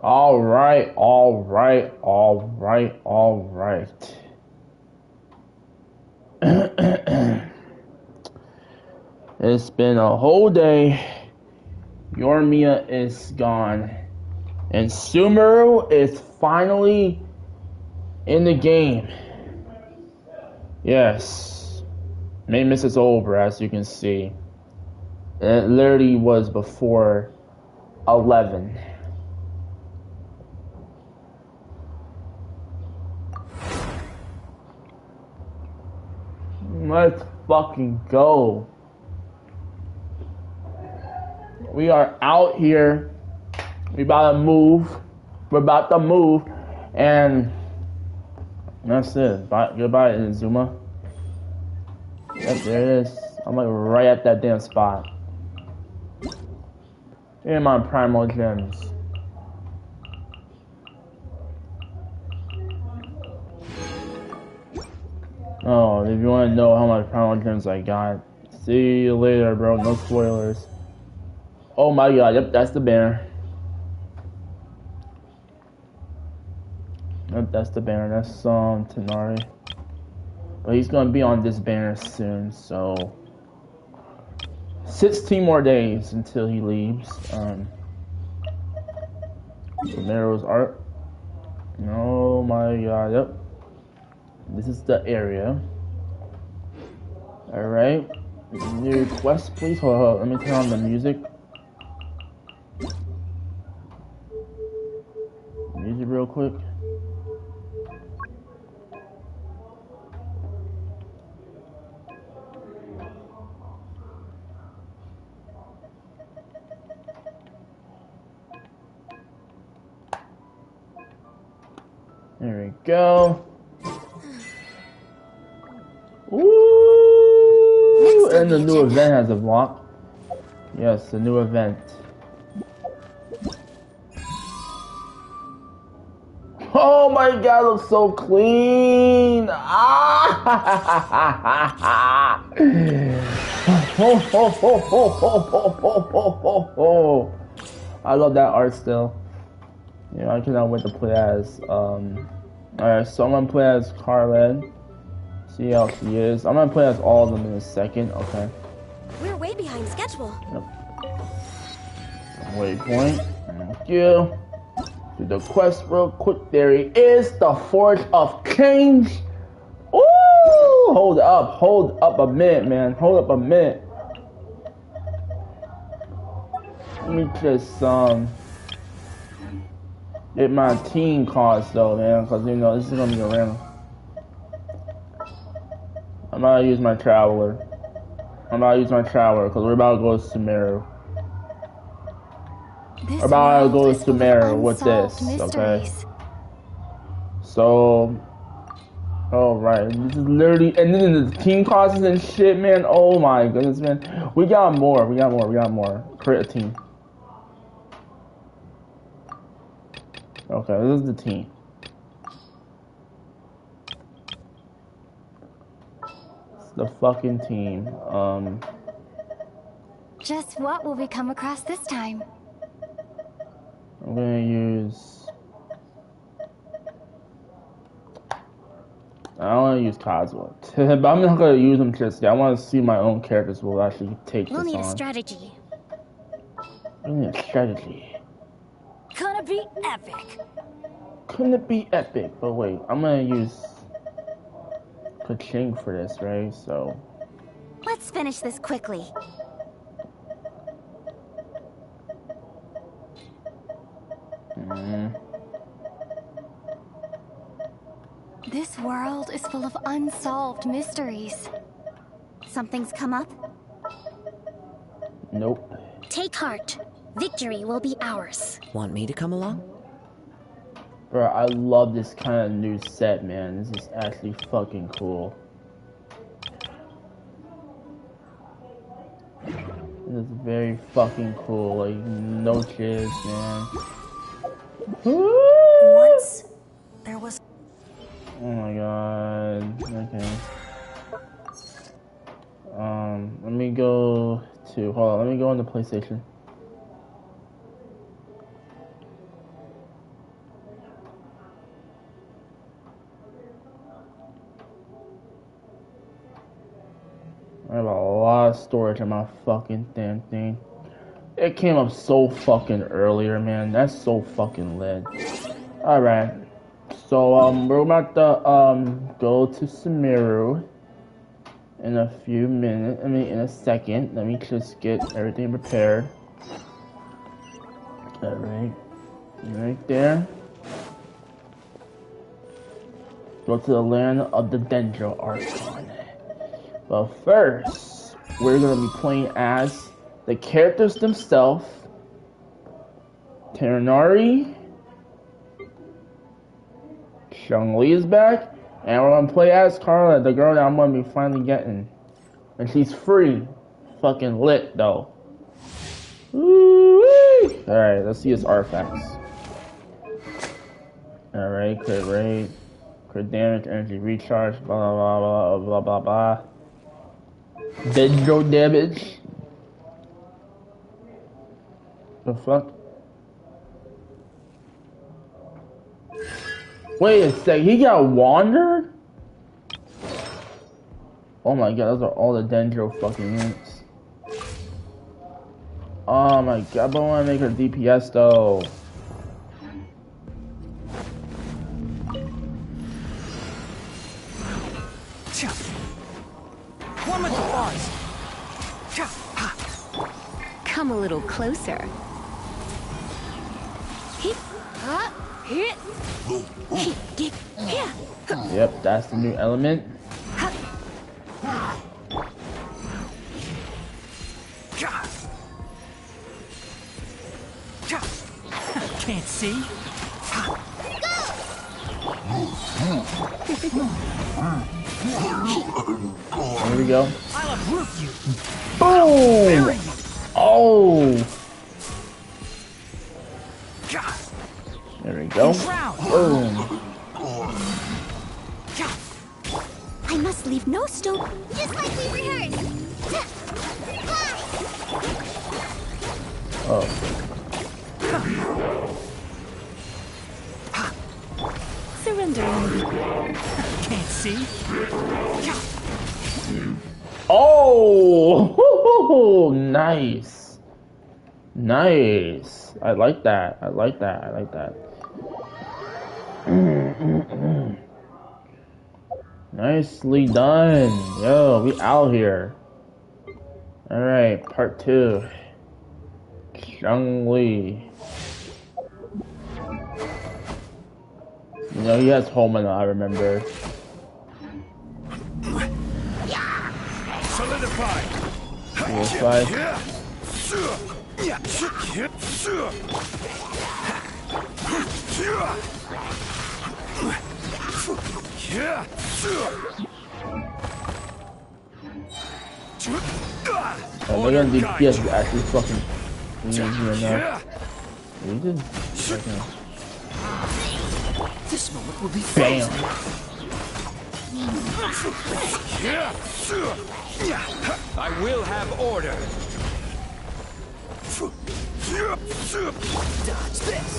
All right, all right, all right, all right. It's been a whole day. Yormia is gone. And SUMERU is finally in the game. Yes. Main miss is over, as you can see. It literally was before 11. Let's fucking go. We are out here. We about to move. We're about to move. And that's it. Bye, goodbye, Inazuma. Yep, there it is. I'm like right at that damn spot. And my primal gems. Oh, if you want to know how much primal gems I got, see you later, bro. No spoilers. Oh my god, yep, that's the banner. Yep, that's the banner. That's Tenari. But he's gonna be on this banner soon, so 16 more days until he leaves. Sumeru's art. Oh my god, yep. This is the area. Alright. New quest, please. Hold on, let me turn on the music. Music real quick. There we go. Ooh, and the new event has a block. Yes, the new event. Oh my god, it looks so clean! Ah! I love that art still. Yeah, I cannot wait to play as. Alright, so I'm gonna play as Carlin. See how she is. I'm gonna play as all of them in a second. Okay. We're way behind schedule. Yep. Waypoint. Thank you. Do the quest real quick. There he is, the Forge of Change. Ooh! Hold up a minute, man. Hold up a minute. Let me just get my team cards though, man, because you know this is gonna be a random. I'm gonna use my traveler. Because we're about to go to SUMERU. We're about to go to SUMERU with this, okay? So, alright, this is literally, and then the team causes and shit, man. Oh my goodness, man. We got more. Create a team. Okay, this is the team. It's the fucking team. Just what will we come across this time? I'm gonna use. I don't want to use Kazuha, but I'm not gonna use them just yet. I want to see my own characters will actually take this on. We'll need a strategy. We need a strategy. Gonna be epic. Couldn't it be epic? But wait, I'm gonna use Kaching for this, right? So. Let's finish this quickly. This world is full of unsolved mysteries. Something's come up? Nope. Take heart. Victory will be ours. Want me to come along? Bro, I love this kind of new set, man. This is actually fucking cool. This is very fucking cool. Like, no cheers, man. Once there was. Oh my god. Okay. Let me go to. Hold on. Let me go on the PlayStation. I have a lot of storage on my fucking damn thing. It came up so fucking earlier, man. That's so fucking lit. Alright. So, we're about to, go to SUMERU in a few minutes. I mean, in a second. Let me just get everything prepared. Alright. Right there. Go to the land of the Dendro Archon. But first, we're gonna be playing as the characters themselves. Ternari. Shang-Li is back. And we're gonna play as Carla, the girl that I'm gonna be finally getting. And she's free. Fucking lit though. Woo-wee! Alright, let's see his artifacts. Alright, crit rate. Crit damage, energy recharge, blah blah blah blah blah blah blah. Dendro damage. The fuck? Wait a sec, he got wandered? Oh my god, those are all the Dendro fucking units. Oh my god, but I wanna make her DPS though. Come a little closer. Yep, that's the new element. Can't see. There we go. I'll uproot you. Boom! Oh! There we go. Boom. I must leave no stone, just like we rehearsed. Oh. Surrendering. Can't see. Oh! Nice. Nice. I like that. I like that. I like that. Nicely done. Yo, we out here. Alright, part 2. Shang-Li. You know, he has Homina, I remember. Solidify. Oh, they're gonna do PS actually fucking easy enough. We just fucking This moment will be bam. I will have order. Dodge this.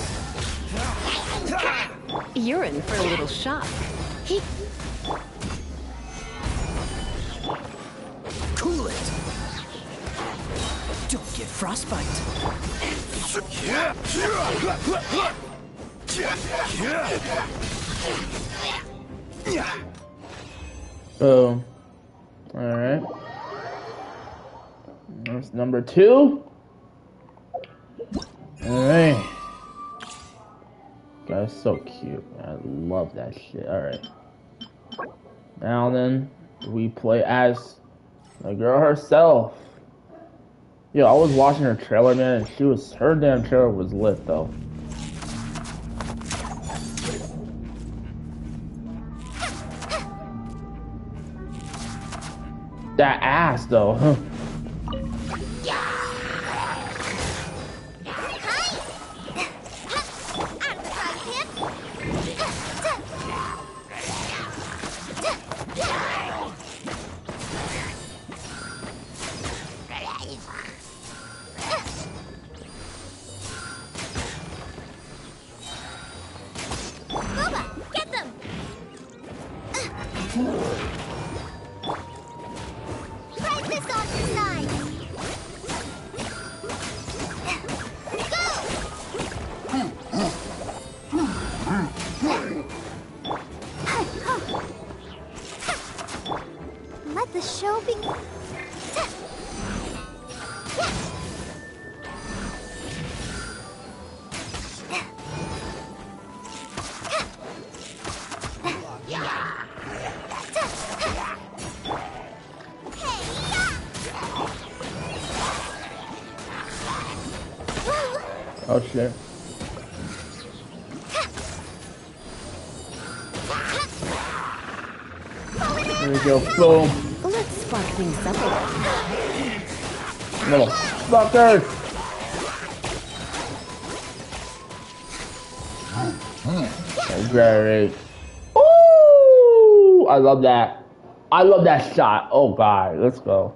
You're in for a little shock. Cool it. Don't get frostbite. Boom. Alright. That's number 2. Alright. Guy's so cute. I love that shit. Alright. Now then, we play as the girl herself. Yo, I was watching her trailer, man, and her damn trailer was lit though. That ass though, huh? Right The show begins. Oh shit. There we go, boom. Let's spark things up a Little fucker. Great. Ooh! I love that. I love that shot. Oh god, let's go.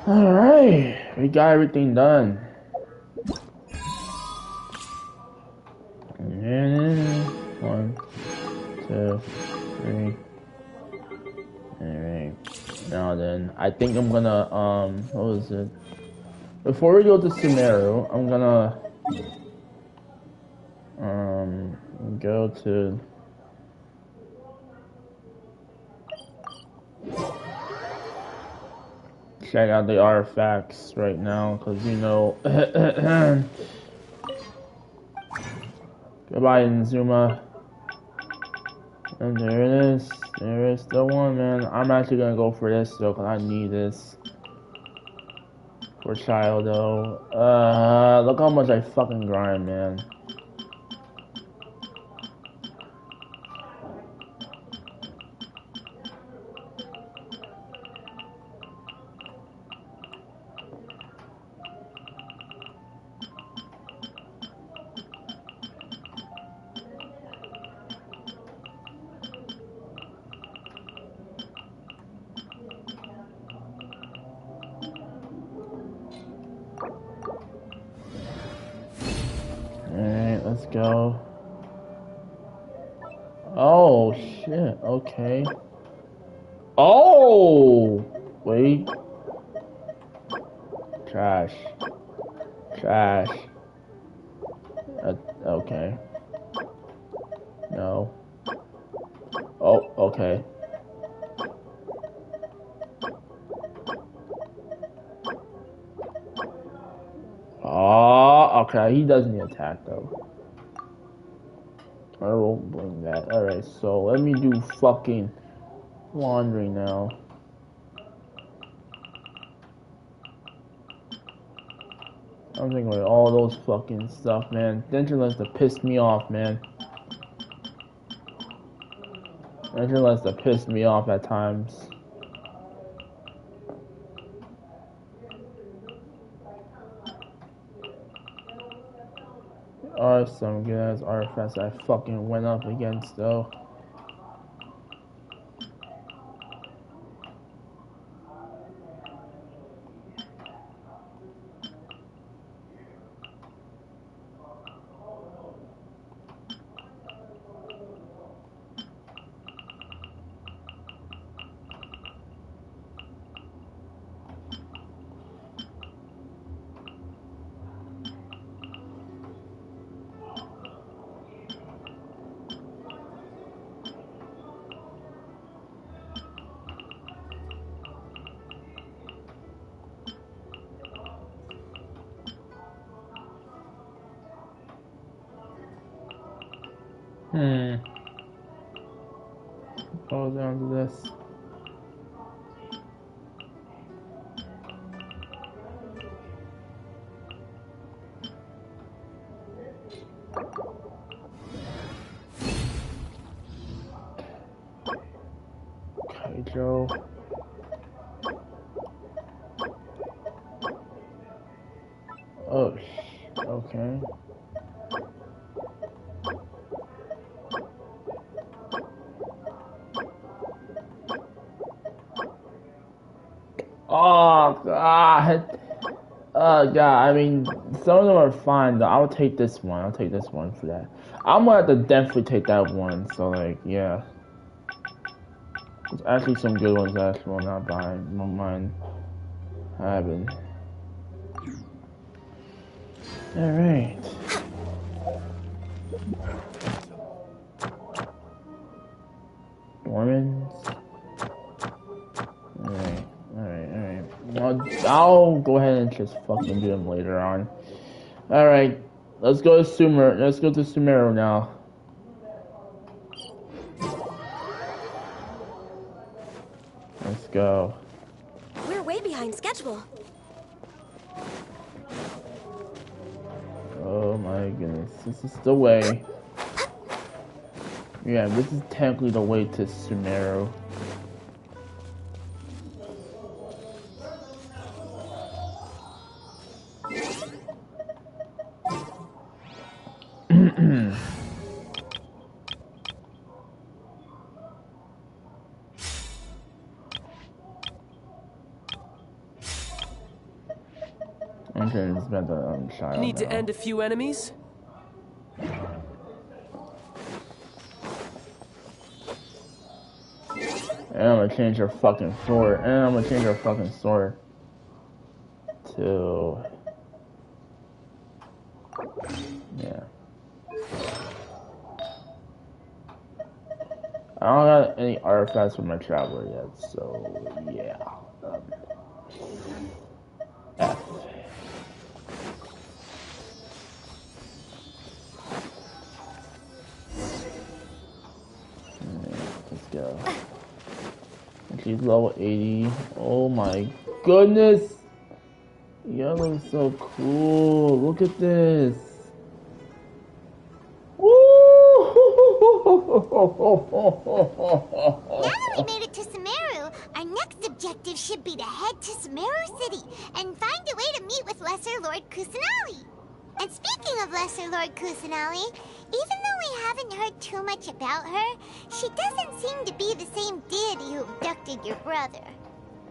Alright, we got everything done. And 1, 2, 3. Alright. Now then, I think I'm gonna what was it? Before we go to SUMERU, I'm gonna go to check out the artifacts right now, cause you know goodbye Inazuma. And there it is. There is the one, man. I'm actually gonna go for this though, cause I need this for child though. Look how much I fucking grind, man. Alright, let's go. Oh shit, okay. Oh! Wait. Trash. Trash. Okay. No. Oh, okay. Oh, okay. He doesn't need attack though. I won't bring that. Alright, so let me do fucking laundry now. I'm thinking about all those fucking stuff, man. Genshin likes to piss me off, man. Genshin likes to piss me off at times. Are some good ass artifacts I fucking went up against though. Go down to this. Okay, Joe. Oh, okay. Oh god. God, I mean, some of them are fine though. I'll take this one. I'll take this one for that. I'm gonna have to definitely take that one. So like, yeah. There's actually some good ones that I will not buy. Don't mind having. Alright. Dormans. I'll go ahead and just fucking do them later on. Alright, let's go to SUMERU now. Let's go. We're way behind schedule. Oh my goodness, this is the way. Yeah, this is technically the way to SUMERU. Okay, it's about the child Need to now. end a few enemies? And I'm gonna change her fucking sword. To... Yeah. I don't got any artifacts for my traveler yet, so yeah. F. Let's go. She's level 80. Oh my goodness! Y'all look so cool. Look at this. Woo! Now that we made it to SUMERU, our next objective should be to head to SUMERU City and find a way to meet with Lesser Lord Kusanali. And speaking of Lesser Lord Kusanali, even though we haven't heard too much about her, she doesn't seem to be the same deity who abducted your brother.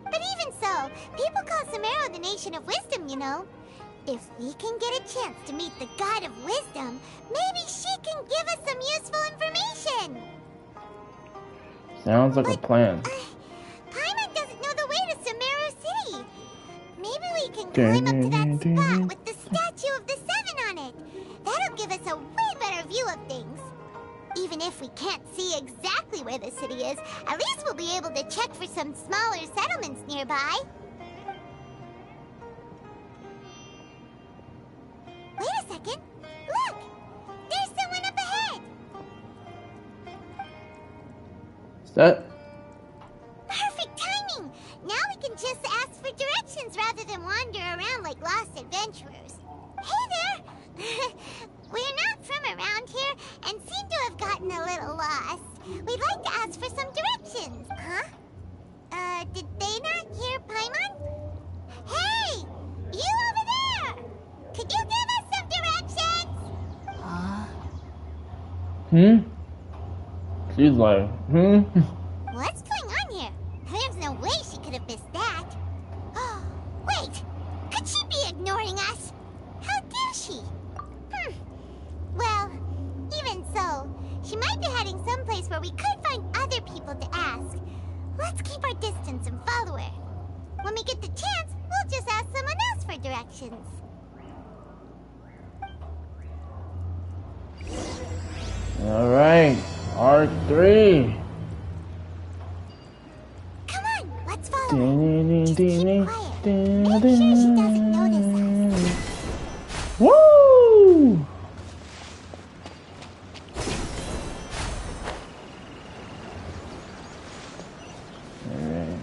But even so, people call SUMERU the Nation of Wisdom, you know. If we can get a chance to meet the God of Wisdom, maybe she can give us some useful information. Sounds like a plan. Paimon doesn't know the way to SUMERU City. Maybe we can climb up to that spot with the statue of the Seven on it. That'll give us a way better view of things. Even if we can't see exactly where the city is, at least we'll be able to check for some smaller settlements nearby. Wait a second. Look! There's someone up ahead! Is that? Perfect timing! Now we can just ask for directions rather than wander around like lost adventurers. Hey there! We're not from around here and seem to have gotten a little lost. We'd like to ask for some directions. Huh? Did they not hear Paimon? Hey! You over there! Could you give us some directions? She's like, What's going on here? There's no way she could have missed that. Oh, wait! Could she be ignoring us? How dare she? Well, even so, she might be heading someplace where we could find other people to ask. Let's keep our distance and follow her. When we get the chance, we'll just ask someone else for directions. alright, R3. Come on, let's follow her. Just keep quiet. Make sure she doesn't notice us. Woo! Alright.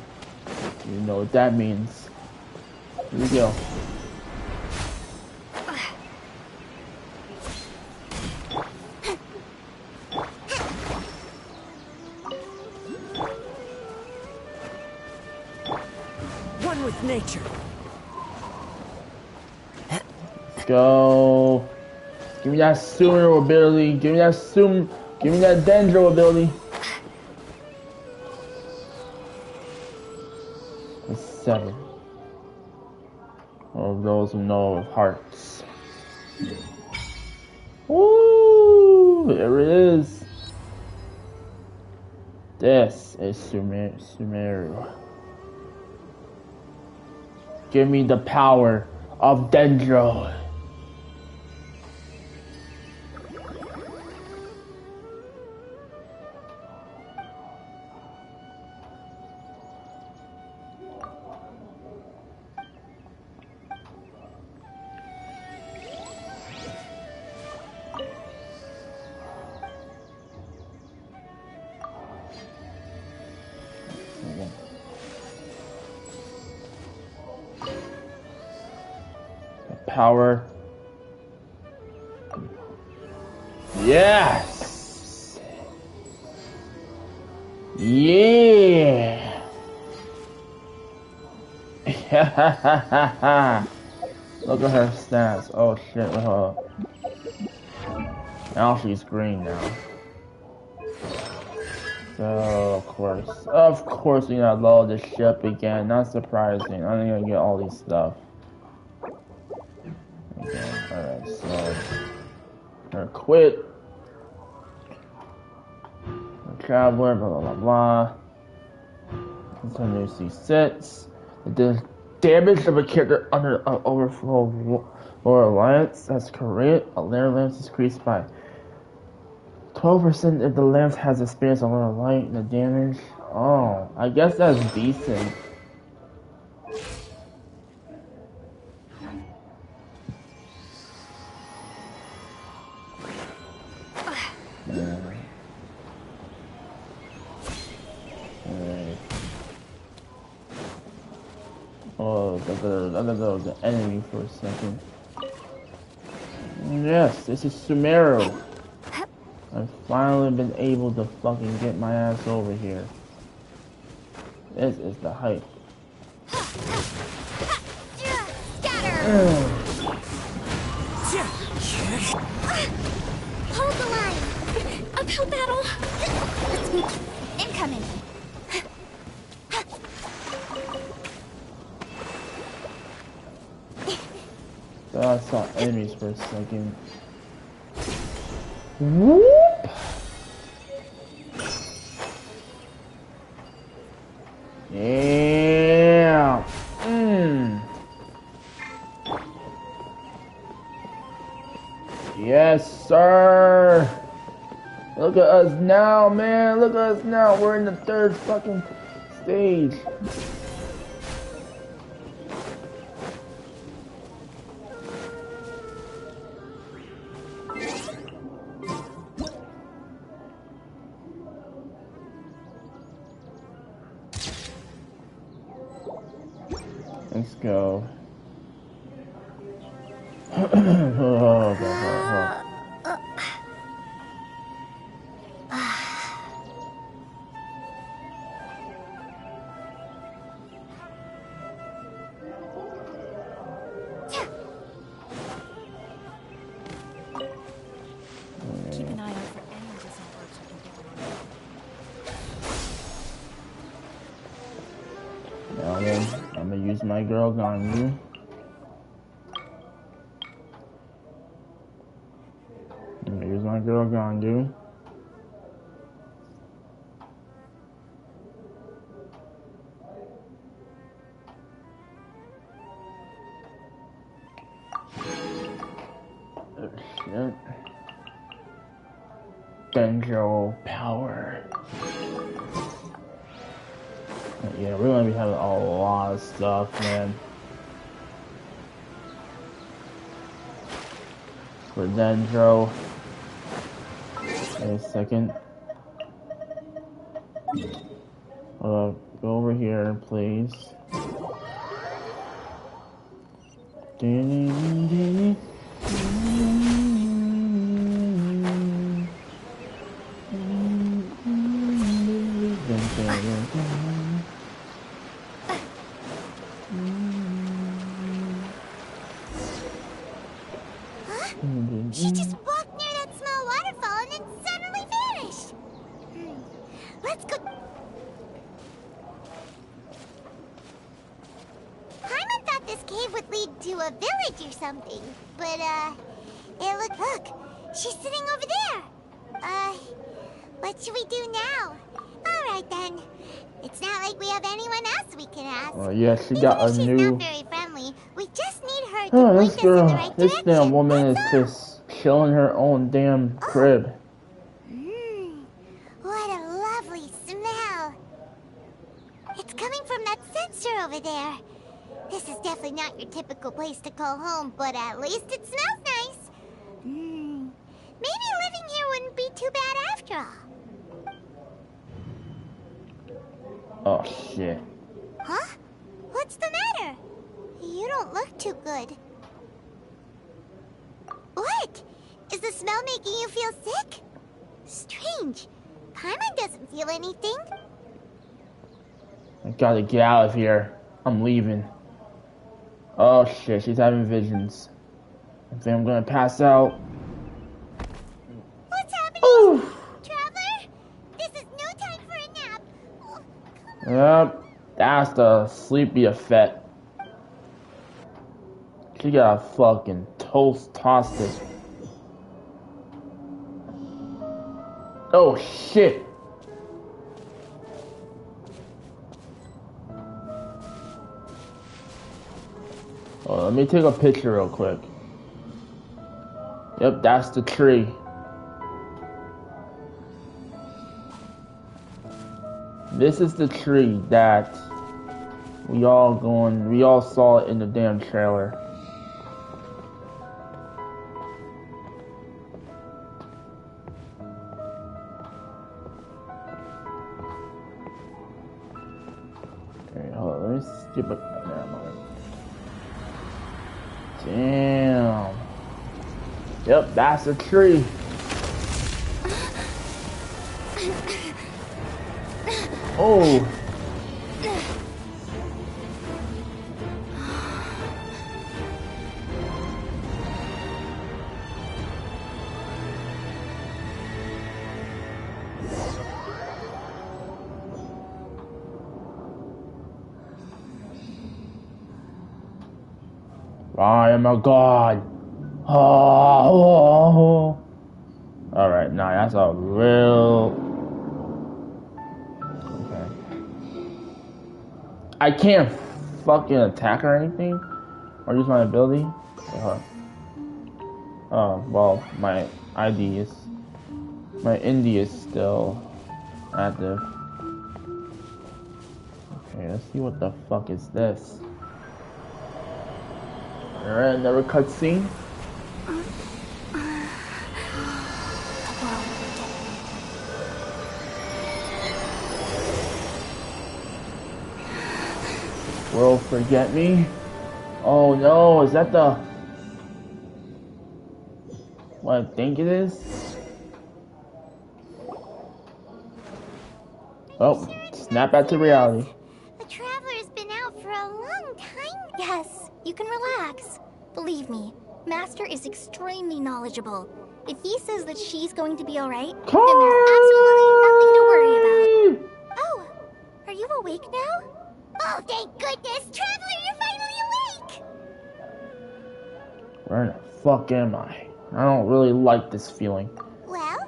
You know what that means. Here we go. One with nature. Let's go. Give me that SUMERU ability. Give me that Dendro ability. That's 7. Of those who know of hearts. Woo! There it is. This is SUMERU. Give me the power of Dendro. power. Yes! Yeah! Look at her stats. Oh shit, look her. Now she's green now. So, of course, we gotta load the ship again. Not surprising. I'm gonna get all these stuff. Okay, alright, so. Or quit. Traveler, blah, blah, blah, blah. Continue C6. The damage of a character under an overflow or alliance. That's correct. A layer length is increased by 12% if the lens has experienced a little light in the damage. Oh, I guess that's decent. Yeah. Alright. Oh, the enemy for a second. Yes, this is SUMERU. I've finally been able to fucking get my ass over here. This is the hype. Hold the line. Uphill battle. Let's move. Incoming. So I saw enemies for a second. Whoop! Yeah. Yes, sir. Look at us now, man. Look at us now. We're in the third fucking stage. Let's go. Oh, God. Keep an eye out for any disembarks we can get on. Now then, I'm gonna use my girl Ganyu. Here's my girl Ganyu. Oh shit. Denjo power. Yeah, we're gonna be having a lot of stuff, man. For Denjo. Wait a second. Go over here, please. She just walked near that small waterfall and then suddenly vanished. Let's go. Paimon thought this cave would lead to a village or something, but look, she's sitting over there. What should we do now? All right then. It's not like we have anyone else we can ask. Oh yeah, she got a She's new. not very friendly. We just need her to Oh, point this us in the girl, right this direction. damn woman is That's all. just chilling her own damn crib. What a lovely smell. It's coming from that sensor over there. This is definitely not your typical place to call home, but at least it smells nice. Maybe living here wouldn't be too bad after all. Oh shit. Huh? What's the matter? You don't look too good. What? Is the smell making you feel sick? Strange. Paimon doesn't feel anything. I gotta get out of here. I'm leaving. Oh shit, she's having visions. I think I'm gonna pass out. What's happening? Ooh. Traveler? This is no time for a nap. Oh, come on. Yep, that's the sleepy effect. She got fucking tossed it. Oh shit. Oh, let me take a picture real quick. Yep, that's the tree. This is the tree that we all saw it in the damn trailer. Okay, hold on, let me skip it. Never mind. Damn. Yep, that's the tree. Oh. I am a god. Oh. Alright, nah, that's a real... Okay. I can't fucking attack or anything? Or use my ability? Oh, well, my ID is... My Indie is still active. Okay, let's see what the fuck is this. Alright, another cutscene. World forget me? Oh no, is that the... what I think it is? Oh, snap back to reality. The Traveler's been out for a long time. Yes, you can relax. Believe me, Master is extremely knowledgeable. If he says that she's going to be alright, then there's absolutely nothing to worry about. Oh, are you awake now? Oh, thank goodness! Traveler, you're finally awake! Where the fuck am I? I don't really like this feeling. Well,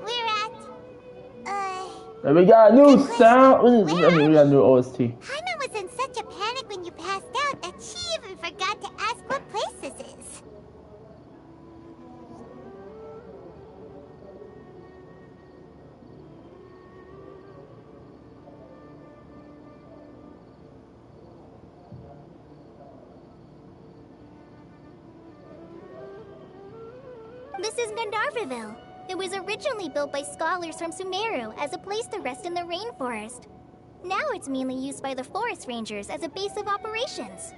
we're at... And we got a new Good sound. question. I mean, we got a new OST. Paimon was in such a panic when you passed out that she even forgot to ask what place this is. This is Gandharvaville. It was originally built by scholars from SUMERU as a place to rest in the rainforest. Now it's mainly used by the forest rangers as a base of operations.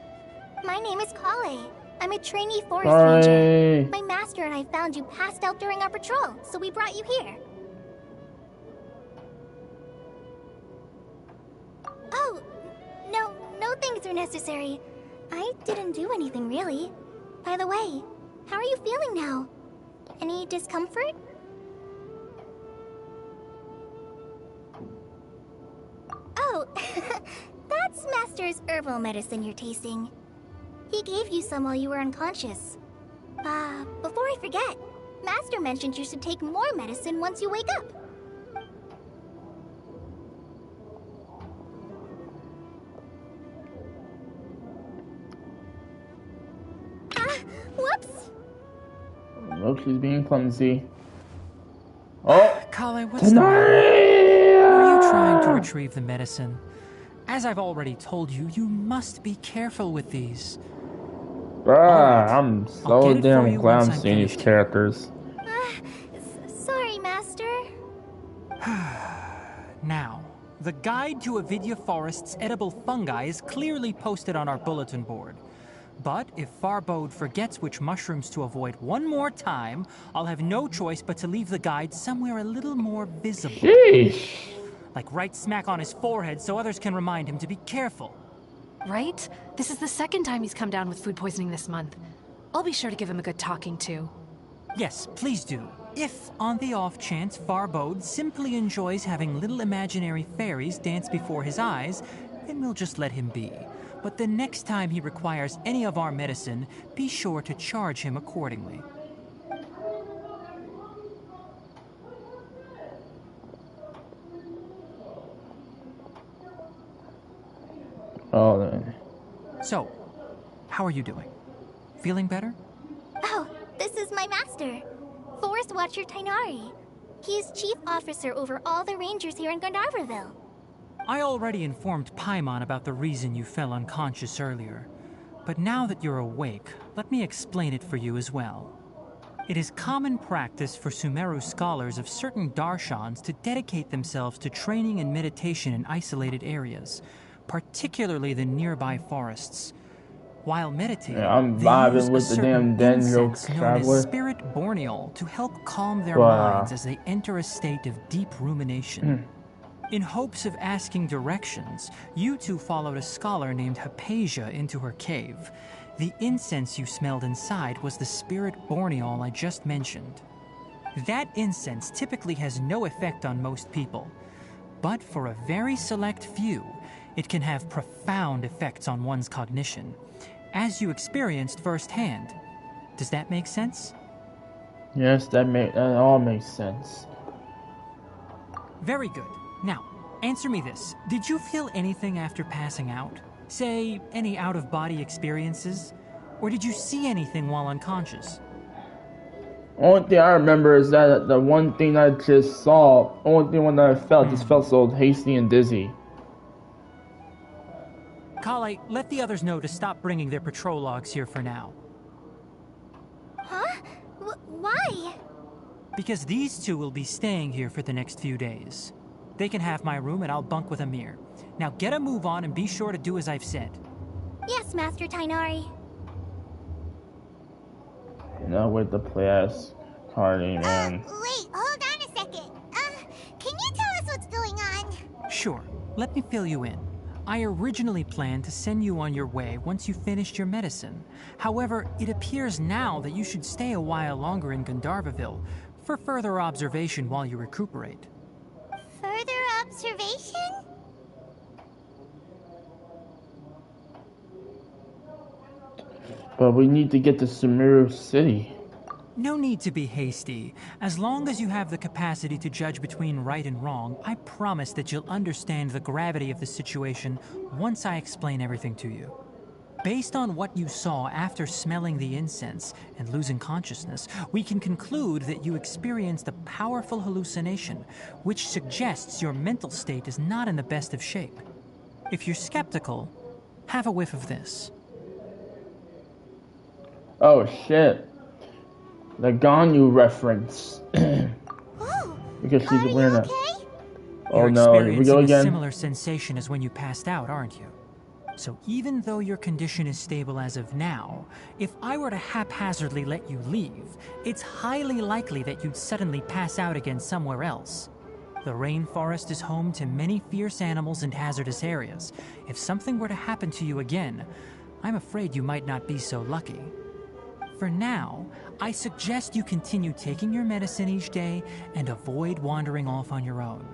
My name is Kale. I'm a trainee forest ranger. My master and I found you passed out during our patrol, so we brought you here. Oh, no things are necessary. I didn't do anything really. By the way, how are you feeling now? Any discomfort? Oh, that's Master's herbal medicine you're tasting. He gave you some while you were unconscious. Before I forget, Master mentioned you should take more medicine once you wake up. Whoops! Look, she's being clumsy. Oh! Kale, what's the matter? Are you trying to retrieve the medicine? As I've already told you, you must be careful with these. Bruh, I'm so get it for damn you glad once I'm I'm seeing these finished. characters. Sorry, Master. Now, the guide to Avidya Forest's edible fungi is clearly posted on our bulletin board. But if Farbode forgets which mushrooms to avoid one more time, I'll have no choice but to leave the guide somewhere a little more visible. Sheesh. Like right smack on his forehead so others can remind him to be careful. Right? This is the second time he's come down with food poisoning this month. I'll be sure to give him a good talking to. Yes, please do. If, on the off chance, Farbode simply enjoys having little imaginary fairies dance before his eyes, then we'll just let him be. But the next time he requires any of our medicine, be sure to charge him accordingly. Oh, then. So, how are you doing? Feeling better? Oh, this is my master, Forest Watcher Tighnari. He is chief officer over all the rangers here in Gandharvaville. I already informed Paimon about the reason you fell unconscious earlier. But now that you're awake, let me explain it for you as well. It is common practice for SUMERU scholars of certain darshans to dedicate themselves to training and meditation in isolated areas, particularly the nearby forests. While meditating, Yeah, I'm they vibing use with a the certain damn Dendro incense known Traveler. as Spirit Borneal to help calm their Wow. minds as they enter a state of deep rumination. In hopes of asking directions, you two followed a scholar named Hypatia into her cave. The incense you smelled inside was the Spirit Borneal I just mentioned. That incense typically has no effect on most people, but for a very select few, it can have profound effects on one's cognition, as you experienced firsthand. Does that make sense? Yes, that all makes sense. Very good. Now, answer me this. Did you feel anything after passing out? Say, any out-of-body experiences? Or did you see anything while unconscious? Only thing I remember is that the one thing I just saw, only thing when I felt, just felt so hasty and dizzy. Kale, let the others know to stop bringing their patrol logs here for now. Huh? Why? Because these two will be staying here for the next few days. They can have my room and I'll bunk with Amir. Now get a move on and be sure to do as I've said. Yes, Master Tighnari. Not with the play-ass party, man. Wait, hold on a second. Can you tell us what's going on? Sure, let me fill you in. I originally planned to send you on your way once you finished your medicine. However, it appears now that you should stay a while longer in Gandharvaville for further observation while you recuperate. Further observation? But we need to get to SUMERU City. No need to be hasty. As long as you have the capacity to judge between right and wrong, I promise that you'll understand the gravity of the situation once I explain everything to you. Based on what you saw after smelling the incense and losing consciousness, we can conclude that you experienced a powerful hallucination, which suggests your mental state is not in the best of shape. If you're skeptical, have a whiff of this. Oh shit. The Ganyu reference. Oh, Because she's are you wearing a... okay? Oh You're no, here we go experiencing a again. similar sensation as when you passed out, aren't you? So even though your condition is stable as of now, if I were to haphazardly let you leave, it's highly likely that you'd suddenly pass out again somewhere else. The rainforest is home to many fierce animals and hazardous areas. If something were to happen to you again, I'm afraid you might not be so lucky. For now, I suggest you continue taking your medicine each day and avoid wandering off on your own.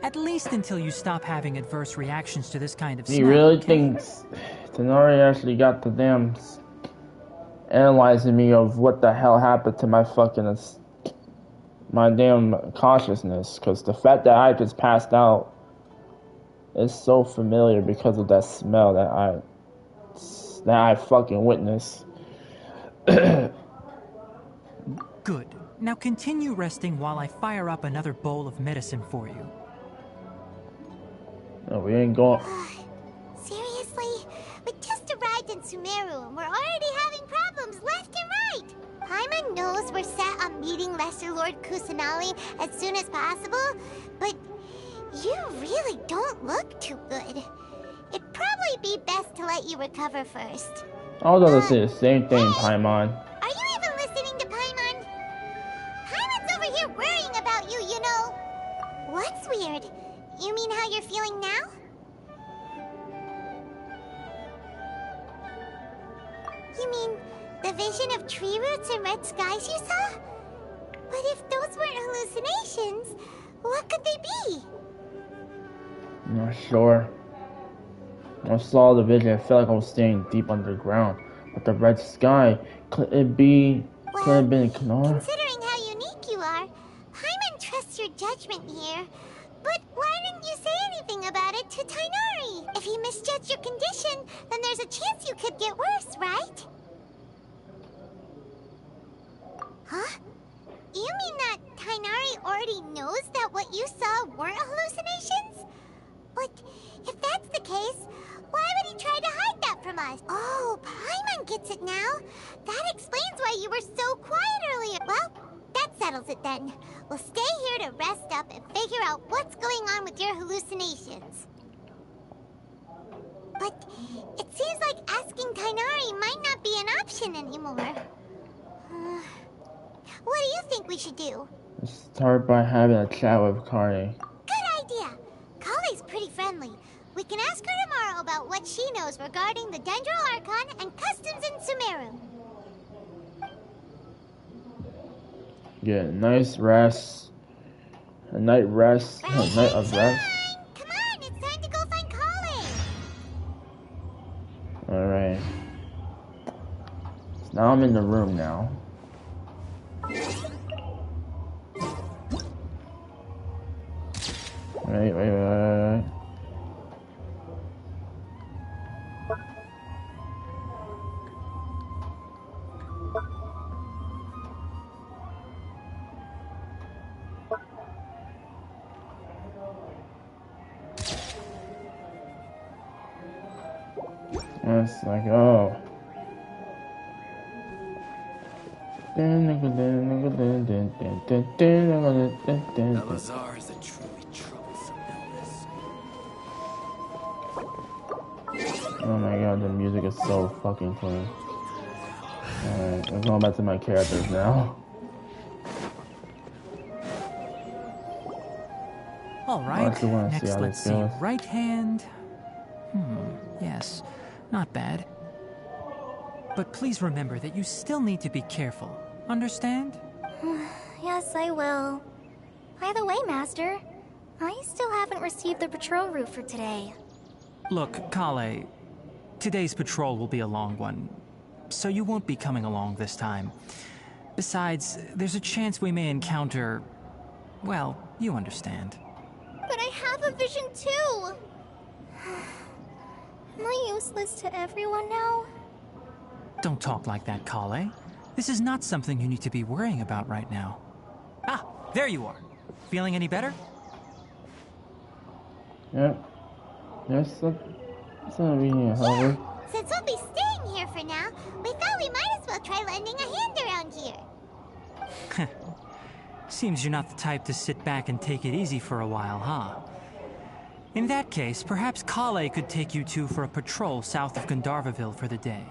At least until you stop having adverse reactions to this kind of He smell. really okay? thinks Tighnari actually got the damn analyzing me of what the hell happened to my fucking my damn consciousness, because the fact that I just passed out is so familiar because of that smell that I fucking witnessed. Good. Now continue resting while I fire up another bowl of medicine for you. No, we ain't going. Seriously? We just arrived in SUMERU and we're already having problems left and right. Paimon knows we're set on meeting Lesser Lord Kusanali as soon as possible, but you really don't look too good. It'd probably be best to let you recover first. I was gonna say the same thing, Paimon. Are you even listening to Paimon? Paimon's over here worrying about you, you know. What's weird? You mean how you're feeling now? You mean the vision of tree roots and red skies you saw? But if those weren't hallucinations, what could they be? I'm not sure. When I saw the vision, I felt like I was staying deep underground. But the red sky, could it have been Kanara? Considering how unique you are, Paimon trusts your judgment here. But why didn't you say anything about it to Tighnari? If he misjudged your condition, then there's a chance you could get worse, right? Huh? You mean that Tighnari already knows that what you saw weren't hallucinations? But if that's the case, why would he try to hide that from us? Oh, Paimon gets it now. That explains why you were so quiet earlier. Well, that settles it then. We'll stay here to rest up and figure out what's going on with your hallucinations. But it seems like asking Tighnari might not be an option anymore. What do you think we should do? Start by having a chat with Kari. Good idea. Kali's pretty friendly. We can ask her tomorrow about what she knows regarding the Dendro Archon and customs in SUMERU. Get a nice rest. A night rest. A night of rest. Come on, it's time to go find Kali. Alright. So now I'm in the room now. Wait. It's like, oh. Elazar is a truly troublesome illness. Oh my god, the music is so fucking clean. Alright, I'm going back to my characters now. Alright, next how let's this see. goes. Right hand. Yes, not bad. But please remember that you still need to be careful. Understand? Yes, I will. By the way, Master, I still haven't received the patrol route for today. Look, Kale, today's patrol will be a long one, so you won't be coming along this time. Besides, there's a chance we may encounter... well, you understand. But I have a vision too! Am I useless to everyone now? Don't talk like that, Kale. This is not something you need to be worrying about right now. Ah, there you are. Feeling any better? Yep. There's something here, Howard. Since we'll be staying here for now, we thought we might as well try lending a hand around here. Seems you're not the type to sit back and take it easy for a while, huh? In that case, perhaps Kale could take you two for a patrol south of Gandharvaville for the day.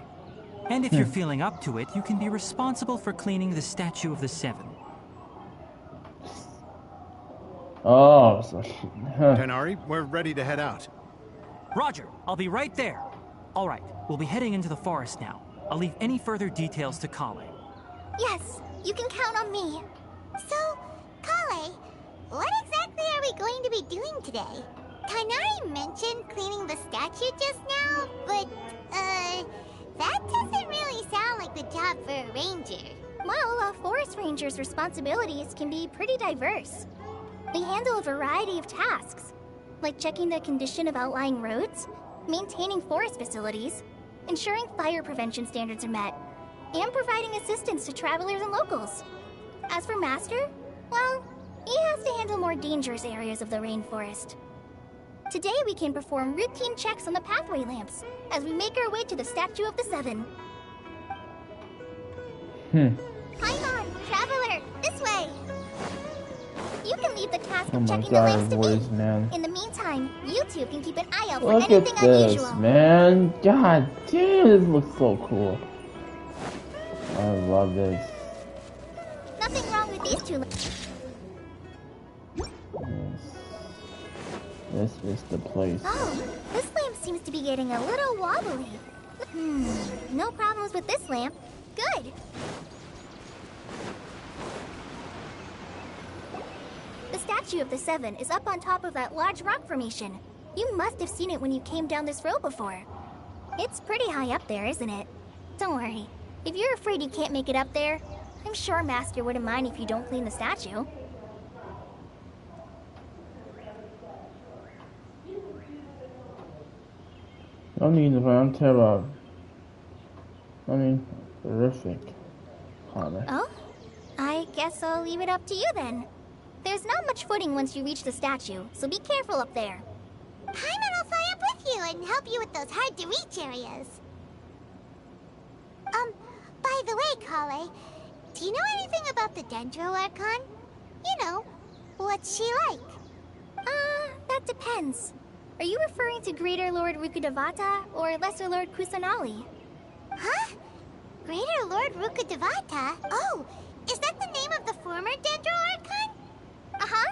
And if you're feeling up to it, you can be responsible for cleaning the Statue of the Seven. Oh, so Tighnari, we're ready to head out. Roger, I'll be right there. All right, we'll be heading into the forest now. I'll leave any further details to Kale. Yes, you can count on me. So, Kale, what exactly are we going to be doing today? Tighnari mentioned cleaning the statue just now, but, that doesn't really sound like the job for a ranger. Well, a forest ranger's responsibilities can be pretty diverse. They handle a variety of tasks, like checking the condition of outlying roads, maintaining forest facilities, ensuring fire prevention standards are met, and providing assistance to travelers and locals. As for Master, well, he has to handle more dangerous areas of the rainforest. Today we can perform routine checks on the pathway lamps as we make our way to the Statue of the Seven. Paimon, traveler, this way! You You can leave the task Oh of my checking the god, lamps to voice, me. man. In the meantime, you two can keep an eye out for Look anything at this, unusual. man. God damn, this looks so cool. I love this. Nothing wrong with these two. This is the place. Oh, this lamp seems to be getting a little wobbly. No problems with this lamp. Good. The statue of the Seven is up on top of that large rock formation. You must have seen it when you came down this road before. It's pretty high up there, isn't it? Don't worry. If you're afraid you can't make it up there, I'm sure Master wouldn't mind if you don't clean the statue. I mean, if I'm terrible. I mean, horrific. Oh? I guess I'll leave it up to you then. There's not much footing once you reach the statue, so be careful up there. Paimon will fly up with you and help you with those hard-to-reach areas. By the way, Kale, do you know anything about the Dendro Archon? You know, what's she like? That depends. Are you referring to Greater Lord Rukkhadevata or Lesser Lord Kusanali? Huh? Greater Lord Rukkhadevata? Oh, is that the name of the former Dendro Archon? Uh-huh.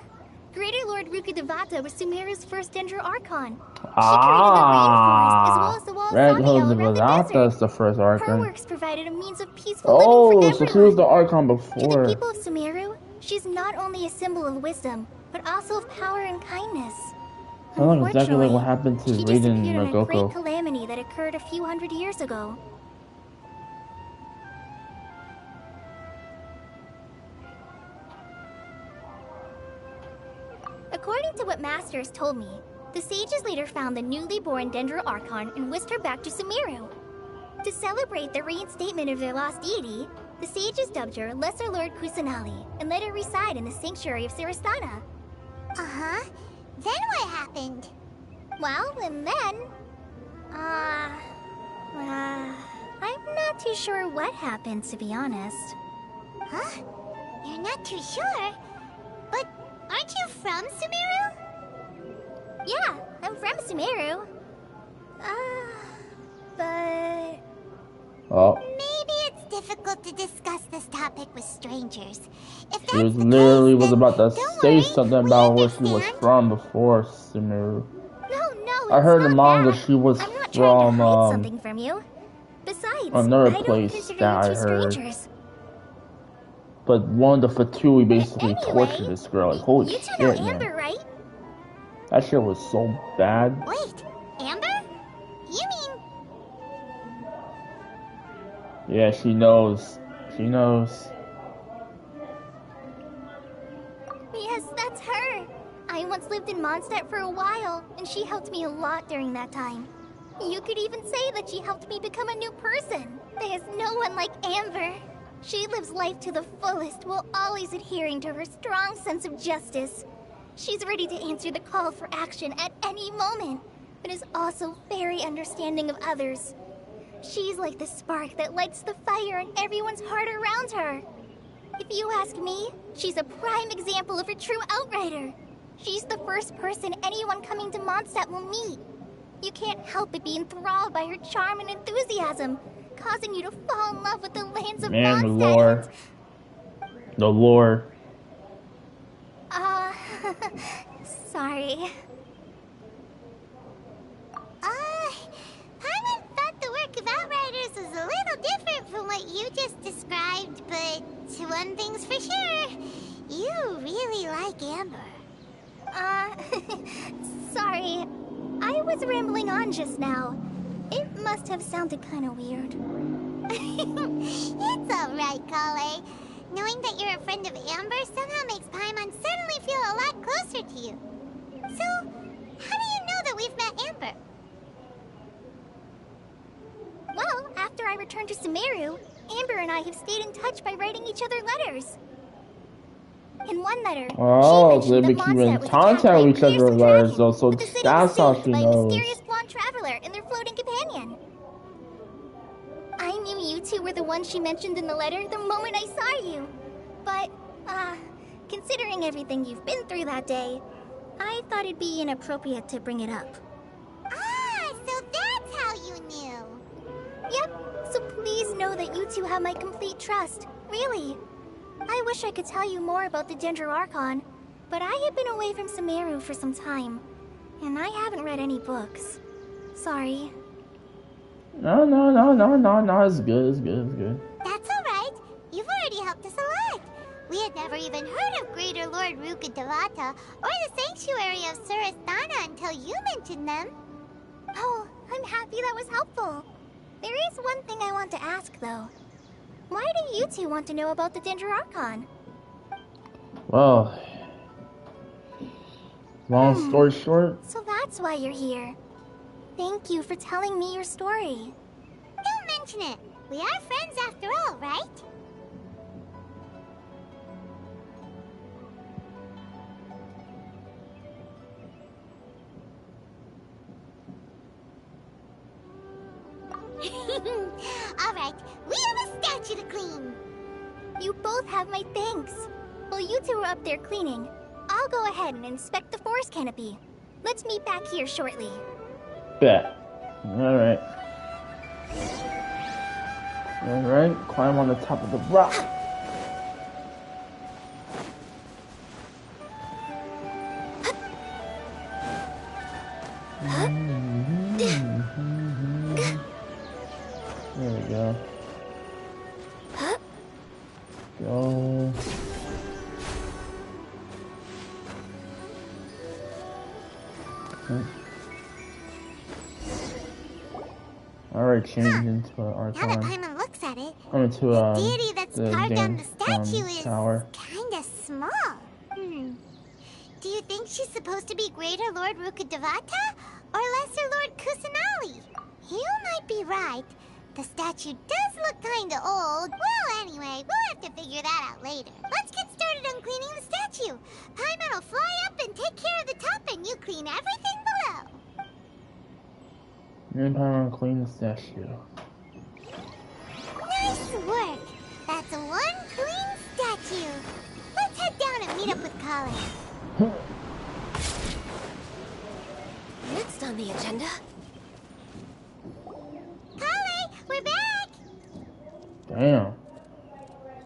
Greater Lord Rukkhadevata was Sumeru's first Dendro Archon. Ah, She created the rainforest as well as the walls Red all around the Rukkhadevata desert. is the first Her Archon. works provided a means of peaceful Oh, living for so everyone. she was the Archon To before. the people of Sumeru, she's not only a symbol of wisdom, but also of power and kindness. That looks exactly like what Unfortunately, happened to she Raiden disappeared in a great Nagoko. calamity that occurred a few hundred years ago. According to what Masters told me, the sages later found the newly born Dendro Archon and whisked her back to Sumeru. To celebrate the reinstatement of their lost deity, the sages dubbed her Lesser Lord Kusanali and let her reside in the sanctuary of Siristana. Uh-huh. Then what happened? Well, and then... I'm not too sure what happened, to be honest. Huh? You're not too sure? But aren't you from Sumeru? Yeah, I'm from Sumeru. But... Oh, Maybe it's difficult to discuss this topic with strangers. If she was that's the literally case, was then about to don't say worry, something we about where she was understand. from before Sumeru. No, I heard it's in not manga that. she was I'm not trying to hide from something from you. Besides, another I don't place consider that you I two heard. strangers. But one of the Fatui basically Anyway, tortured this girl. Like, holy you two shit, know man. Amber, right? That shit was so bad. Wait, Amber? You mean... Yeah, she knows. She knows. Yes, that's her. I once lived in Mondstadt for a while, and she helped me a lot during that time. You could even say that she helped me become a new person. There's no one like Amber. She lives life to the fullest while always adhering to her strong sense of justice. She's ready to answer the call for action at any moment, but is also very understanding of others. She's like the spark that lights the fire in everyone's heart around her. If you ask me, she's a prime example of a true outrider. She's the first person anyone coming to Mondstadt will meet. You can't help but be enthralled by her charm and enthusiasm, causing you to fall in love with the lands of Man, the Mondstadt. lore. The lore. Sorry. Paimon thought the work of Outriders was a little different from what you just described, but one thing's for sure, you really like Amber. Sorry. I was rambling on just now. It must have sounded kind of weird. It's alright, Kale. Knowing that you're a friend of Amber somehow makes Paimon suddenly feel a lot closer to you. So, how do you know that we've met Amber? Well, after I returned to Sumeru, Amber and I have stayed in touch by writing each other letters. In one letter, Oh, she so they mentioned be that keeping Mondstadt was contact attacked by a with each other fearsome letters, dragon, though, so but the city that's was how saved she by a knows. mysterious blonde traveler and their floating companion. I knew you two were the ones she mentioned in the letter the moment I saw you. But, Considering everything you've been through that day, I thought it'd be inappropriate to bring it up. Ah, so that's how you knew. Yep, so please know that you two have my complete trust. Really. I wish I could tell you more about the Ginger Archon, but I have been away from SUMERU for some time, and I haven't read any books. Sorry. No, it's good. That's alright. You've already helped us a lot. We had never even heard of Greater Lord Rukkhadevata or the Sanctuary of Surasthana until you mentioned them. Oh, I'm happy that was helpful. There is one thing I want to ask, though. Why do you two want to know about the Ginger Archon? Well, long story short. So that's why you're here. Thank you for telling me your story. Don't mention it. We are friends after all, right? Alright, we have a statue to clean. You both have my thanks. While you two are up there cleaning, I'll go ahead and inspect the forest canopy. Let's meet back here shortly. Bet. Alright, climb on the top of the rock. There we go. Go. Alright, change into an Archon. Now that Paimon looks at it, Into the deity that's the carved on the dance, statue is tower. kinda small. Do you think she's supposed to be Greater Lord Rukkhadevata or Lesser Lord Kusanali? You might be right. The statue does look kinda old. Well, anyway, we'll have to figure that out later. Let's get started on cleaning the statue. Paimon will fly up and take care of the top, and you clean everything below. And Paimon clean the statue. Nice work. That's one clean statue. Let's head down and meet up with Kale. Next on the agenda. Kale, we're back. Damn.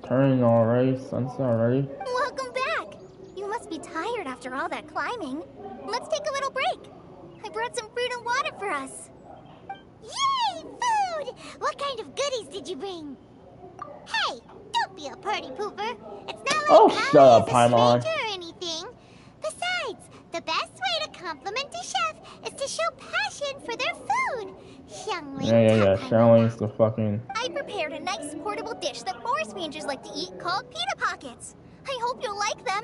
Turning already, sunset already. Welcome back. You must be tired after all that climbing. Let's take a little break. I brought some fruit and water for us. Yay, food! What kind of goodies did you bring? Hey, don't be a party pooper. It's not like Oh, Kale shut up, is a Paimon. stranger or anything. Besides, the best way to compliment a chef is to show passion for their food. Yeah. Xiangling's the fucking. I prepared a nice portable dish that forest rangers like to eat called pita pockets. I hope you'll like them.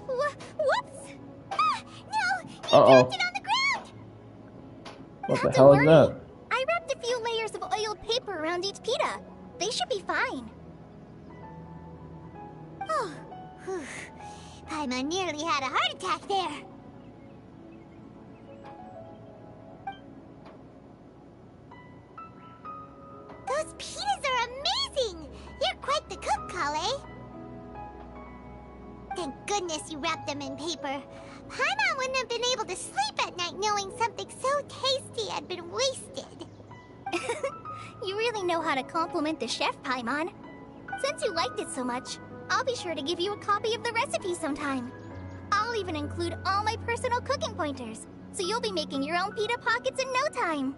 Whoops! Ah, no! You dropped it on the ground! What the Not to hell is worry. that? I wrapped a few layers of oiled paper around each pita. They should be fine. Oh, whew. Paimon nearly had a heart attack there. Those pitas are amazing! You're quite the cook, Kale. Thank goodness you wrapped them in paper. Paimon wouldn't have been able to sleep at night knowing something so tasty had been wasted. You really know how to compliment the chef, Paimon. Since you liked it so much, I'll be sure to give you a copy of the recipe sometime. I'll even include all my personal cooking pointers, so you'll be making your own pita pockets in no time.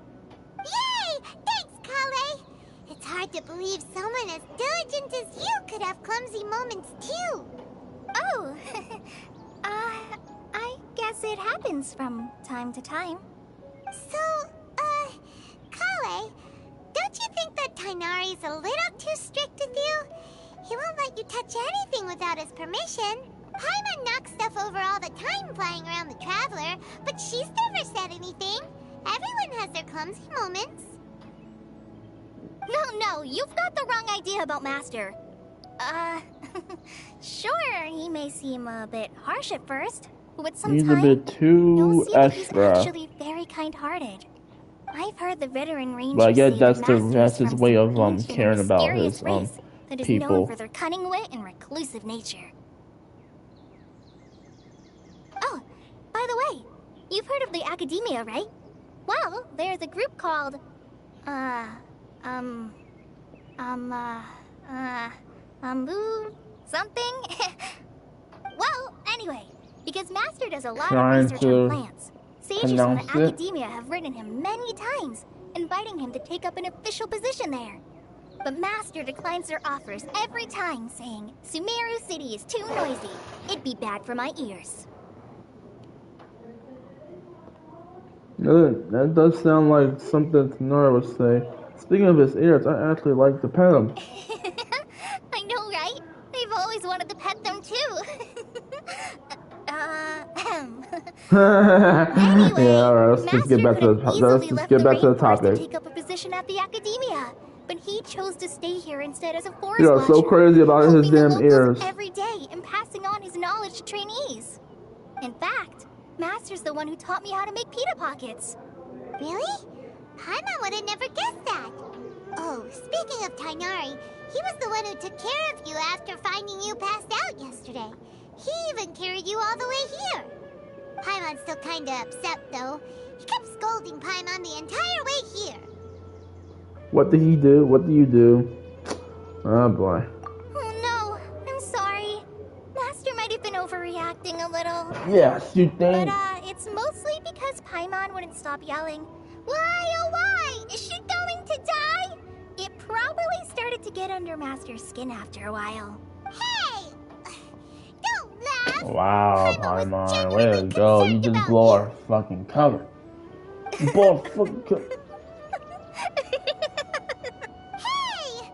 Yay! Thanks, Kale! It's hard to believe someone as diligent as you could have clumsy moments, too. Oh, I guess it happens from time to time. So, Kale, don't you think that Tighnari's a little too strict with you? He won't let you touch anything without his permission. Paimon knocks stuff over all the time flying around the Traveler, but she's never said anything. Everyone has their clumsy moments. No, you've got the wrong idea about Master. Sure, he may seem a bit harsh at first, but with some He's time, a bit you'll too see that he's extra. actually very kind-hearted. I've heard the veteran rangers But I guess say that's that Master that's is his from way some of ancient and caring about mysterious his race that is people. known for their cunning wit and reclusive nature. Oh, by the way, you've heard of the Academia, right? Well, there's a group called, something? Well, anyway, because Master does a lot Trying of research to on plants, sages from the pronounce it. Academia have written him many times, inviting him to take up an official position there. But Master declines their offers every time, saying, Sumeru City is too noisy. It'd be bad for my ears. That does sound like something Tanara would say. Speaking of his ears, I actually like to pet him. I know, right? They've always wanted to pet them too. Anyway, Yeah, alright, let's just get back to the topic. To take up a position at the Academia, but he chose to stay here instead as a forest You're watcher, so crazy about his helping the damn locals ears. every day and passing on his knowledge to trainees. In fact, Master's the one who taught me how to make pita pockets. Really? Paimon would have never guessed that. Oh, speaking of Tighnari, he was the one who took care of you after finding you passed out yesterday. He even carried you all the way here. Paimon's still kinda upset, though. He kept scolding Paimon the entire way here. What did he do? What do you do? Oh boy. Oh no, I'm sorry. Master might have been overreacting a little. Yes, you think? But it's mostly because Paimon wouldn't stop yelling, "Why, oh why? Is she going to die?" It probably started to get under Master's skin after a while. Hey! Don't laugh! Wow, Paimon was Paimon, way to genuinely go. You concerned just about blow you. our fucking cover. You blow our fucking cover. Hey!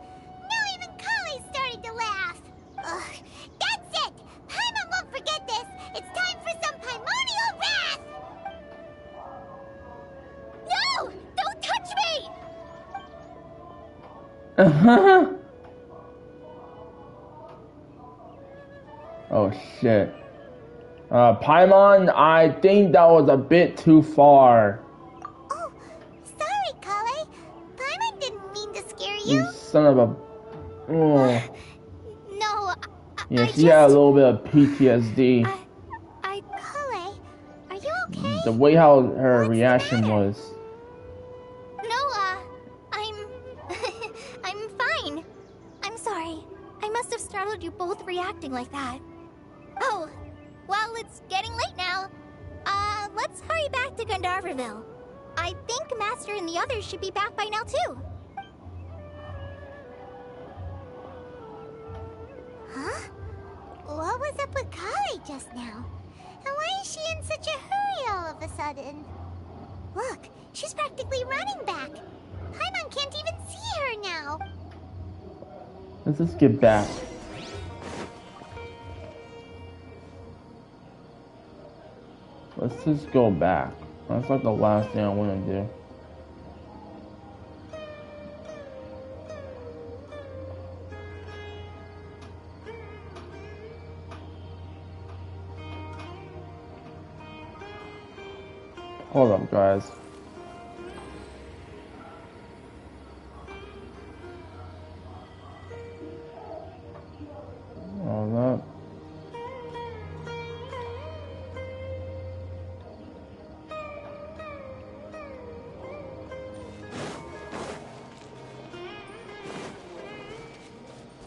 Now even Kale started to laugh. Ugh, that's it! Paimon won't forget this. It's time for some Paimonial wrath! No! Don't touch me! Oh shit. Paimon, I think that was a bit too far. Oh, sorry, Kale. Paimon didn't mean to scare You you. son of a. Oh. No, Yeah, I she had a little bit of PTSD. Kale, are you okay? The way how her What's the reaction matter? was. No, I'm fine. I'm sorry. I must have startled you both reacting like that. Oh, well, it's getting late now. Let's hurry back to Gandharville. I think Master and the others should be back by now, too. Huh? What was up with Kale just now? And why is she in such a hurry all of a sudden? Look, she's practically running back. Paimon can't even see her now. Let's just get back. Let's just go back. That's like the last thing I want to do. Hold up, guys. All that.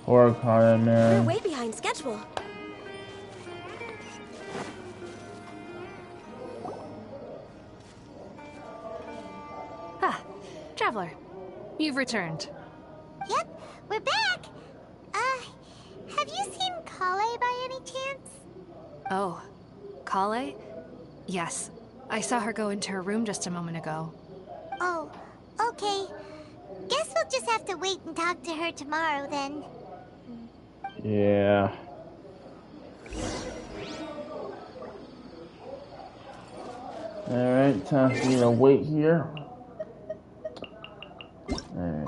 Poor Connor, We're man. way behind schedule. Ah, Traveler. You've returned. Yep, we're back. Have you seen Kale by any chance? Oh, Kale? Yes. I saw her go into her room just a moment ago. Oh, okay. Guess we'll just have to wait and talk to her tomorrow then. Yeah. Alright, time for me to wait here. Alright.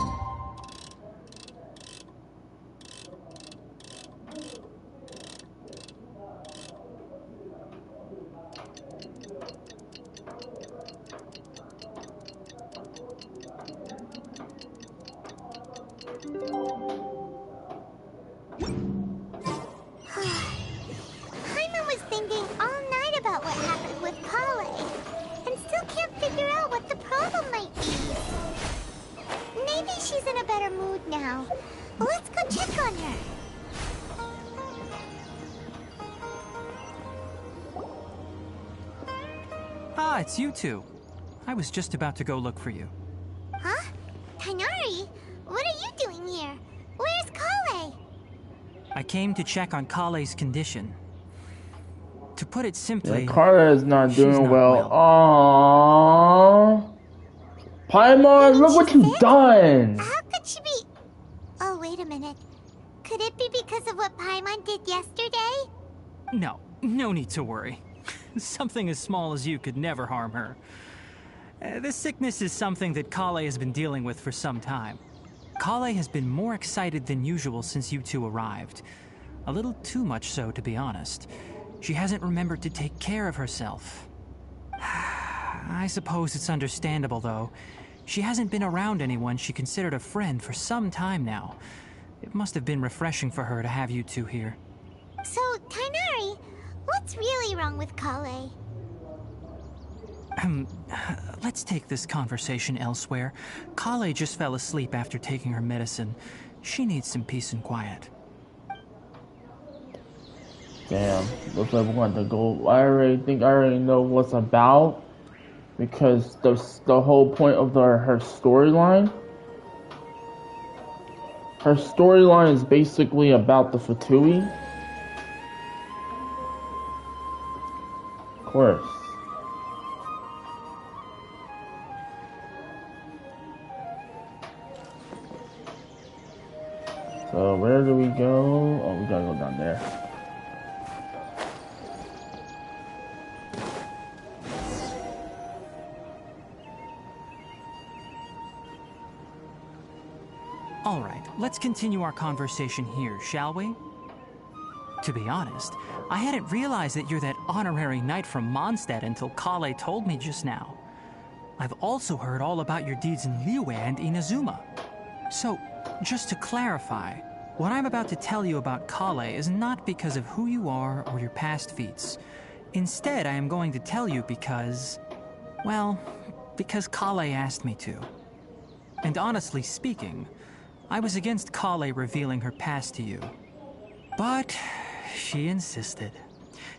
now. Let's go check on her. Ah, it's you two. I was just about to go look for you. Huh? Tighnari? What are you doing here? Where's Kale? I came to check on Kale's condition. To put it simply, Carla is not she's doing not well. Aww. Paimon, look what you've done! How could she be... Oh, wait a minute. Could it be because of what Paimon did yesterday? no need to worry. Something as small as you could never harm her. This sickness is something that Kale has been dealing with for some time. Kale has been more excited than usual since you two arrived. A little too much so, to be honest. She hasn't remembered to take care of herself. I suppose it's understandable, though. She hasn't been around anyone she considered a friend for some time now. It must have been refreshing for her to have you two here. So, Tighnari, what's really wrong with Kale? Let's take this conversation elsewhere. Kale just fell asleep after taking her medicine. She needs some peace and quiet. Damn, looks like we're going to go. I already know what's about, because the whole point of her storyline. Her storyline is basically about the Fatui. Of course. So where do we go? Oh, we gotta go down there. All right, let's continue our conversation here, shall we? To be honest, I hadn't realized that you're that honorary knight from Mondstadt until Kale told me just now. I've also heard all about your deeds in Liyue and Inazuma. So, just to clarify, what I'm about to tell you about Kale is not because of who you are or your past feats. Instead, I am going to tell you because... well, because Kale asked me to. And honestly speaking, I was against Kale revealing her past to you. But she insisted,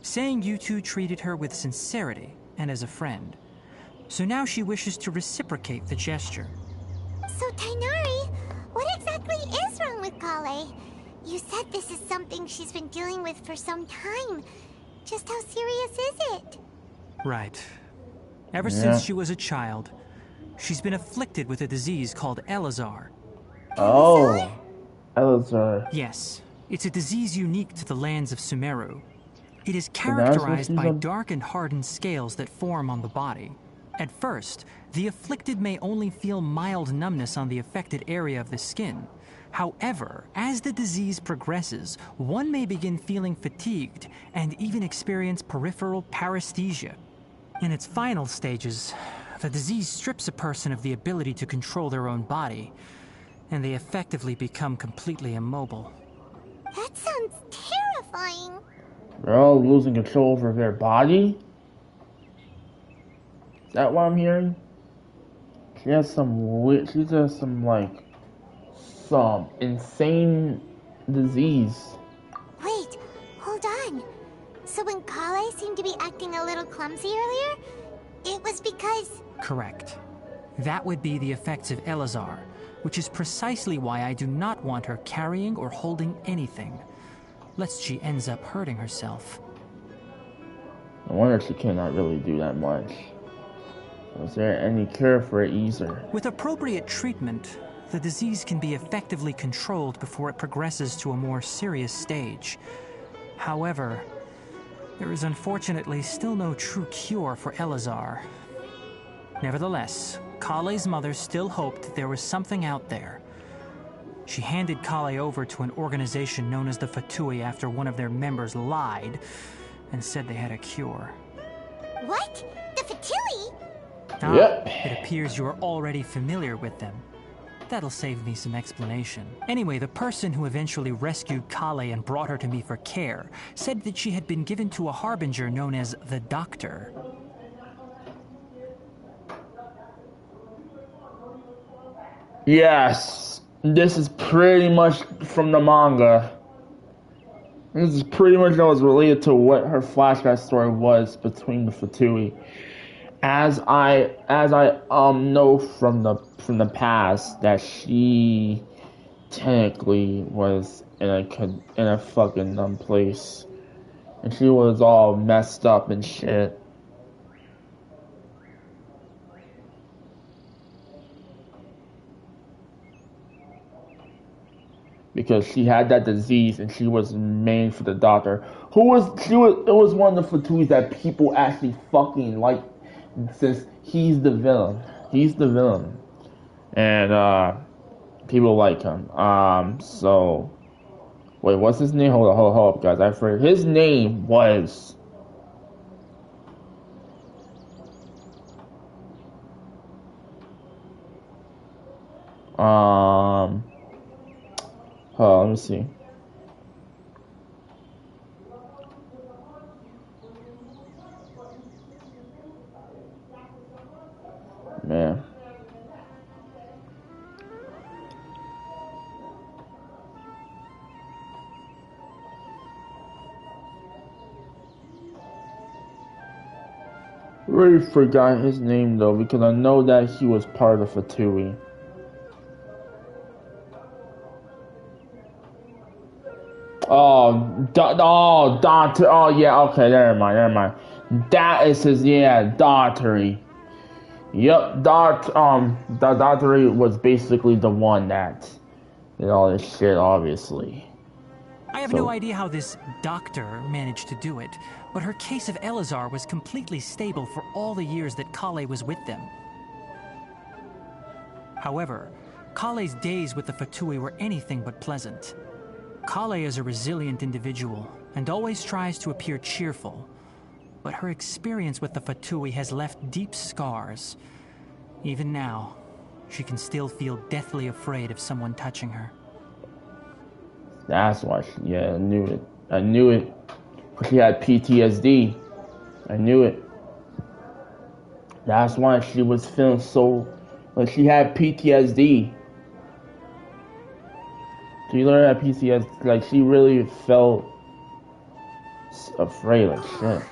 saying you two treated her with sincerity and as a friend. So now she wishes to reciprocate the gesture. So, Tighnari, what exactly is wrong with Kale? You said this is something she's been dealing with for some time. Just how serious is it? Right. Ever since she was a child, she's been afflicted with a disease called Elazar. Oh, Elazar. Yes, it's a disease unique to the lands of SUMERU. It is characterized by dark and hardened scales that form on the body. At first, the afflicted may only feel mild numbness on the affected area of the skin. However, as the disease progresses, one may begin feeling fatigued and even experience peripheral paresthesia. In its final stages, the disease strips a person of the ability to control their own body, and they effectively become completely immobile. That sounds terrifying. They're all losing control over their body? Is that what I'm hearing? She has some insane disease. Wait, hold on. So when Kale seemed to be acting a little clumsy earlier, it was because... Correct. That would be the effects of Elazar, which is precisely why I do not want her carrying or holding anything, lest she ends up hurting herself. I wonder if she cannot really do that much. Is there any cure for it either? With appropriate treatment, the disease can be effectively controlled before it progresses to a more serious stage. However, there is unfortunately still no true cure for Elazar. Nevertheless, Kale's mother still hoped there was something out there. She handed Kale over to an organization known as the Fatui after one of their members lied and said they had a cure. What? The Fatui? Yep. It appears you're already familiar with them. That'll save me some explanation. Anyway, the person who eventually rescued Kale and brought her to me for care said that she had been given to a harbinger known as the Doctor. Yes. This is pretty much from the manga. This is pretty much what was related to what her flashback story was between the Fatui. As I know from the past that she technically was in a fucking place, and she was all messed up and shit. Because she had that disease and she was made for the doctor. It was one of the Fatuis that people actually fucking like, since he's the villain. He's the villain. And people like him. So wait, what's his name? Hold up, guys. I forget. His name was let me see. Man. Really forgot his name though, because I know that he was part of Fatui. Doctor. Oh, yeah. Okay, never mind. That is his, Daughtery. Yep, Daughtery was basically the one that did all this shit, obviously. I have no idea how this doctor managed to do it, but her case of Elazar was completely stable for all the years that Kale was with them. However, Kale's days with the Fatui were anything but pleasant. Kale is a resilient individual and always tries to appear cheerful, but her experience with the Fatui has left deep scars. Even now, she can still feel deathly afraid of someone touching her. That's why I knew it. She had PTSD. I knew it. That's why she was feeling so, like, she had PTSD. She learned that PTSD, like, she really felt afraid, like shit.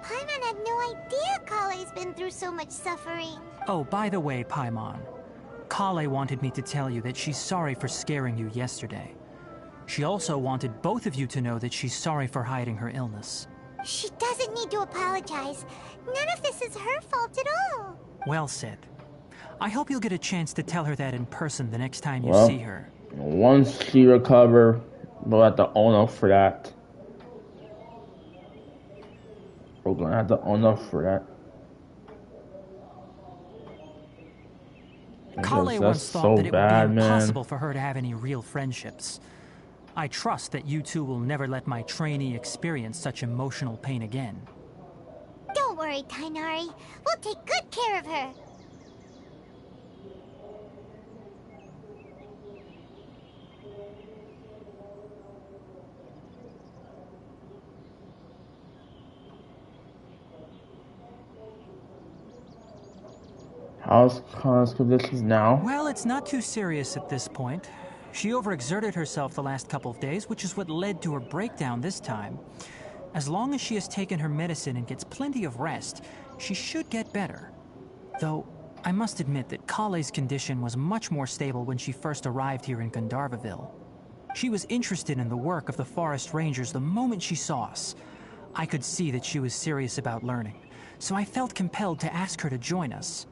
Paimon had no idea Kale's been through so much suffering. Oh, by the way, Paimon, Kale wanted me to tell you that she's sorry for scaring you yesterday. She also wanted both of you to know that she's sorry for hiding her illness. She doesn't need to apologize. None of this is her fault at all. Well said. I hope you'll get a chance to tell her that in person the next time you see her. Once she recovers, we'll have to own up for that. We're gonna have to own up for that. Kale once thought that it would be impossible for her to have any real friendships. I trust that you two will never let my trainee experience such emotional pain again. Don't worry, Tighnari. We'll take good care of her. How's Kale's conditions now? Well, it's not too serious at this point. She overexerted herself the last couple of days, which is what led to her breakdown this time. As long as she has taken her medicine and gets plenty of rest, she should get better. Though, I must admit that Kale's condition was much more stable when she first arrived here in Gandharvaville. She was interested in the work of the forest rangers the moment she saw us. I could see that she was serious about learning, so I felt compelled to ask her to join us.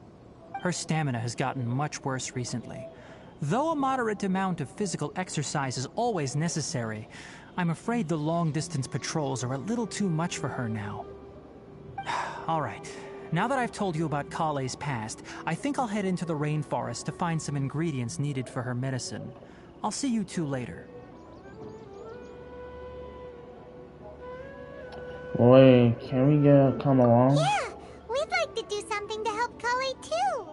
Her stamina has gotten much worse recently. Though a moderate amount of physical exercise is always necessary, I'm afraid the long-distance patrols are a little too much for her now. All right, now that I've told you about Kale's past, I think I'll head into the rainforest to find some ingredients needed for her medicine. I'll see you two later. Wait, can we come along? Yeah, we'd like to do something to help Kale too.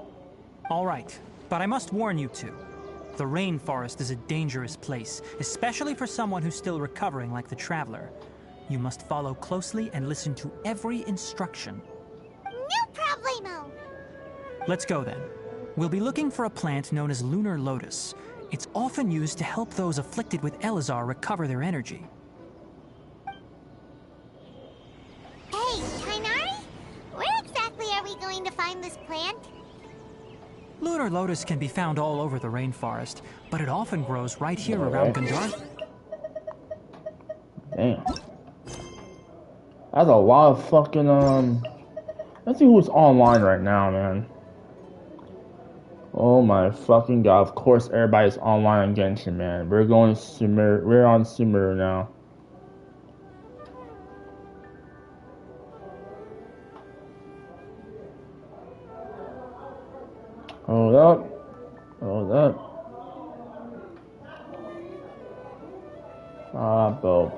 All right, but I must warn you two. The rainforest is a dangerous place, especially for someone who's still recovering like the Traveler. You must follow closely and listen to every instruction. No problemo. Let's go then. We'll be looking for a plant known as lunar lotus. It's often used to help those afflicted with Elazar recover their energy. Hey, Kainari? Where exactly are we going to find this plant? Lunar lotus can be found all over the rainforest, but it often grows right here around Gandharva. Damn. That's a lot of fucking, let's see who's online right now, man. Oh my fucking god, of course everybody's online on Genshin, man. We're going SUMERU, we're on SUMERU now. Hold up. Hold up.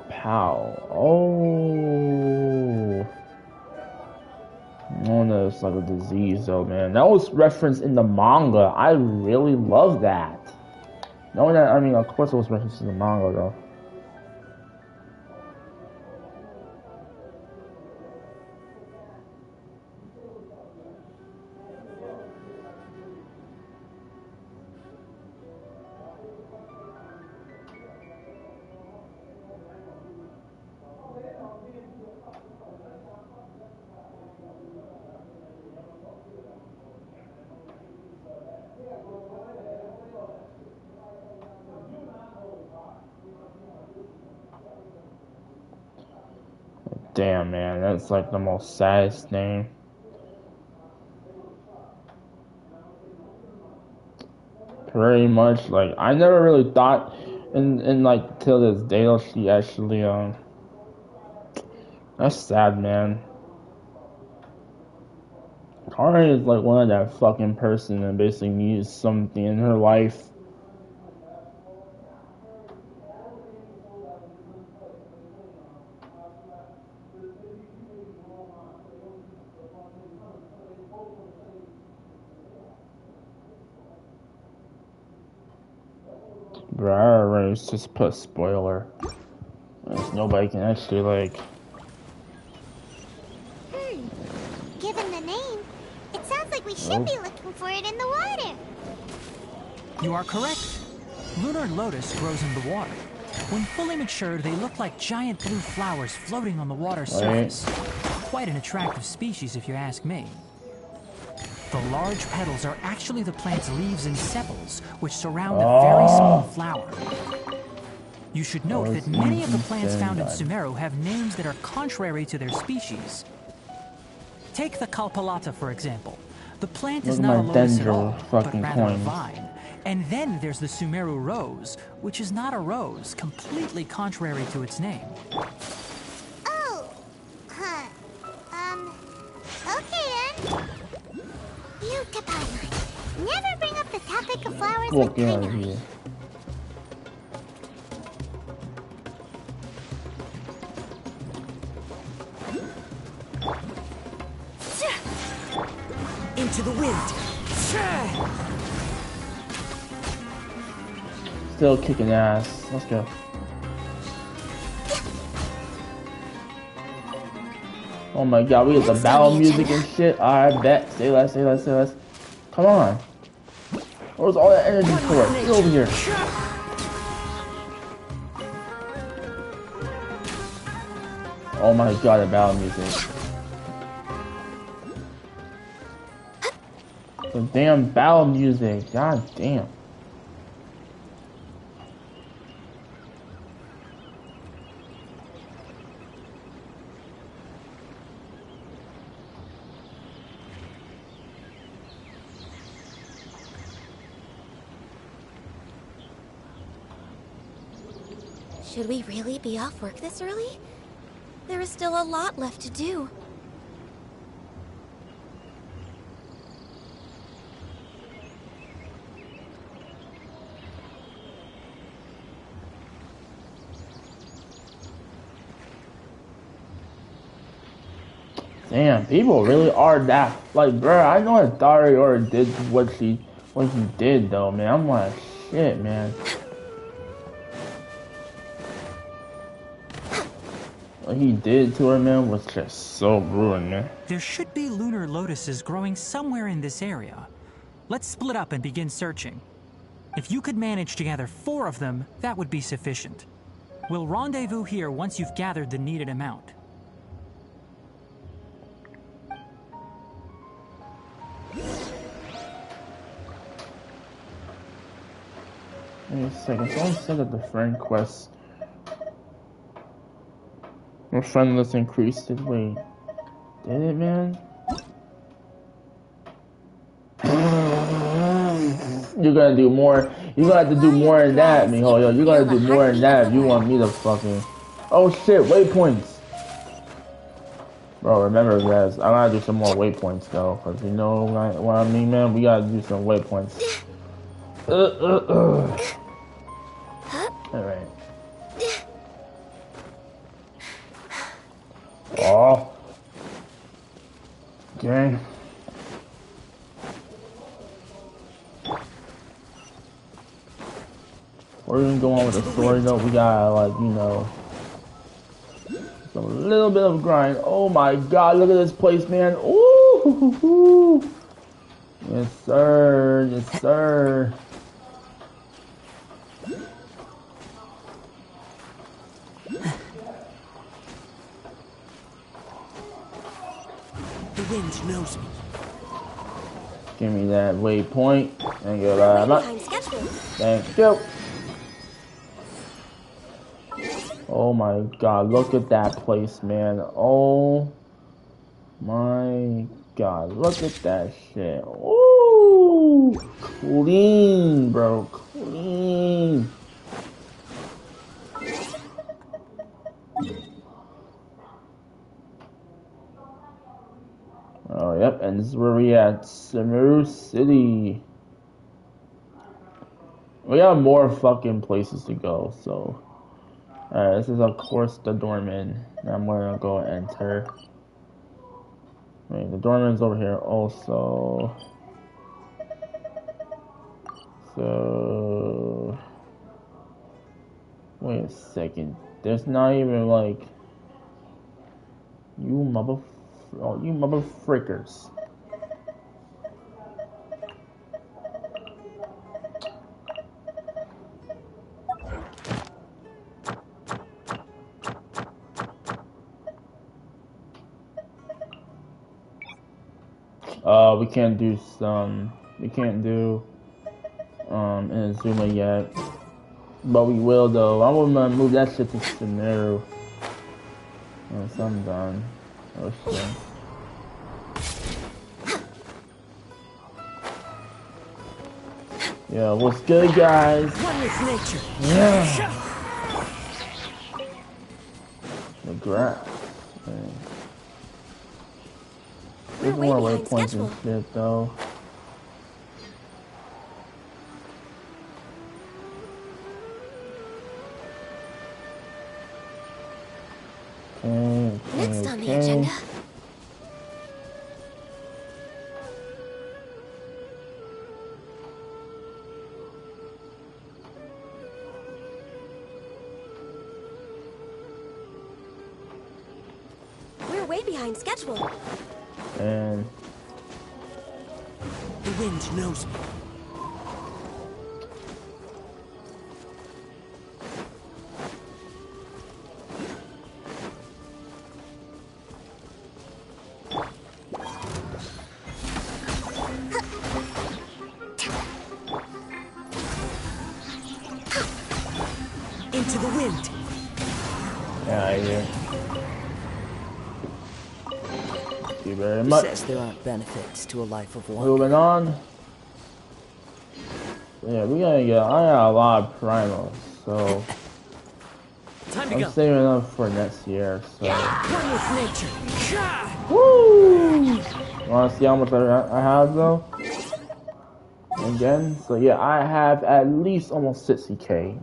Pow. Oh. Oh no, it's like a disease though, man. That was referenced in the manga. I really love that. Knowing that, I mean, of course it was referenced in the manga though. Damn, man, that's like the most saddest name. Pretty much, like, I never really thought, in like, till this day, she actually, that's sad, man. Kari is like one of that fucking person that basically needs something in her life. Bro, I already just put spoiler. Nobody can actually like. Given the name, it sounds like we should be looking for it in the water. You are correct. Lunar lotus grows in the water. When fully matured, they look like giant blue flowers floating on the water's surface. Quite an attractive species, if you ask me. The large petals are actually the plant's leaves and sepals, which surround a very small flower. You should note that many of the plants found in SUMERU have names that are contrary to their species. Take the Kalpalata, for example. The plant is not a lotus at all, but rather a vine. And then there's the SUMERU rose, which is not a rose, completely contrary to its name. Oh, huh. Okay then. You, Tapaimon, never bring up the topic of flowers with Kainari. Into the wind. Still kicking ass. Let's go. Oh my god, we get the battle music and shit. I bet. Say less, say less, say less. Come on. What was all that energy for? Get over here. Oh my god, the battle music. The damn battle music. God damn. Should we really be off work this early? There is still a lot left to do. Damn, people really are that. Like, bruh, I know that Dari already did what he did, though, man. I'm like, shit, man. What he did to her, man, was just so brutal, man. There should be lunar lotuses growing somewhere in this area. Let's split up and begin searching. If you could manage to gather 4 of them, that would be sufficient. We'll rendezvous here once you've gathered the needed amount. Wait a second, someone said that the friend quest. Your friend list increased it. Wait, did it, man? You're gonna do more. You're gonna have to do more than that, mijo. Yo, you're gonna do more than that if you want me to fucking. Oh shit, waypoints. Bro, remember guys, I gotta do some more waypoints though, cause you know what I mean, man. We gotta do some waypoints. All right. Oh. Okay. We're gonna go on with the story though. We gotta, like, you know, a little bit of grind. Oh my god, look at this place, man. Ooh. Yes, sir. Yes, sir. The wind knows me. Give me that waypoint. Thank you very much. Thank you. Oh my god, look at that place, man. Oh my god, look at that shit. Ooh, clean, bro, clean. Oh, yep, and this is where we at, SUMERU City. We have more fucking places to go, so. Alright, this is of course the doorman. I'm gonna go enter. Wait, the doorman's over here also. So. Wait a second. There's not even like. You mother frickers. We can't do Inazuma yet, but we will though. I'm gonna move that shit to SUMERU once I'm done. Oh shit. Yeah, what's good, guys? One with nature. Yeah. The grass. Man. There's more waypoints and shit, though. Okay. Next on the agenda. We're way behind schedule. And the wind knows me. Into the wind. yeah, I hear. Thank you very much. Says there aren't benefits to a life of one. Moving on. Yeah, we gotta get. I got a lot of primals, so Time to I'm go. saving up for next year. So. One with nature. Woo! Wanna see how much I have though? Again, so yeah, I have at least almost 60k.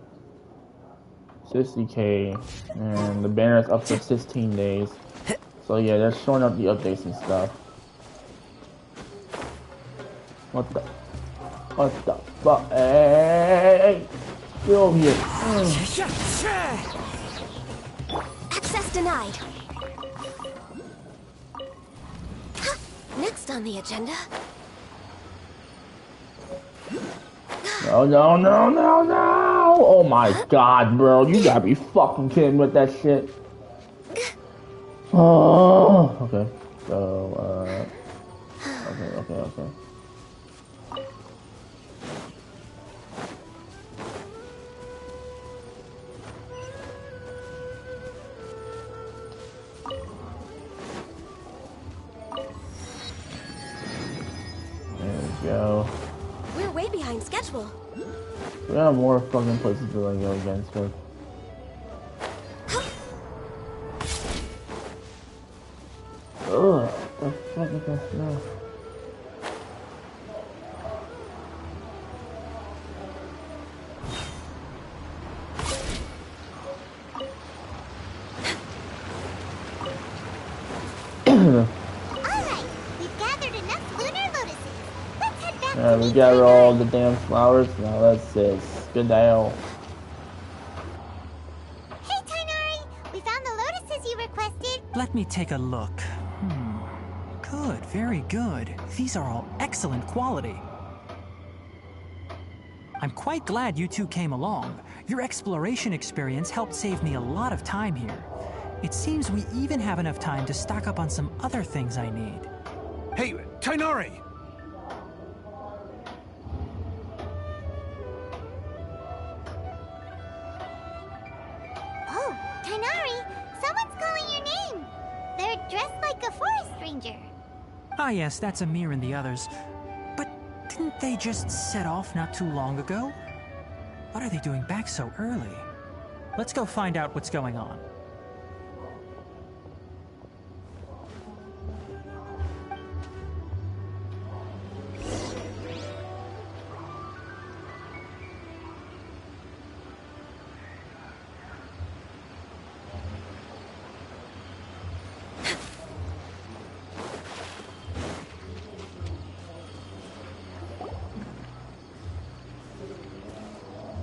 60k, and the banner is up for 16 days. So yeah, they're showing up the updates and stuff. What the fuck? Hey! Get over here. Access denied. Next on the agenda. No, no, no, no, no! Oh my god, bro. You gotta be fucking kidding with that shit. Oh, okay. So, okay. There we go. We're way behind schedule. We got more fucking places to like go against her. Ugh, the fuck is that smell? Alright, we've gathered enough lunar lotuses. Let's head back Yeah, to we meet gather Tainari. all the damn flowers. Now that's it. Good deal. Hey Tainari, we found the lotuses you requested. Let me take a look. Good, very good. These are all excellent quality. I'm quite glad you two came along. Your exploration experience helped save me a lot of time here. It seems we even have enough time to stock up on some other things I need. Hey, Tainari! Oh, Tainari, someone's calling your name. They're dressed like a forest ranger. Ah yes, that's Amir and the others. But didn't they just set off not too long ago? What are they doing back so early? Let's go find out what's going on.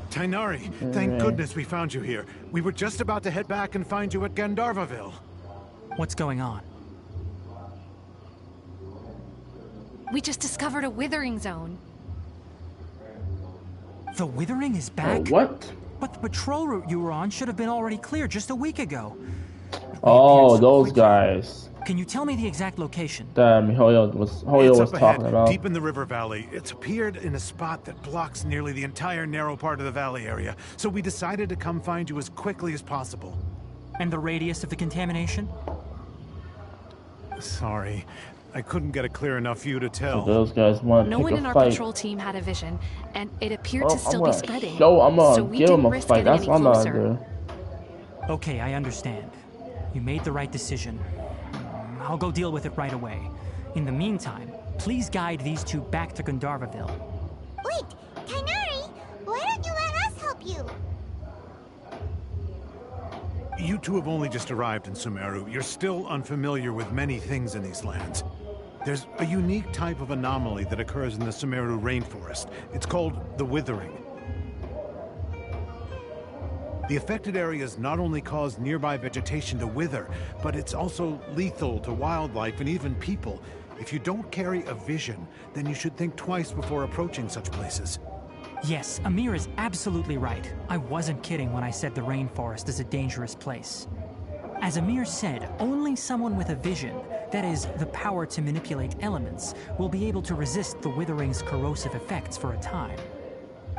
Tainari, thank goodness we found you here. We were just about to head back and find you at Gandharvaville. What's going on? We just discovered a withering zone. The Withering is back? What? But the patrol route you were on should have been already clear just a week ago. Oh, those guys. Can you tell me the exact location? That Hoyo was It's up talking ahead, about. deep in the river valley. It's appeared in a spot that blocks nearly the entire narrow part of the valley area. So we decided to come find you as quickly as possible. And the radius of the contamination? Sorry, I couldn't get a clear enough view to So tell. those guys want to No pick one a in our fight. patrol team had a vision, and it appeared Well, to still I'm be gonna spreading. I'm so gonna we give him didn't a risk fight. getting That's any what I'm gonna closer. do. Okay, I understand. You made the right decision. I'll go deal with it right away. In the meantime, please guide these two back to Gandharvaville. Wait, Tainari, why don't you let us help you? You two have only just arrived in SUMERU. You're still unfamiliar with many things in these lands. There's a unique type of anomaly that occurs in the SUMERU rainforest. It's called the Withering. The affected areas not only cause nearby vegetation to wither, but it's also lethal to wildlife and even people. If you don't carry a vision, then you should think twice before approaching such places. Yes, Amir is absolutely right. I wasn't kidding when I said the rainforest is a dangerous place. As Amir said, only someone with a vision, that is, the power to manipulate elements, will be able to resist the Withering's corrosive effects for a time.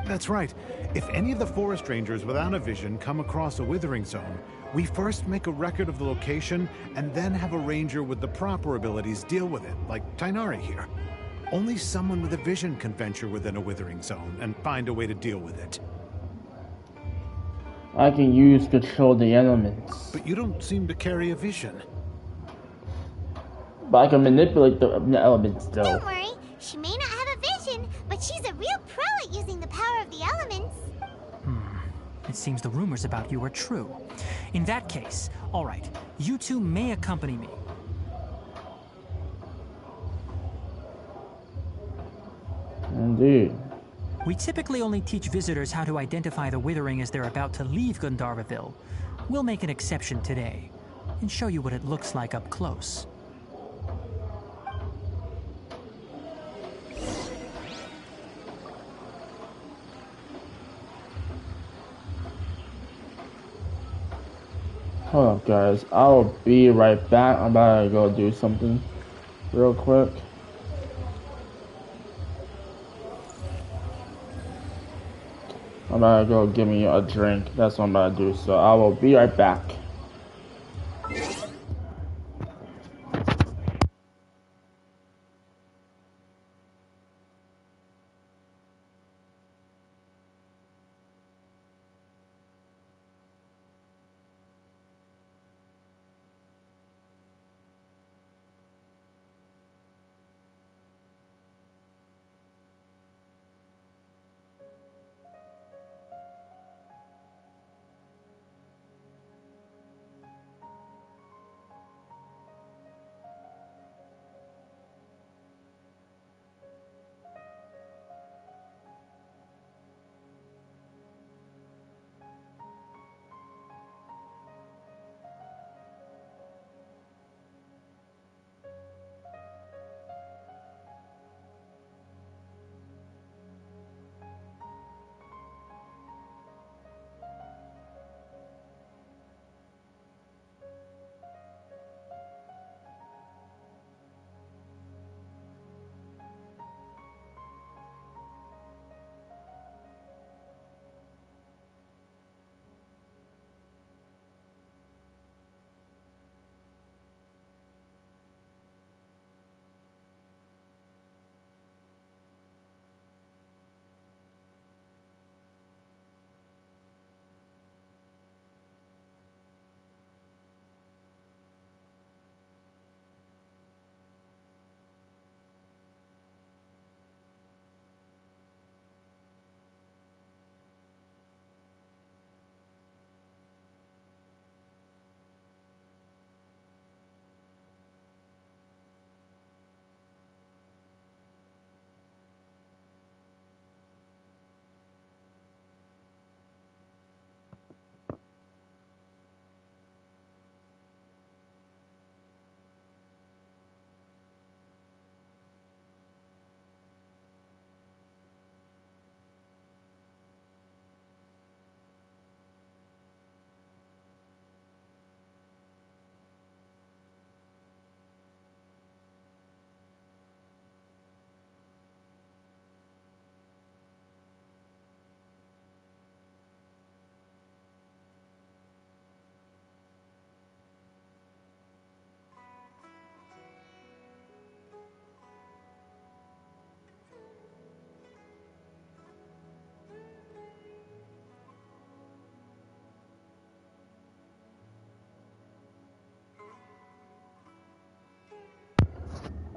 That's right. If any of the forest rangers without a vision come across a withering zone, we first make a record of the location and then have a ranger with the proper abilities deal with it, like Tainari here. Only someone with a vision can venture within a withering zone and find a way to deal with it. I can use control the elements, But you don't seem to carry a vision. but I can manipulate the elements though. Don't worry, she may not have a vision, but she's a real pro at using the power of the elements. It seems the rumors about you are true. In that case, all right, you two may accompany me. Indeed. We typically only teach visitors how to identify the Withering as they're about to leave Gandharvaville. We'll make an exception today and show you what it looks like up close. Hold up, guys. I'll be right back. I'm about to go do something real quick. I'm about to go give me a drink. That's what I'm about to do. So I will be right back.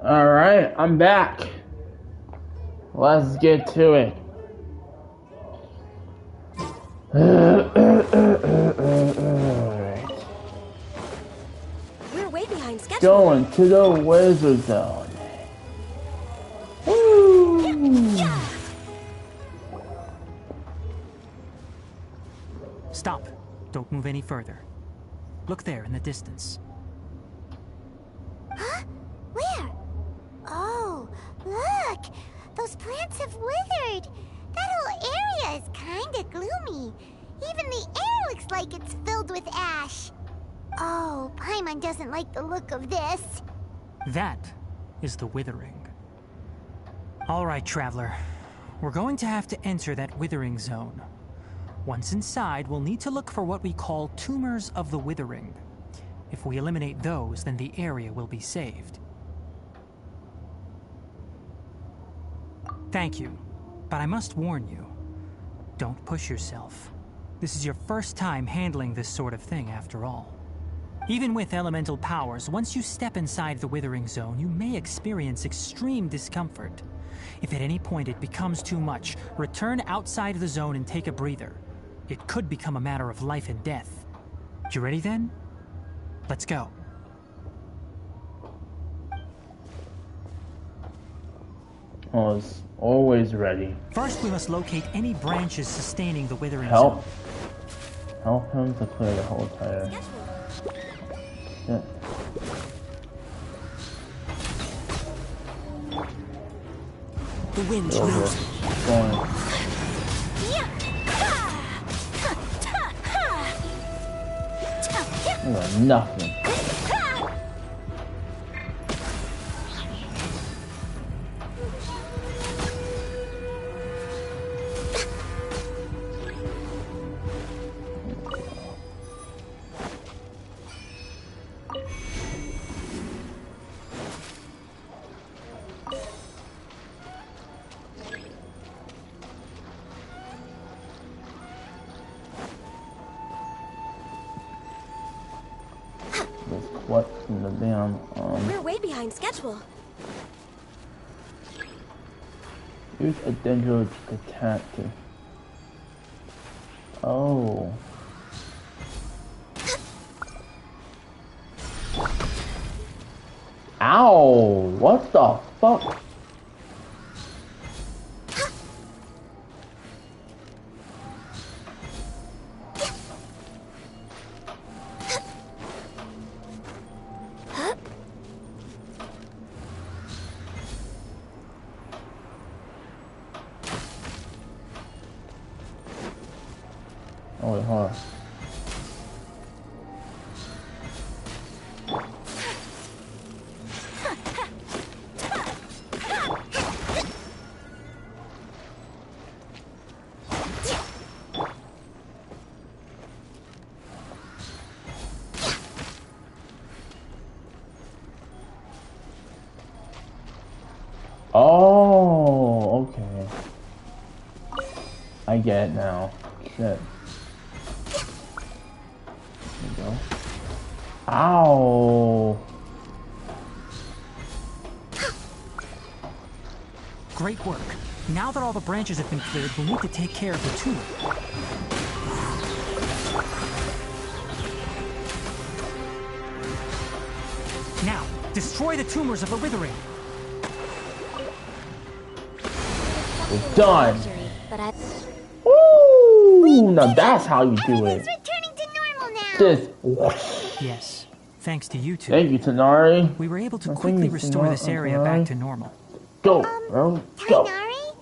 Alright, I'm back. Let's get to it. We're way behind schedule. Going to the wizard zone. Woo! Stop. Don't move any further. Look there in the distance. Huh? Where? Oh, look! Those plants have withered! That whole area is kinda gloomy. Even the air looks like it's filled with ash. Oh, Paimon doesn't like the look of this. That is the withering. All right, traveler. We're going to have to enter that withering zone. Once inside, we'll need to look for what we call tumors of the withering. If we eliminate those, then the area will be saved. Thank you, but I must warn you. Don't push yourself. This is your first time handling this sort of thing, after all. Even with elemental powers, once you step inside the withering zone, you may experience extreme discomfort. If at any point it becomes too much, return outside the zone and take a breather. It could become a matter of life and death. You ready then? Let's go. I was always ready. First, we must locate any branches sustaining the withering Help. zone. Help him to clear the whole tire. Yeah. The wind Over. moves. Going. Nothing. What in the damn We're way behind schedule. use a dangerous attack to... Oh. Ow! What the fuck? Oh, wait, hold on. Oh, okay. I get it now. Shit. Ow! Great work. Now that all the branches have been cleared, we'll need to take care of the tumor. Now, destroy the tumors of the withering. It's done. But I... Woo! Now that's how you do it. Everything's returning to normal now. Just whoosh. Yes, thanks to you two. Thank you, Tanari. We were able to Thank quickly you, restore this area back to normal. Go, bro. Go. Tighnari,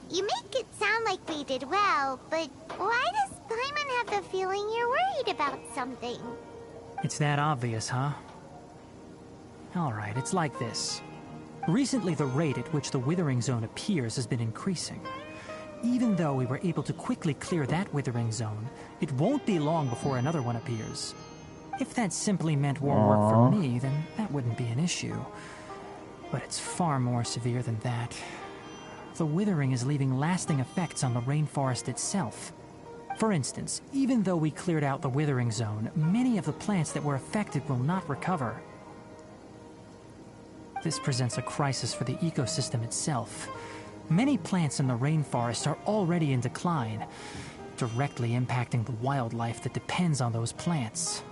you make it sound like we did well, but why does Paimon have the feeling you're worried about something? It's that obvious, huh? Alright, it's like this. Recently, the rate at which the withering zone appears has been increasing. Even though we were able to quickly clear that withering zone, it won't be long before another one appears. If that simply meant more work for me, then that wouldn't be an issue. But it's far more severe than that. The withering is leaving lasting effects on the rainforest itself. For instance, even though we cleared out the withering zone, many of the plants that were affected will not recover. This presents a crisis for the ecosystem itself. Many plants in the rainforest are already in decline, directly impacting the wildlife that depends on those plants.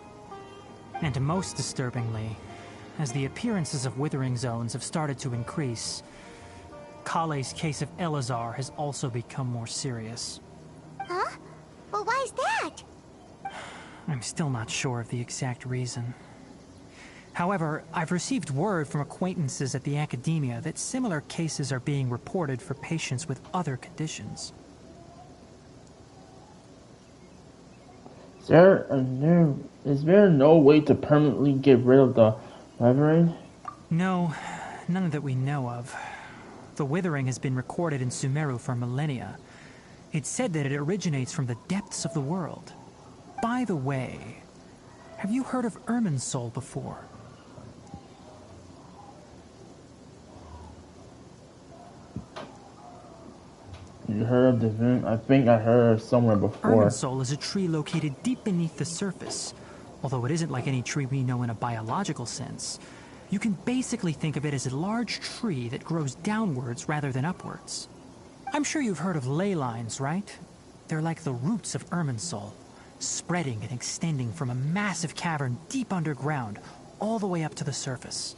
And most disturbingly, as the appearances of withering zones have started to increase, Kale's case of Elazar has also become more serious. Huh? Well, why's that? I'm still not sure of the exact reason. However, I've received word from acquaintances at the academia that similar cases are being reported for patients with other conditions. Is there no way to permanently get rid of the withering? No, none that we know of. The withering has been recorded in SUMERU for millennia. It's said that it originates from the depths of the world. By the way, have you heard of Irminsul before? You heard of the... I think I heard of somewhere before. Irminsul is a tree located deep beneath the surface. Although it isn't like any tree we know in a biological sense. You can basically think of it as a large tree that grows downwards rather than upwards. I'm sure you've heard of ley lines, right? They're like the roots of Irminsul, spreading and extending from a massive cavern deep underground all the way up to the surface.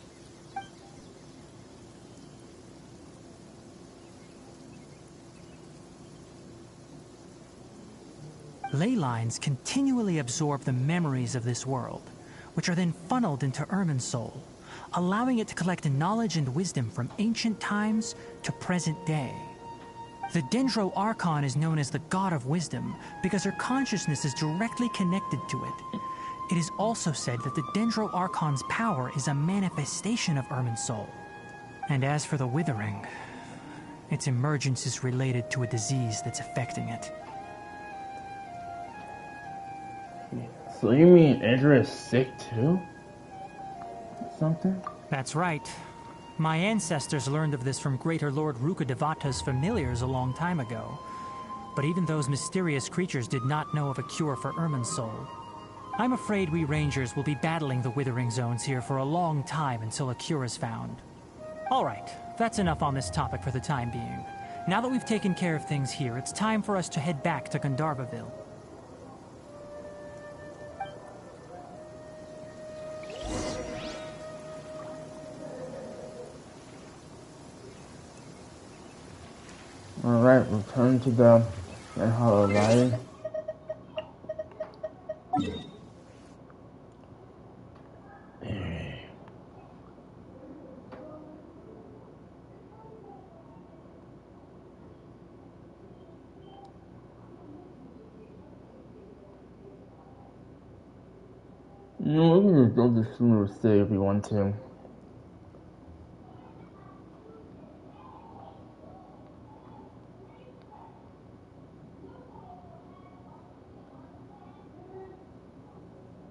Ley lines continually absorb the memories of this world, which are then funneled into Irminsul, allowing it to collect knowledge and wisdom from ancient times to present day. The Dendro Archon is known as the God of Wisdom because her consciousness is directly connected to it. It is also said that the Dendro Archon's power is a manifestation of Irmin's soul. And as for the withering, its emergence is related to a disease that's affecting it. So you mean Indra is sick too? Something? That's right. My ancestors learned of this from Greater Lord Rukkhadevata's familiars a long time ago. But even those mysterious creatures did not know of a cure for Irmin's soul. I'm afraid we Rangers will be battling the Withering Zones here for a long time until a cure is found. Alright, that's enough on this topic for the time being. Now that we've taken care of things here, it's time for us to head back to Gandharvaville. Alright, return to the Hollow Valley. No, we can just go to SUMERU City if we want to.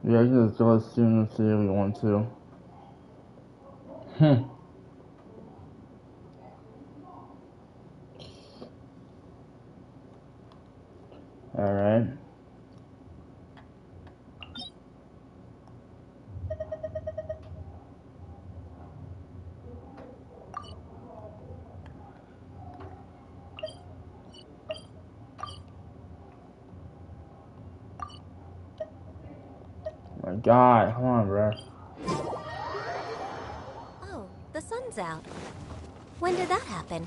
Yeah, I can just go to SUMERU City if we want to. Alright. My God, come on, bro. Oh, the sun's out. When did that happen?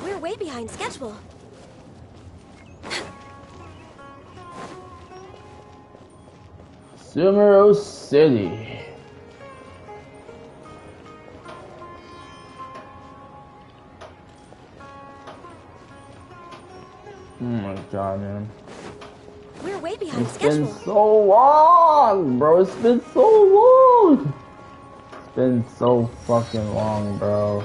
We're way behind schedule. SUMERU City. Oh my God, man. We're way behind It's schedule. been so long, bro. It's been so long. It's been so fucking long, bro.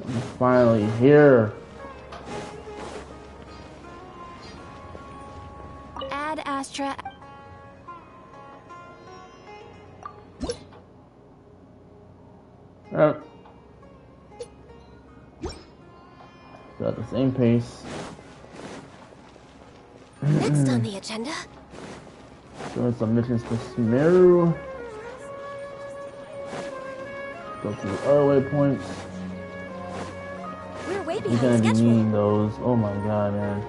I'm finally here. Ad Astra. At the same pace. Next on the agenda. Doing some missions for SUMERU. Go through the other waypoints. We're way You're behind gonna be schedule. needing those. Oh my God, man.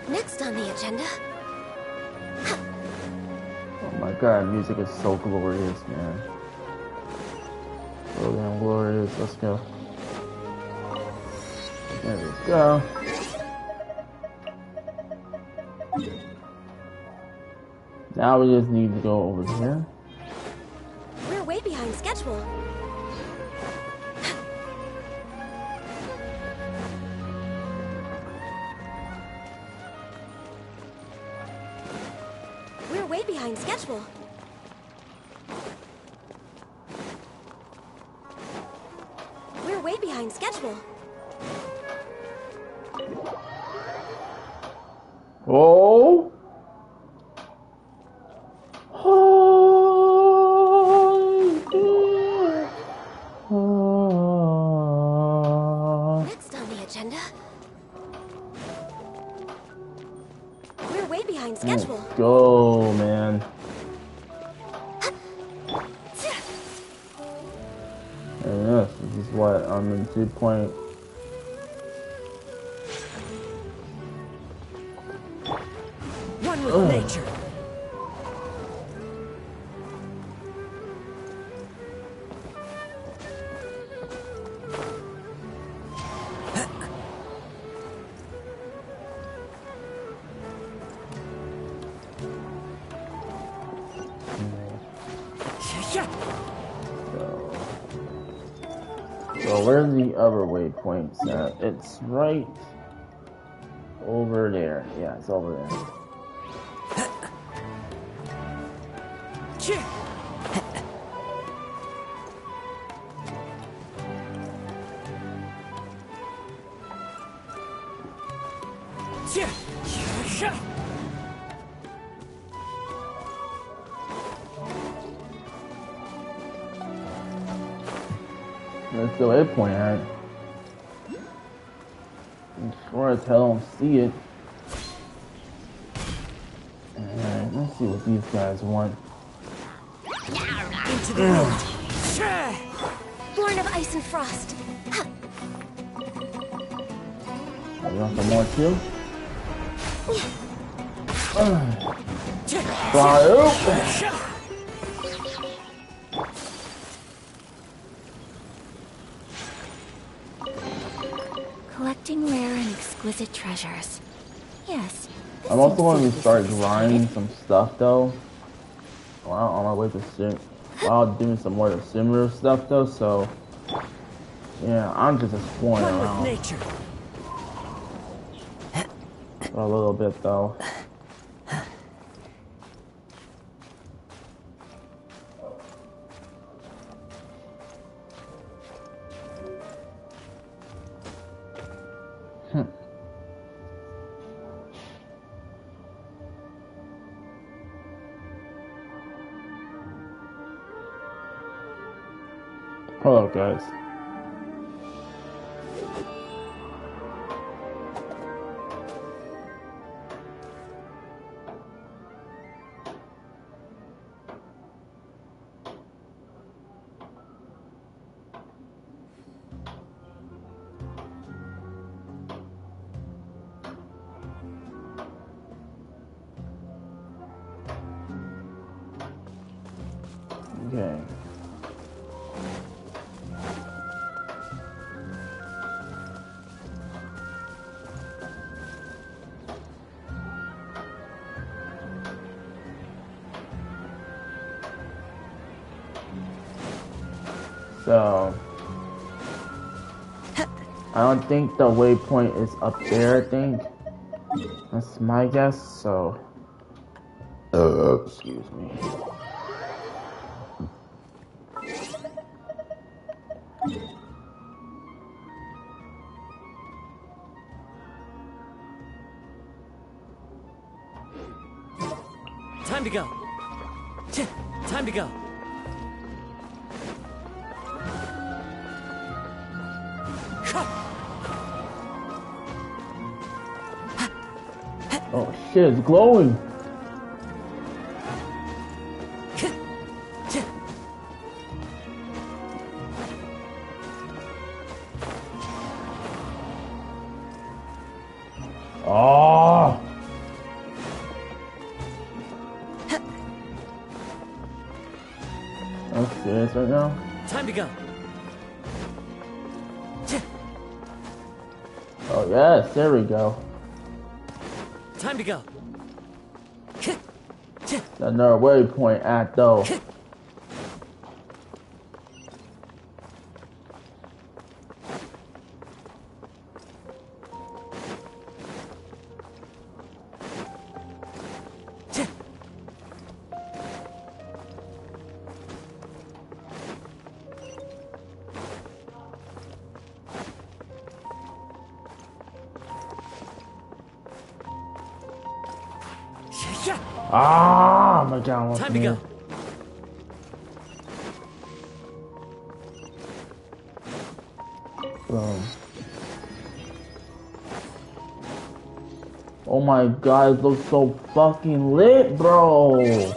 Next on the agenda. Oh my God, music is so glorious, man. So damn glorious. Let's go. There we go. Now we just need to go over here. We're way behind schedule. We're way behind schedule. We're way behind schedule. Oh! Next on the agenda. We're way behind schedule. Let's go, man. And yes, this is what I'm in 2 One with nature. So where's the other waypoints at? It's right over there. Yeah, it's over there. That's the waypoint at. I'm sure as hell don't see it. Alright, let's see what these guys want. Into the wind. Born of ice and frost. You want some more too? Fly up! Collecting rare and exquisite treasures. Yes. I'm also going to start grinding some stuff though. Well, on my way to while doing some more of the SUMERU stuff though, so yeah, I'm just exploring around nature. for a little bit though. Hold up, guys. Okay. So, I don't think the waypoint is up there, I think. That's my guess, so. Excuse me. Time to go. Time to go. Oh shit, it's glowing. Oh. I'm serious right now. Time to go. Oh yes, there we go. Time to go. Another waypoint at though. Ah, my God! Time to go. Oh my God! It looks so fucking lit, bro.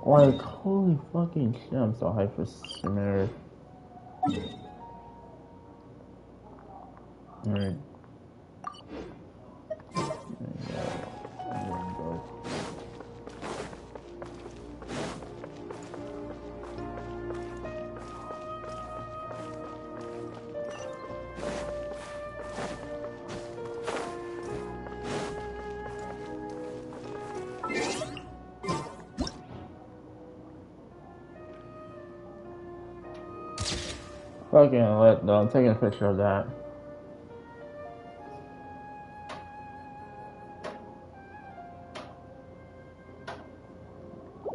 Like holy fucking shit! I'm so hyped for SUMERU. All right. Fucking lit though. I'm taking a picture of that.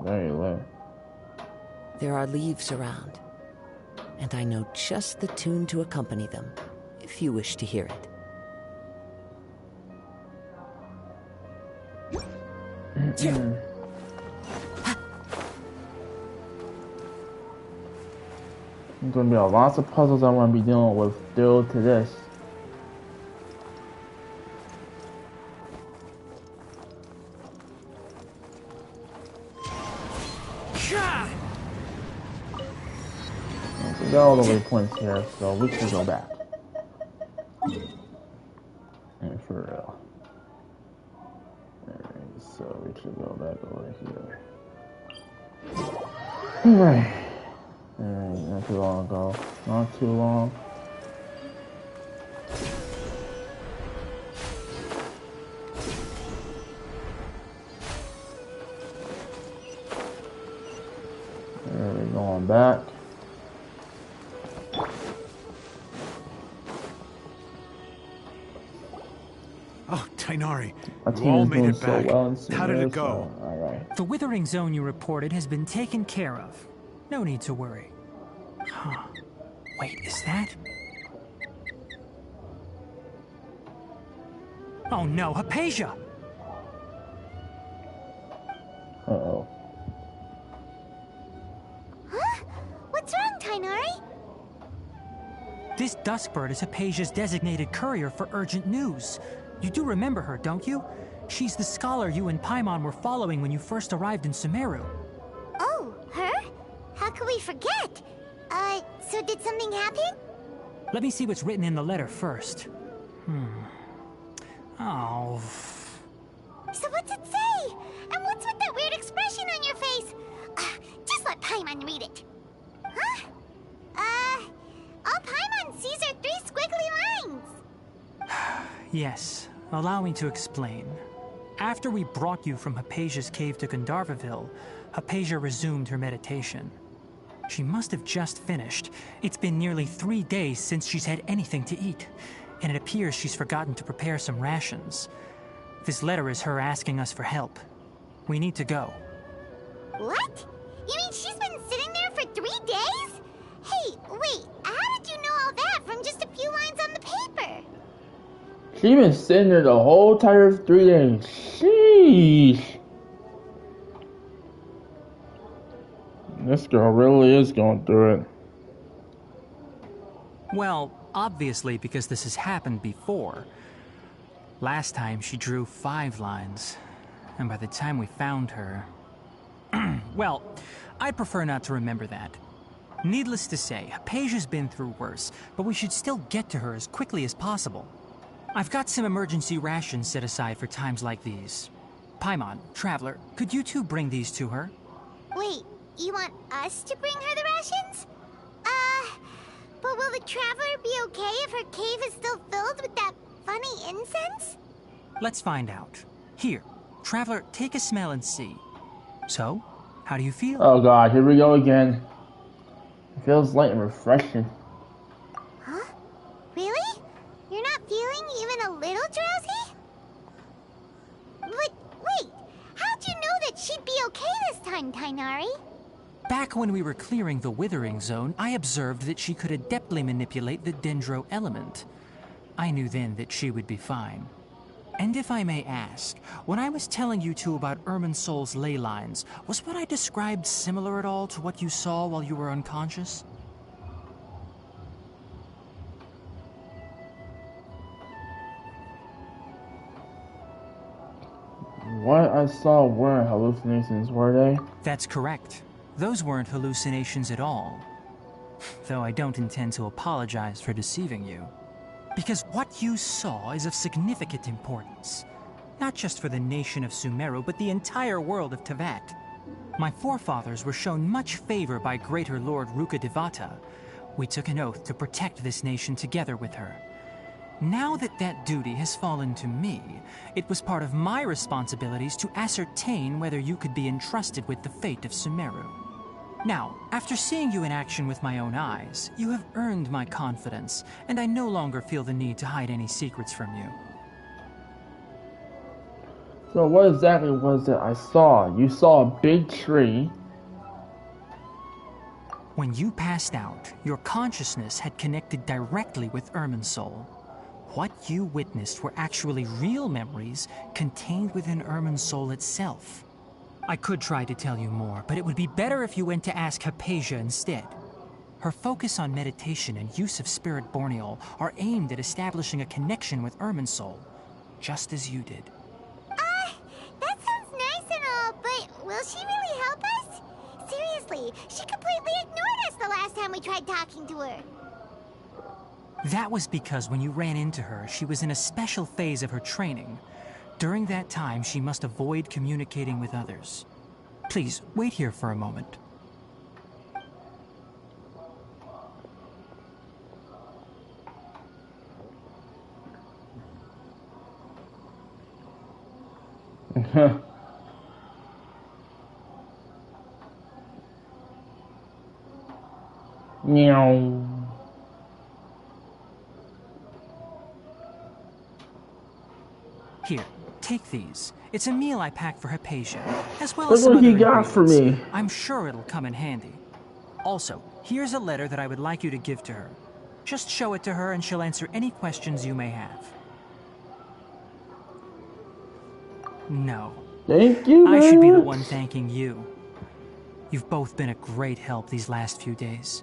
Very lit. There are leaves around, and I know just the tune to accompany them, if you wish to hear it. There's gonna be lots of puzzles I'm gonna be dealing with still to this. We got all the waypoints here, so we can go back. And for real. Alright, so we should go back over here. Alright. Alright, not too long ago. Not too long. There we go, on back. Oh, Tainari, Our you team all is made doing it so back. well in How did SUMERU, it go? so, alright. The withering zone you reported has been taken care of. No need to worry. Huh. Wait, is that? Oh no, Hypatia! Uh-oh. Huh? What's wrong, Tainari? This Duskbird is Hypatia's designated courier for urgent news. You do remember her, don't you? She's the scholar you and Paimon were following when you first arrived in SUMERU. Oh, her? How could we forget? So did something happen? Let me see what's written in the letter first. Oh. So what's it say? And what's with that weird expression on your face? Just let Paimon read it. Huh? All Paimon sees are 3 squiggly lines. Yes, allow me to explain. After we brought you from Hypatia's cave to Gandharvaville, Hypatia resumed her meditation. She must have just finished. It's been nearly 3 days since she's had anything to eat, and it appears she's forgotten to prepare some rations. This letter is her asking us for help. We need to go. What? You mean she's been sitting there for 3 days? Hey, wait, how did you know all that from just a few lines on the paper? She been sitting there the whole entire 3 days. Sheesh. This girl really is going through it. Well, obviously because this has happened before. Last time she drew 5 lines, and by the time we found her... Well, I'd prefer not to remember that. Needless to say, Hypatia's been through worse, but we should still get to her as quickly as possible. I've got some emergency rations set aside for times like these. Paimon, Traveler, could you two bring these to her? Wait, you want us to bring her the rations? But will the Traveler be okay if her cave is still filled with that funny incense? Let's find out. Here, Traveler, take a smell and see. So, how do you feel? Oh god, here we go again. It feels light and refreshing. Huh? Really? You're not feeling even a little drowsy? But wait, how'd you know that she'd be okay this time, Tainari? Back when we were clearing the withering zone, I observed that she could adeptly manipulate the dendro element. I knew then that she would be fine. And if I may ask, when I was telling you two about Irminsul's ley lines, was what I described similar at all to what you saw while you were unconscious? What I saw weren't hallucinations, were they? That's correct. Those weren't hallucinations at all. Though I don't intend to apologize for deceiving you. Because what you saw is of significant importance. Not just for the nation of SUMERU, but the entire world of Teyvat. My forefathers were shown much favor by Greater Lord Rukkhadevata. We took an oath to protect this nation together with her. Now that that duty has fallen to me, it was part of my responsibilities to ascertain whether you could be entrusted with the fate of SUMERU. Now, after seeing you in action with my own eyes, you have earned my confidence, and I no longer feel the need to hide any secrets from you. So what exactly was it I saw? You saw a big tree. When you passed out, your consciousness had connected directly with Irminsul. What you witnessed were actually real memories contained within Irminsul itself. I could try to tell you more, but it would be better if you went to ask Hypatia instead. Her focus on meditation and use of Spirit Borneal are aimed at establishing a connection with Irminsul, just as you did. That sounds nice and all, but will she really help us? Seriously, she completely ignored us the last time we tried talking to her. That was because when you ran into her, she was in a special phase of her training. During that time, she must avoid communicating with others. Please, wait here for a moment. Meow. Here, take these. It's a meal I packed for Hypatia, as well Look as some what other he got for ingredients. me. I'm sure it'll come in handy. Also, here's a letter that I would like you to give to her. Just show it to her and she'll answer any questions you may have. No. Thank you, I should be the much. one thanking you. You've both been a great help these last few days.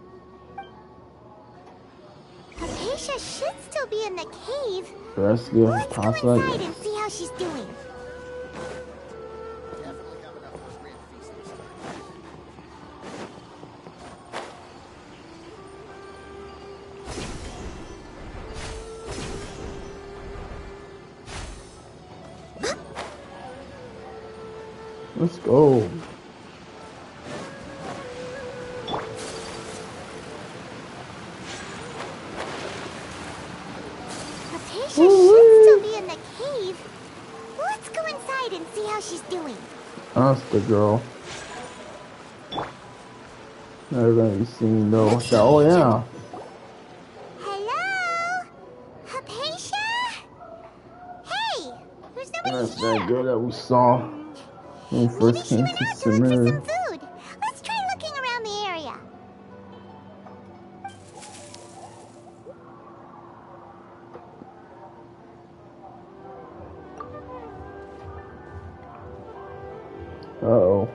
Hypatia should still be in the cave. Let's go. Let's go inside and see how she's doing. Let's go. Hypatia should still be in the cave. Let's go inside and see how she's doing. That's the girl. Never gonna be seen though. Oh yeah. Hello? Hypatia? Hey, there's nobody That's here. that girl that we saw when we Maybe first she came went to out to look for SUMERU. some food. Let's try looking around the area. Uh-oh.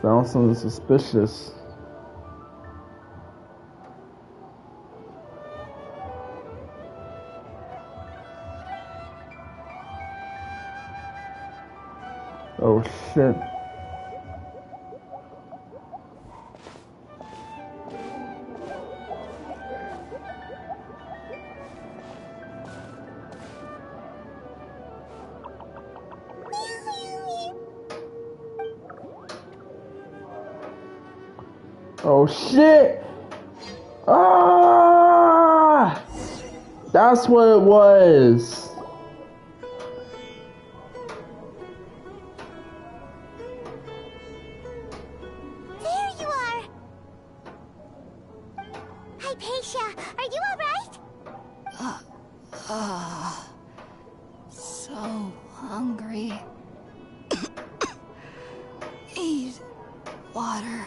Found something suspicious. Oh shit. Oh shit! Ah! That's what it was. There you are. Hypatia, are you alright? So hungry. Eat water.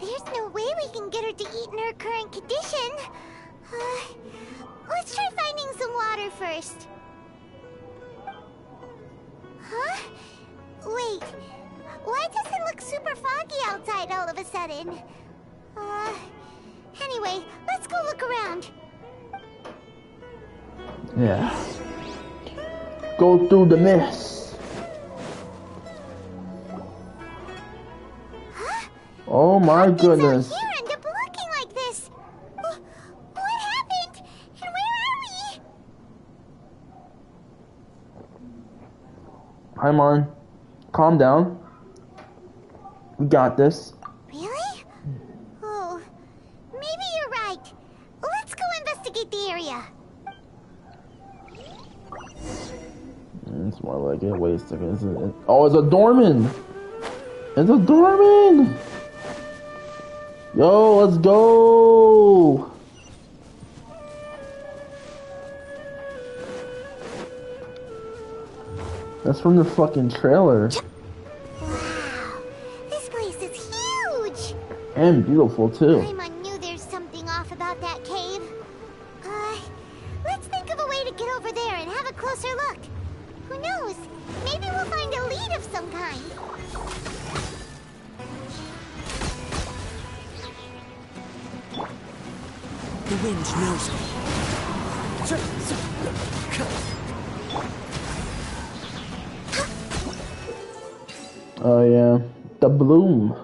There's no way we can get her to eat in her current condition. Let's try finding some water first. Huh? Wait. Why does it look super foggy outside all of a sudden? Anyway, let's go look around. Yeah. Go through the mist. Huh? Oh my Things out goodness. here end up looking like this. What happened? And where are we? Hi, Mon. Calm down. We got this. Really? Oh, maybe you're right. Let's go investigate the area. Let's It's more like it. Wait a second. Oh, it's a Dorman! It's a Dorman! Yo, let's go! That's from the fucking trailer. Wow, this place is huge! And beautiful, too. I knew there's something off about that cave. Let's think of a way to get over there and have a closer look. Who knows? Maybe we'll find a lead of some kind. The wind knows me. Oh yeah, the bloom.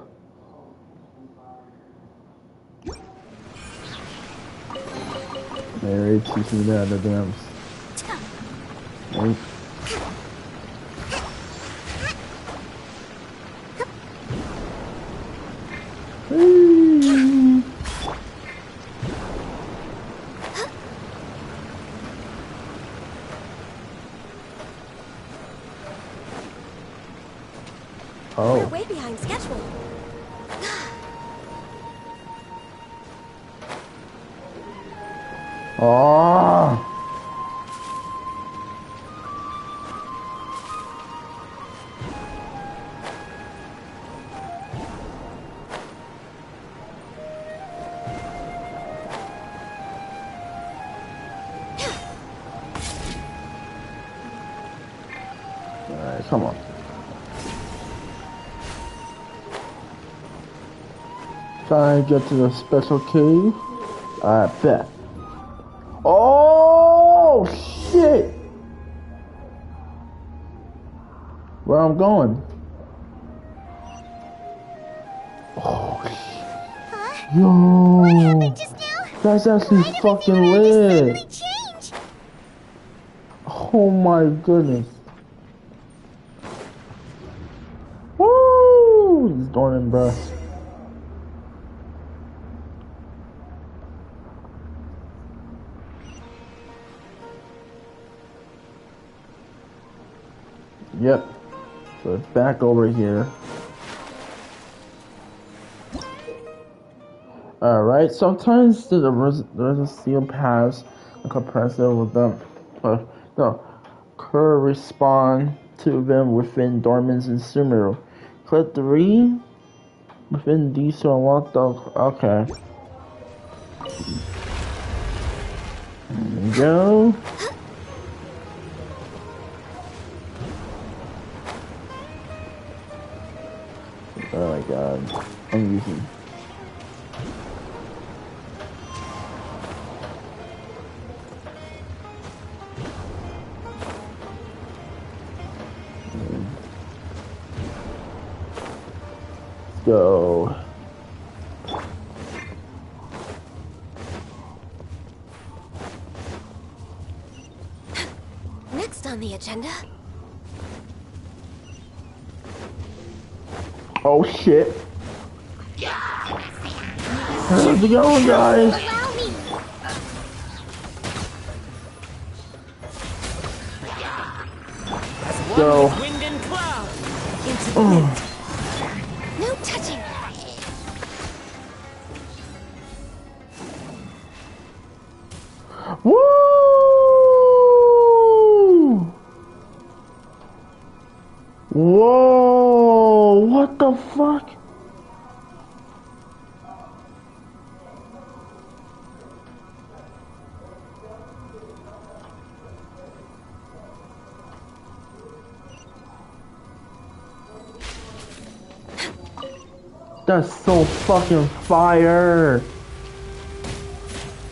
Mary teaching me that the dance. Right. Oh. We're way behind schedule. Oh. Alright, come on. Try and get to the special cave. I bet. Oh shit! Where I'm going? Oh shit! Huh? Yo! What happened just now? That's actually Why did fucking everything lit. just suddenly change? Oh my goodness! Woo! It's Dornan, bruh. Yep. So it's back over here. Alright, sometimes there's a steel paths and compressor with them. No, correspond to them within Dormans and SUMERU. Click 3 within these to unlock the. Okay. There we go. Oh my god. I'm using. Let's go. Next on the agenda. Oh shit. How's it going, guys? Allow me. Go. Wind and cloud. Into the wind. No touching. Woo! Whoa! What the fuck? That's so fucking fire!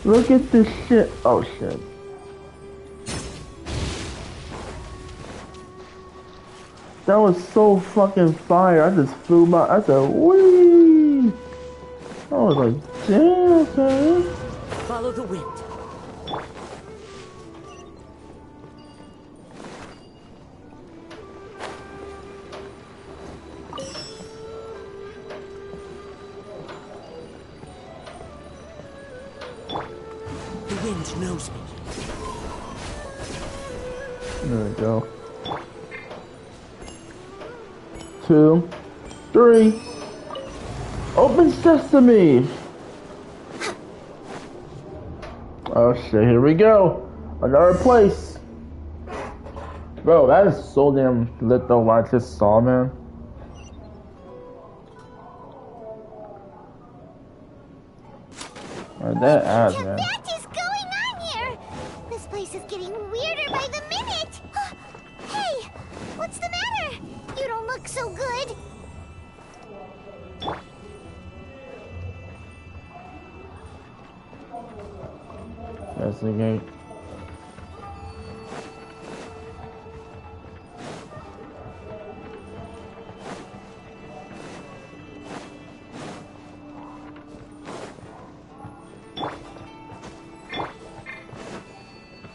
Look at this shit. Oh shit. That was so fucking fire. I just flew by. I said, wee! I was like, damn, okay. Follow the wind. The wind knows me. There we go. 2, 3. Open sesame. Oh shit, here we go. Another place. Bro, that is so damn lit though, what I just saw, man. Where'd that at, man? What is going on here? This place is getting weirder by the minute. Hey, what's the matter? You don't look so good. That's the gate.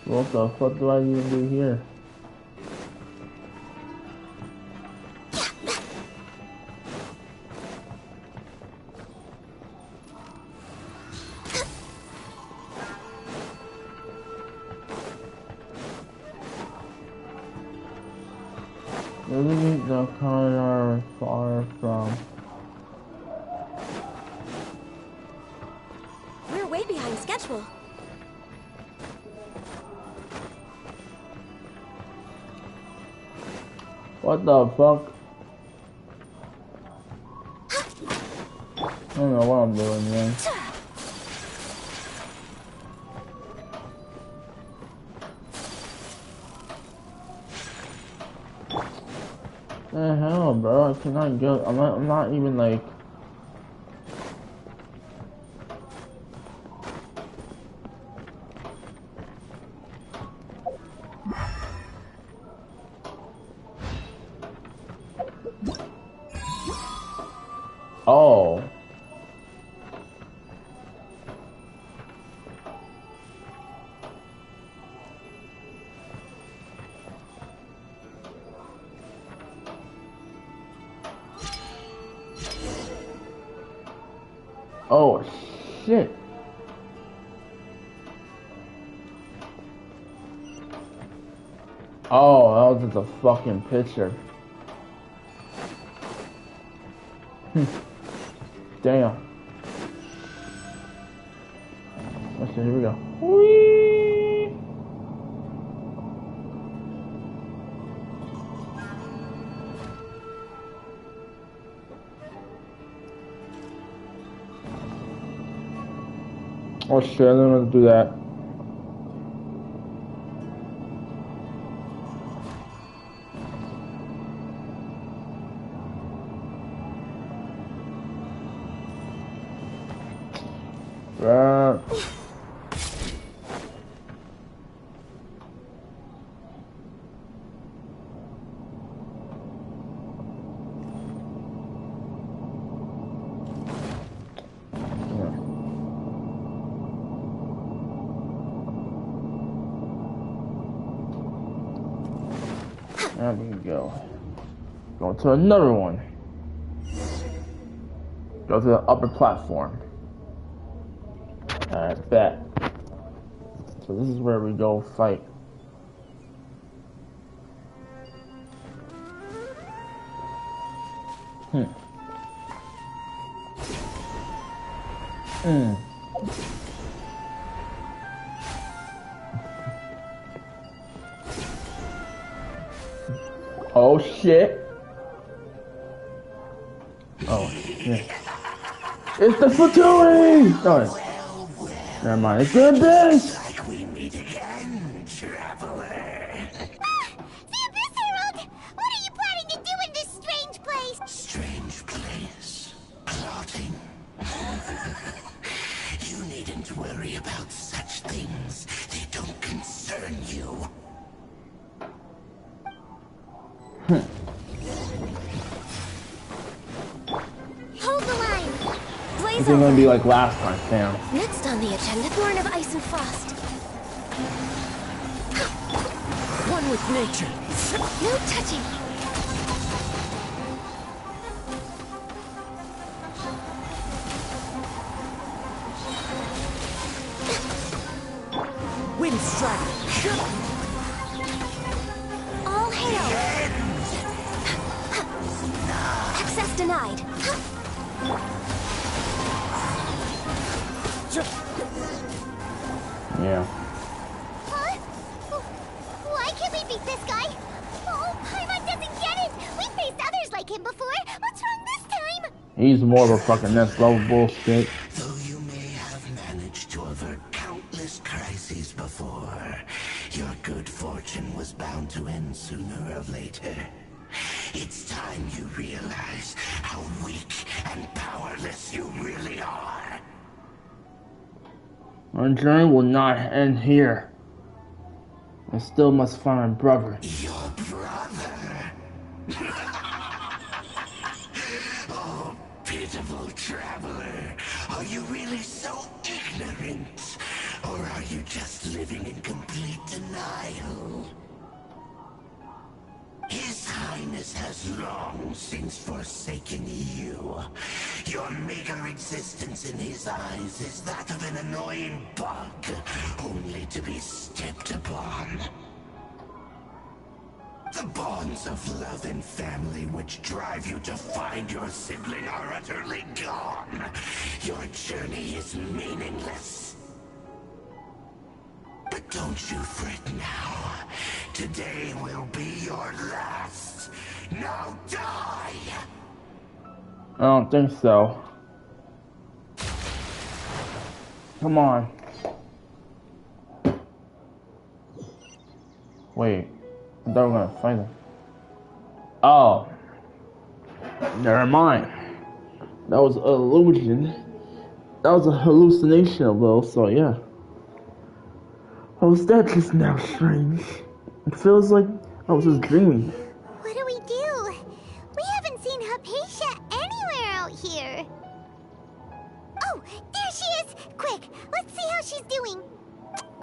What the fuck do I even do here? Living the corner far from. We're way behind schedule. What the fuck? I don't know what I'm doing, man. The hell, bro? I cannot go. I'm not even like. Oh. Oh shit. Oh, that was just a fucking picture. Damn. Let's see, here we go. Whee! Oh shit, I didn't want to do that. There we go. Go to another one. Go to the upper platform. Alright, bet. So this is where we go fight. Oh shit. Oh shit. It's the Fatui! Oh, never mind. It's the Abyss! Like we meet again, traveler. The Abyss Herald! What are you planning to do in this strange place? Strange place. Plotting. You needn't worry about such things. They don't concern you. Hold the line. Blaze This is gonna be like last time, damn. Next on the agenda, Thorn of Ice and Frost. One with nature. No touching. Wind strike. All hail. Now denied. Yeah. Huh? Why can't we beat this guy? Oh, Paimon doesn't get it! We faced others like him before! What's wrong this time? He's more of a fucking next level bullshit. Though you may have managed to avert countless crises before, your good fortune was bound to end sooner or later. It's time you realize how weak and powerless you really are. Our journey will not end here. I still must find my brother. Your brother? Oh, pitiful traveler. Are you really so ignorant? Or are you just living in complete denial? His Highness has long since forsaken you. Your meager existence in his eyes is that of an annoying bug, only to be stepped upon. The bonds of love and family which drive you to find your sibling are utterly gone. Your journey is meaningless. But don't you fret now. Today will be your last. Now die! I don't think so. Come on. Wait. I thought we were gonna fight him. Oh. Never mind. That was an illusion. That was a hallucination of those, so yeah. How was that just now strange? It feels like I was just dreaming. What do we do? We haven't seen Hypatia anywhere out here. Oh, there she is! Quick, let's see how she's doing.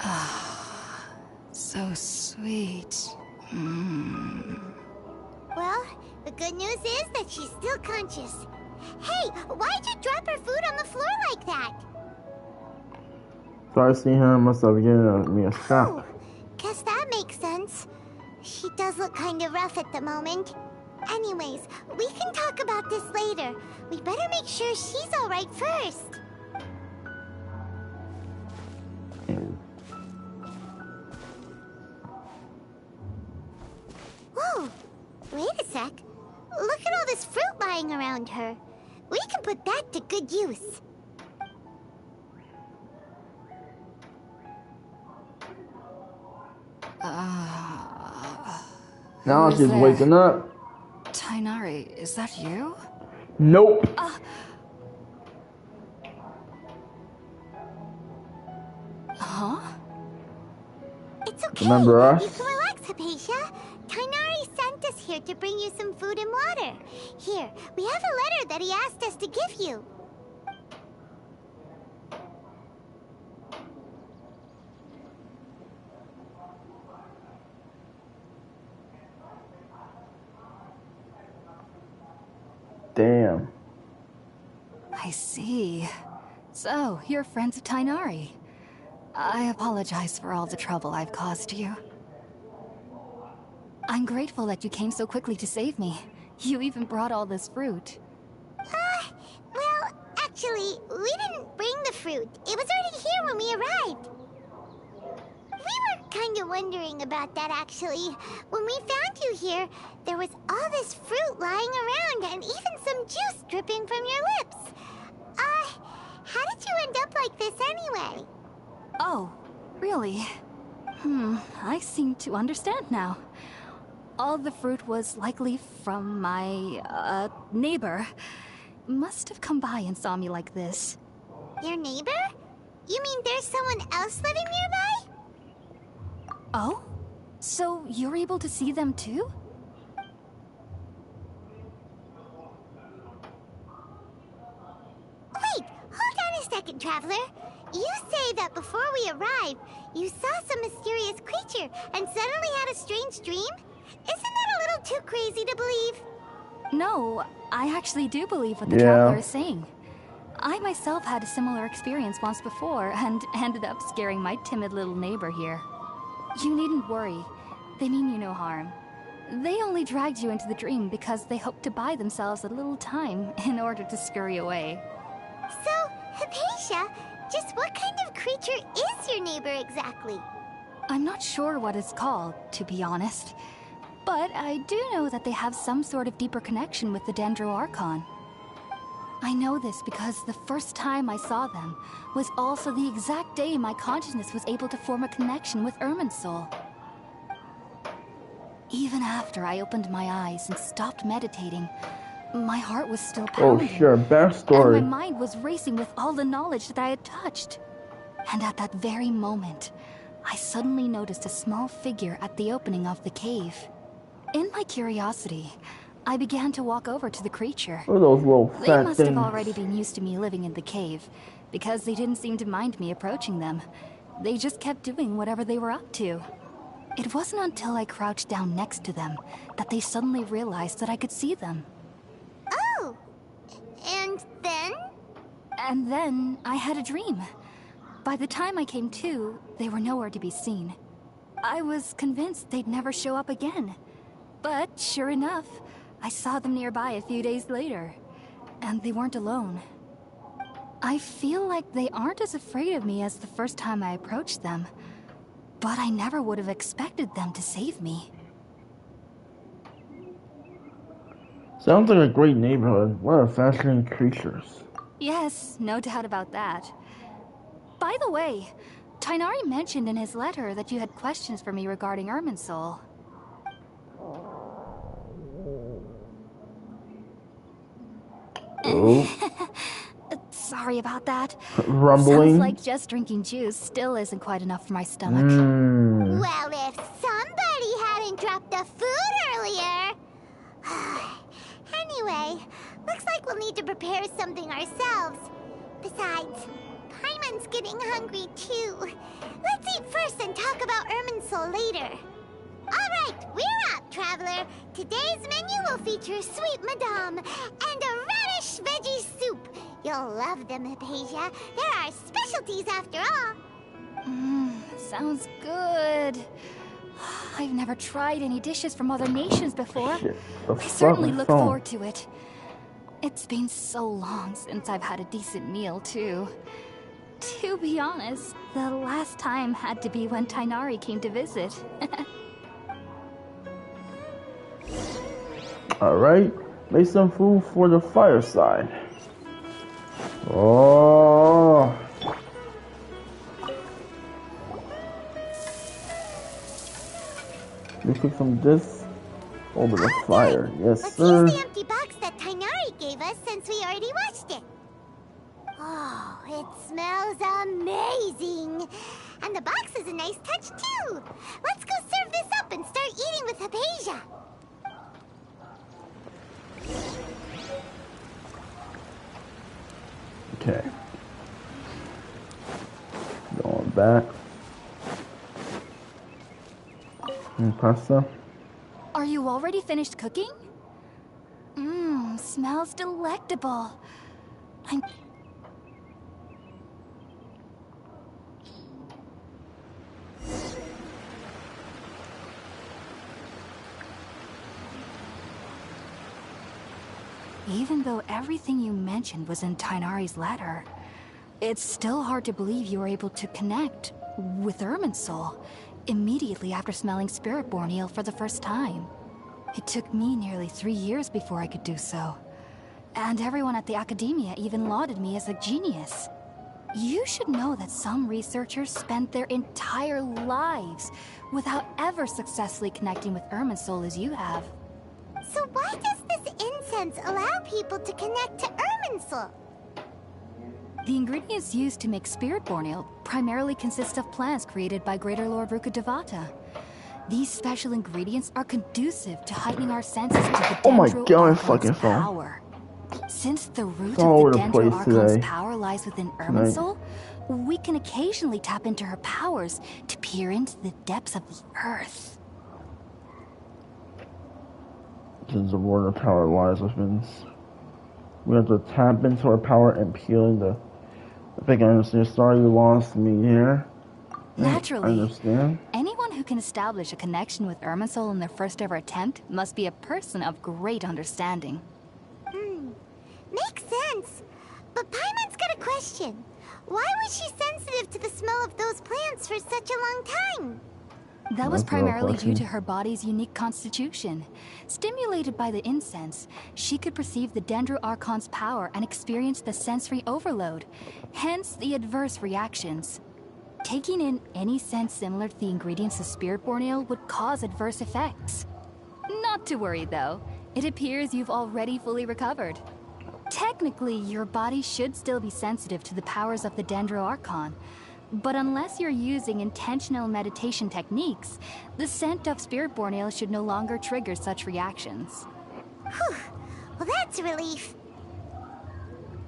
Ah, so sweet. Well, the good news is that she's still conscious. Hey, why'd you drop her food on the floor like that? So I see her must have given me a shock. Oh, guess that makes sense. She does look kind of rough at the moment. Anyways, we can talk about this later. We better make sure she's alright first. Whoa, wait a sec. Look at all this fruit lying around her. We can put that to good use. Now she's waking up. Tighnari, is that you? Nope. Huh? It's okay. Remember us? You can relax, Hypatia. Tighnari sent us here to bring you some food and water. Here, we have a letter that he asked us to give you. Damn. I see. So, you're friends of Tighnari. I apologize for all the trouble I've caused you. I'm grateful that you came so quickly to save me. You even brought all this fruit. Well, actually, we didn't bring the fruit. It was already here when we arrived. We were kind of wondering about that, actually. When we found you here, there was all this fruit lying around and even some juice dripping from your lips. How did you end up like this anyway? Oh, really? I seem to understand now. All the fruit was likely from my, neighbor. Must have come by and saw me like this. Your neighbor? You mean there's someone else living nearby? Oh? So you're able to see them too? Wait, hold on a second, Traveler. You say that before we arrived, you saw some mysterious creature and suddenly had a strange dream? Isn't that a little too crazy to believe? No, I actually do believe what the traveler is saying. I myself had a similar experience once before and ended up scaring my timid little neighbor here. You needn't worry. They mean you no harm. They only dragged you into the dream because they hoped to buy themselves a little time in order to scurry away. So, Hypatia, just what kind of creature is your neighbor exactly? I'm not sure what it's called, to be honest. But I do know that they have some sort of deeper connection with the Dendro Archon. I know this because the first time I saw them was also the exact day my consciousness was able to form a connection with Irminsul. Even after I opened my eyes and stopped meditating, my heart was still pounding. Oh, sure, backstory. And my mind was racing with all the knowledge that I had touched. And at that very moment, I suddenly noticed a small figure at the opening of the cave. In my curiosity, I began to walk over to the creature. What are those little fat They must things? have already been used to me living in the cave, because they didn't seem to mind me approaching them. They just kept doing whatever they were up to. It wasn't until I crouched down next to them that they suddenly realized that I could see them. Oh! And then? And then I had a dream. By the time I came to, they were nowhere to be seen. I was convinced they'd never show up again. But sure enough, I saw them nearby a few days later. And they weren't alone. I feel like they aren't as afraid of me as the first time I approached them. But I never would have expected them to save me. Sounds like a great neighborhood. What a fascinating creatures. Yes, no doubt about that. By the way, Tighnari mentioned in his letter that you had questions for me regarding Irminsul. Oh. Sorry about that. Rumbling. Sounds like just drinking juice still isn't quite enough for my stomach. Well, if somebody hadn't dropped the food earlier... Anyway, looks like we'll need to prepare something ourselves. Besides, Paimon's getting hungry too. Let's eat first and talk about Irminsul later. Alright, we're out, traveler. Today's menu will feature sweet madame and a radish veggie soup. You'll love them, Hypatia. They're our specialties after all. Sounds good. I've never tried any dishes from other nations before. I certainly look forward to it. It's been so long since I've had a decent meal, too. To be honest, the last time had to be when Tighnari came to visit. Alright, make some food for the fireside. Oh. We cook some this over the fire. Yes, Let's sir. use the empty box that Tighnari gave us since we already watched it. Oh, it smells amazing. And the box is a nice touch, too. Let's go serve this up and start eating with Hypatia. Okay. Going back. And pasta. Are you already finished cooking? Smells delectable. Even though everything you mentioned was in Tighnari's letter, it's still hard to believe you were able to connect with Irminsul immediately after smelling Spiritborn eel for the first time. It took me nearly 3 years before I could do so. And everyone at the Academia even lauded me as a genius. You should know that some researchers spent their entire lives without ever successfully connecting with Irminsul as you have. So why does this incense allow people to connect to Irminsul? The ingredients used to make Spiritborn eel primarily consist of plants created by Greater Lord Rukkhadevata. These special ingredients are conducive to heightening our senses to the Oh my Dendro God, Archon's fucking phone. power. Since the root all of the over the Dendro place Archon's today. power lies within Irminsul, we can occasionally tap into her powers to peer into the depths of the earth. Since the word of power lies within us, we have to tap into our power and peel the. I think I understand. Sorry you lost me here. Naturally, I understand. anyone who can establish a connection with Irminsul in their first ever attempt must be a person of great understanding. Makes sense. But Paimon's got a question. Why was she sensitive to the smell of those plants for such a long time? That was primarily due to her body's unique constitution. Stimulated by the incense, she could perceive the Dendro Archon's power and experience the sensory overload, hence the adverse reactions. Taking in any scent similar to the ingredients of Spiritborn Ale would cause adverse effects. Not to worry though, it appears you've already fully recovered. Technically, your body should still be sensitive to the powers of the Dendro Archon, but unless you're using intentional meditation techniques, the scent of Spiritborn Ale should no longer trigger such reactions. Whew. Well, that's a relief.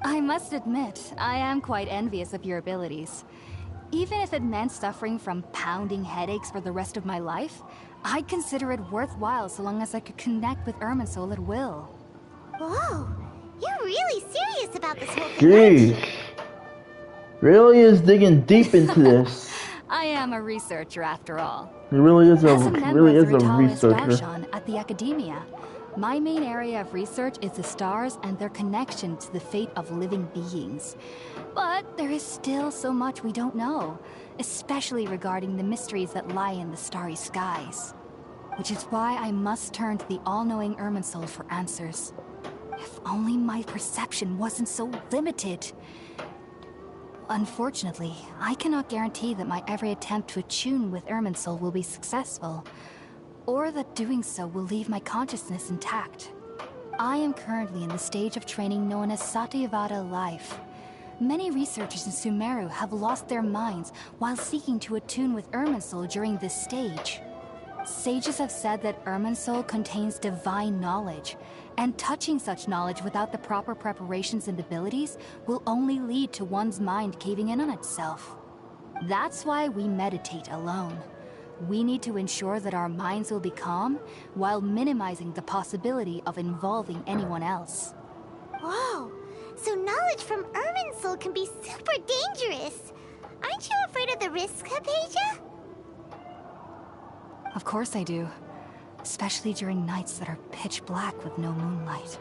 I must admit, I am quite envious of your abilities. Even if it meant suffering from pounding headaches for the rest of my life, I'd consider it worthwhile so long as I could connect with Irminsul at will. Whoa, you're really serious about this whole thing. Jeez. Really is digging deep into this. I am a researcher after all. He really is a researcher. researcher. At the Academia, my main area of research is the stars and their connection to the fate of living beings. But there is still so much we don't know, especially regarding the mysteries that lie in the starry skies. Which is why I must turn to the all-knowing Irminsul for answers. If only my perception wasn't so limited. Unfortunately, I cannot guarantee that my every attempt to attune with Irminsul will be successful, or that doing so will leave my consciousness intact. I am currently in the stage of training known as Satyavada life. Many researchers in SUMERU have lost their minds while seeking to attune with Irminsul during this stage. Sages have said that Irminsul contains divine knowledge, and touching such knowledge without the proper preparations and abilities will only lead to one's mind caving in on itself. That's why we meditate alone. We need to ensure that our minds will be calm while minimizing the possibility of involving anyone else. Whoa, so knowledge from Irminsul can be super dangerous. Aren't you afraid of the risks, Hypatia? Of course I do. Especially during nights that are pitch black with no moonlight,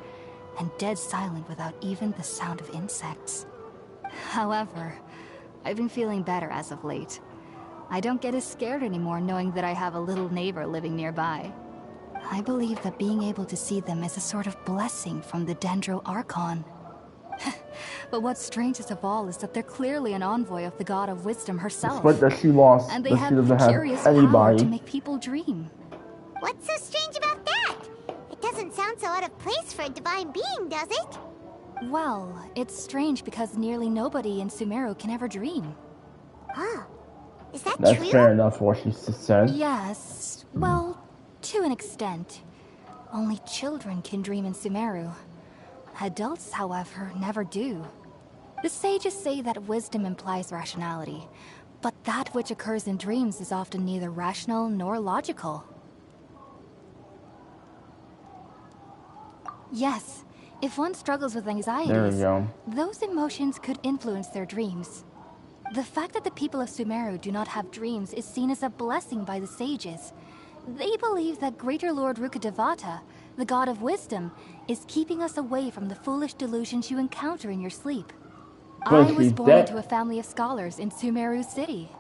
and dead silent without even the sound of insects. However, I've been feeling better as of late. I don't get as scared anymore knowing that I have a little neighbor living nearby. I believe that being able to see them is a sort of blessing from the Dendro Archon. But what's strangest of all is that they're clearly an envoy of the God of Wisdom herself. But that she lost, and they that have she doesn't curious have power anybody. to make people dream. What's so strange about that? It doesn't sound so out of place for a divine being, does it? Well, it's strange because nearly nobody in SUMERU can ever dream. Huh. Is that That's true? fair enough what she said. Yes, well, to an extent. Only children can dream in SUMERU. Adults, however, never do. The sages say that wisdom implies rationality, but that which occurs in dreams is often neither rational nor logical. Yes, if one struggles with anxieties, those emotions could influence their dreams. The fact that the people of SUMERU do not have dreams is seen as a blessing by the sages. They believe that Greater Lord Rukkhadevata, the God of Wisdom, is keeping us away from the foolish delusions you encounter in your sleep. I was born into a family of scholars in SUMERU City.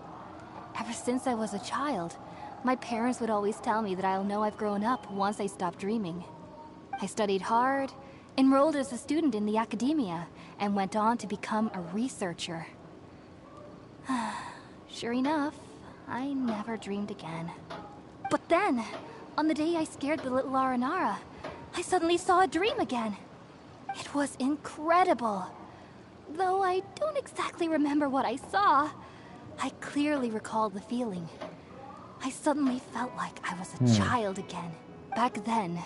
Ever since I was a child, my parents would always tell me that I'll know I've grown up once I stop dreaming. I studied hard, enrolled as a student in the Academia, and went on to become a researcher. Sure enough, I never dreamed again. But then, on the day I scared the little Aranara, I suddenly saw a dream again. It was incredible. Though I don't exactly remember what I saw, I clearly recall the feeling. I suddenly felt like I was a child again. Back then,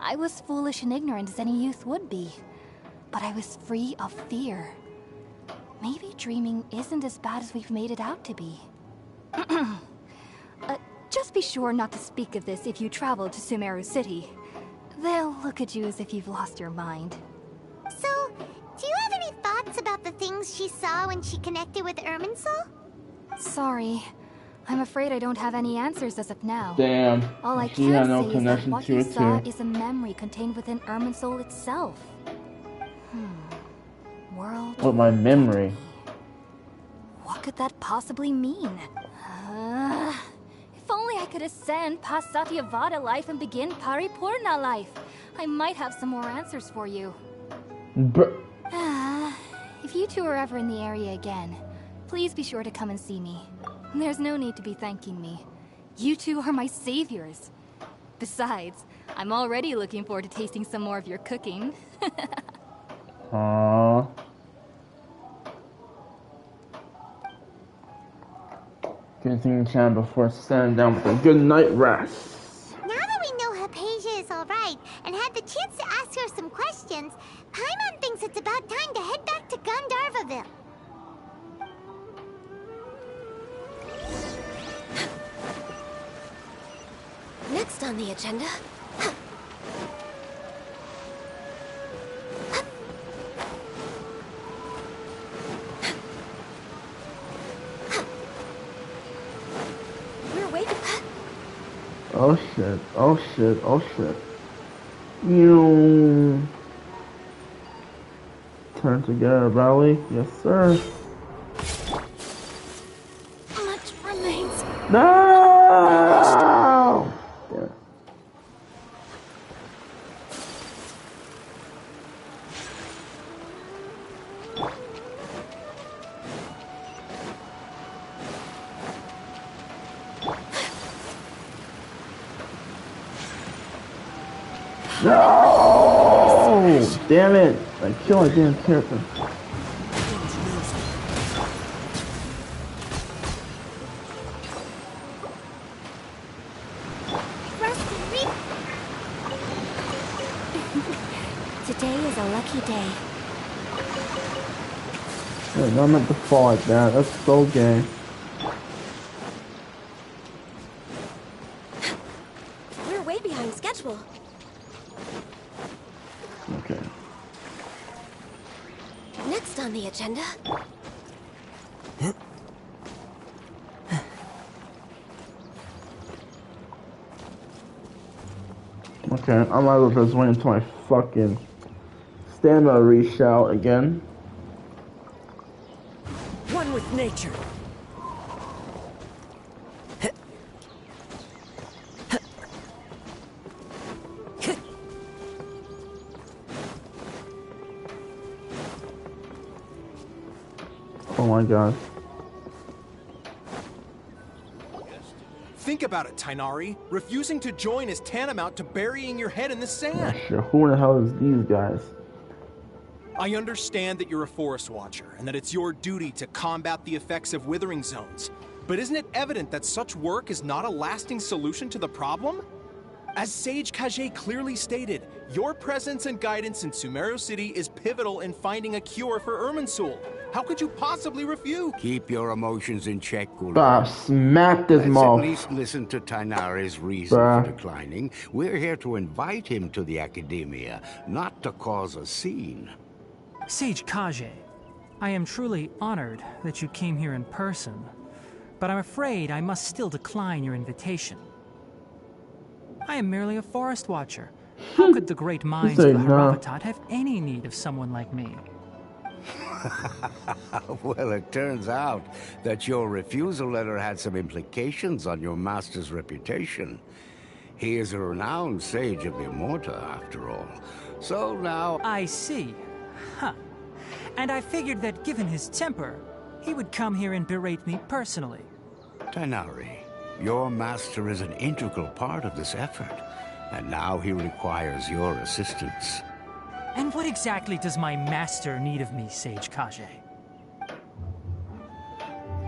I was foolish and ignorant as any youth would be, but I was free of fear. Maybe dreaming isn't as bad as we've made it out to be. Just be sure not to speak of this if you travel to SUMERU City. They'll look at you as if you've lost your mind. So, do you have any thoughts about the things she saw when she connected with Irminsul? Sorry, I'm afraid I don't have any answers as of now. Damn. All I She can had no say is that connection what to you it saw too. is a memory contained within Irminsul itself. World. With my memory. What could that possibly mean? If only I could ascend past Satyavada life and begin Paripurna life. I might have some more answers for you. If you two are ever in the area again, please be sure to come and see me. There's no need to be thanking me. You two are my saviors. Besides, I'm already looking forward to tasting some more of your cooking. Aww. Continue the channel before standing down with a good night rest. Now that we know Hypatia is alright and had the chance to ask her some questions, Paimon thinks it's about time to head back to Gandharvaville. Next on the agenda... We're waiting... Oh shit, oh shit, oh shit. You... Turn together, Valley. Yes, sir. Much remains. No! Damn it. No! Damn it! I killed my damn character. Today is a lucky day. Yeah, not meant to fall like that. That's so gay. We're way behind schedule. Okay. Next on the agenda... Okay, I might as well just wait until my fucking stamina reach out again. One with nature. Oh my god. Think about it, Tainari. Refusing to join is tantamount to burying your head in the sand. Sure, who the hell is these guys? I understand that you're a forest watcher and that it's your duty to combat the effects of withering zones. But isn't it evident that such work is not a lasting solution to the problem? As Sage Kage clearly stated, your presence and guidance in SUMERU City is pivotal in finding a cure for Irminsul. How could you possibly refuse? Keep your emotions in check, Gula. Bah, smack this Let's mouth. at least listen to Tainari's reason for declining. We're here to invite him to the academia, not to cause a scene. Sage Kage, I am truly honored that you came here in person, but I'm afraid I must still decline your invitation. I am merely a forest watcher. How could the great minds of the Haravatat have any need of someone like me? Well, it turns out that your refusal letter had some implications on your master's reputation. He is a renowned sage of Immorta, after all. So now... I see. Huh. And I figured that given his temper, he would come here and berate me personally. Tainari, your master is an integral part of this effort, and now he requires your assistance. And what exactly does my master need of me, Sage Kage?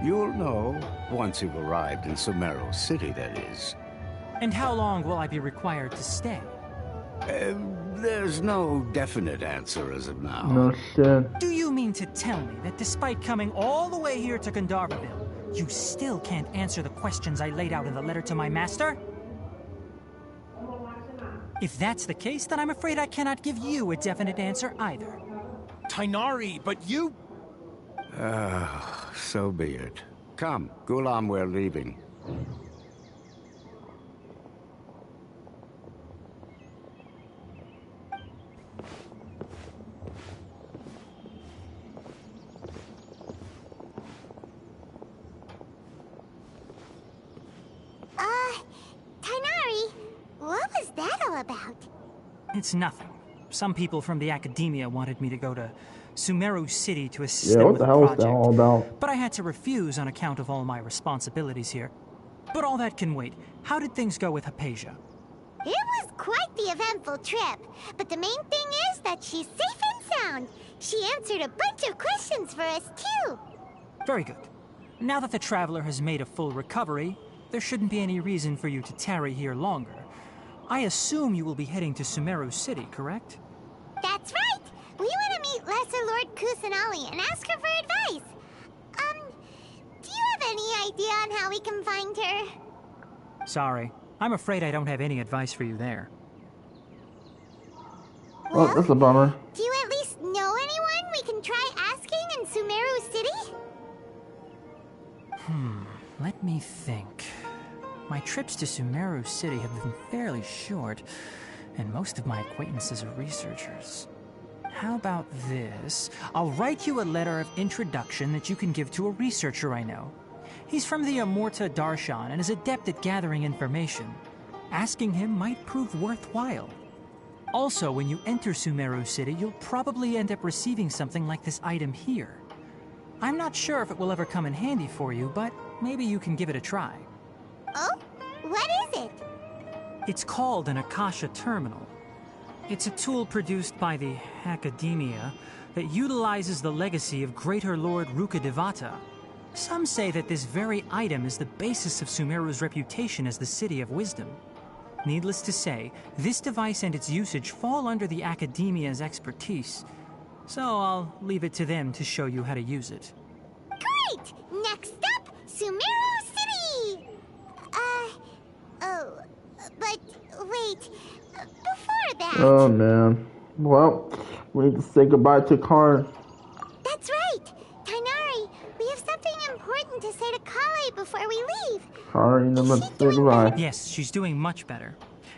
You'll know once you've arrived in SUMERU City, that is. And how long will I be required to stay? There's no definite answer as of now. No shit. Do you mean to tell me that despite coming all the way here to Gandharvaville, you still can't answer the questions I laid out in the letter to my master? If that's the case, then I'm afraid I cannot give you a definite answer either. Tainari, but you... So be it. Come, Gulam, we're leaving. Tighnari, what was that all about? It's nothing. Some people from the academia wanted me to go to SUMERU City to assist Yeah, them what with the a hell is that project. all about? But I had to refuse on account of all my responsibilities here. But all that can wait. How did things go with Hypatia? It was quite the eventful trip, but the main thing is that she's safe and sound. She answered a bunch of questions for us, too. Very good. Now that the traveler has made a full recovery, there shouldn't be any reason for you to tarry here longer. I assume you will be heading to SUMERU City, correct? That's right! We want to meet Lesser Lord Kusanali and ask her for advice. Do you have any idea on how we can find her? Sorry. I'm afraid I don't have any advice for you there. Well, that's a bummer. Do you at least know anyone we can try asking in SUMERU City? Let me think. My trips to SUMERU City have been fairly short, and most of my acquaintances are researchers. How about this? I'll write you a letter of introduction that you can give to a researcher I know. He's from the Amurta Darshan and is adept at gathering information. Asking him might prove worthwhile. Also, when you enter SUMERU City, you'll probably end up receiving something like this item here. I'm not sure if it will ever come in handy for you, but maybe you can give it a try. Oh? What is it? It's called an Akasha Terminal. It's a tool produced by the Academia that utilizes the legacy of Greater Lord Rukkhadevata. Some say that this very item is the basis of SUMERU's reputation as the City of Wisdom. Needless to say, this device and its usage fall under the Academia's expertise, so I'll leave it to them to show you how to use it. Great! Next up, SUMERU City! But wait, before that... Oh, man. Well, we need to say goodbye to Karn. That's right! Tighnari, we have something important to say to Kale before we leave. Karn, let's say goodbye. Yes, she's doing much better.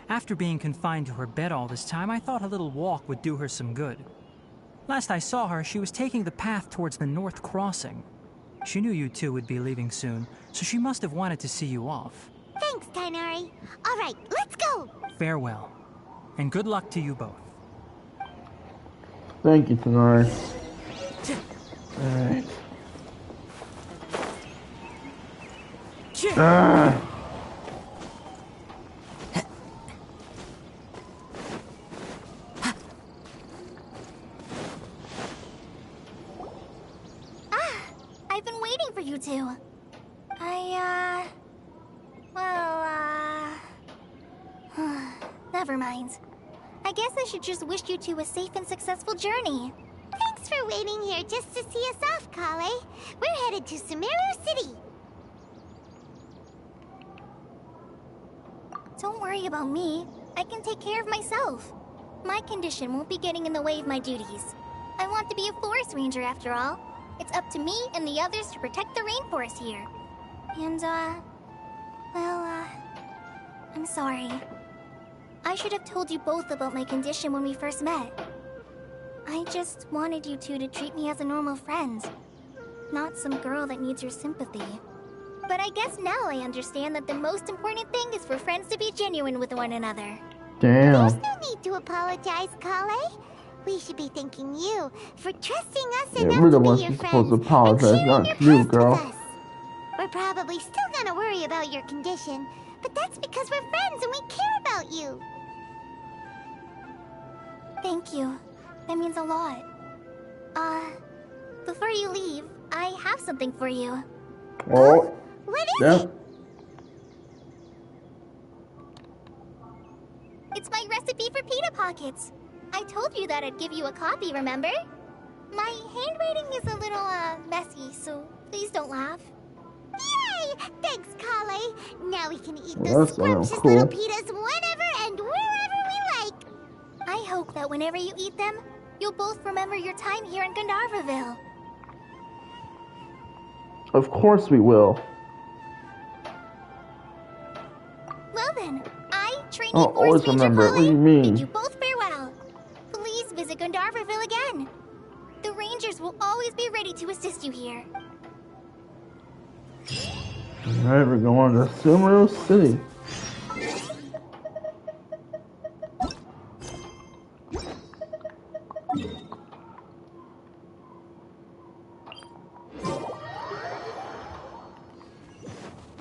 After being confined to her bed all this time, I thought a little walk would do her some good. Last I saw her, she was taking the path towards the North Crossing. She knew you two would be leaving soon, so she must have wanted to see you off. Thanks, Tighnari. All right, let's go! Farewell, and good luck to you both. Thank you, Tighnari. Alright. I've been waiting for you two. Never mind. I guess I should just wish you two a safe and successful journey. Thanks for waiting here just to see us off, Kale. We're headed to SUMERU City. Don't worry about me. I can take care of myself. My condition won't be getting in the way of my duties. I want to be a forest ranger after all. It's up to me and the others to protect the rainforest here. And, I'm sorry. I should have told you both about my condition when we first met. I just wanted you two to treat me as a normal friend, not some girl that needs your sympathy. But I guess now I understand that the most important thing is for friends to be genuine with one another. Damn. There's no need to apologize, Kale. We should be thanking you for trusting us enough we're the to ones be your who's friends supposed to apologize, and sharing not your you, past girl. with us. We're probably still gonna worry about your condition, but that's because we're friends and we care about you. Thank you. That means a lot. Before you leave, I have something for you. Oh. What is Yeah. it? It's my recipe for pita pockets. I told you that I'd give you a copy, remember? My handwriting is a little, messy, so please don't laugh. Yay! Thanks, Kale. Now we can eat Well, those that sounds scrumptious cool. little pitas whenever and wherever we like. I hope that whenever you eat them, you'll both remember your time here in Gandharvaville. Of course we will. Listen, I, trainee I'll always Forest Ranger remember it. What do you Polly, bid mean? you both farewell. Please visit Gandharville again. The Rangers will always be ready to assist you here. Alright, we're going to SUMERU City.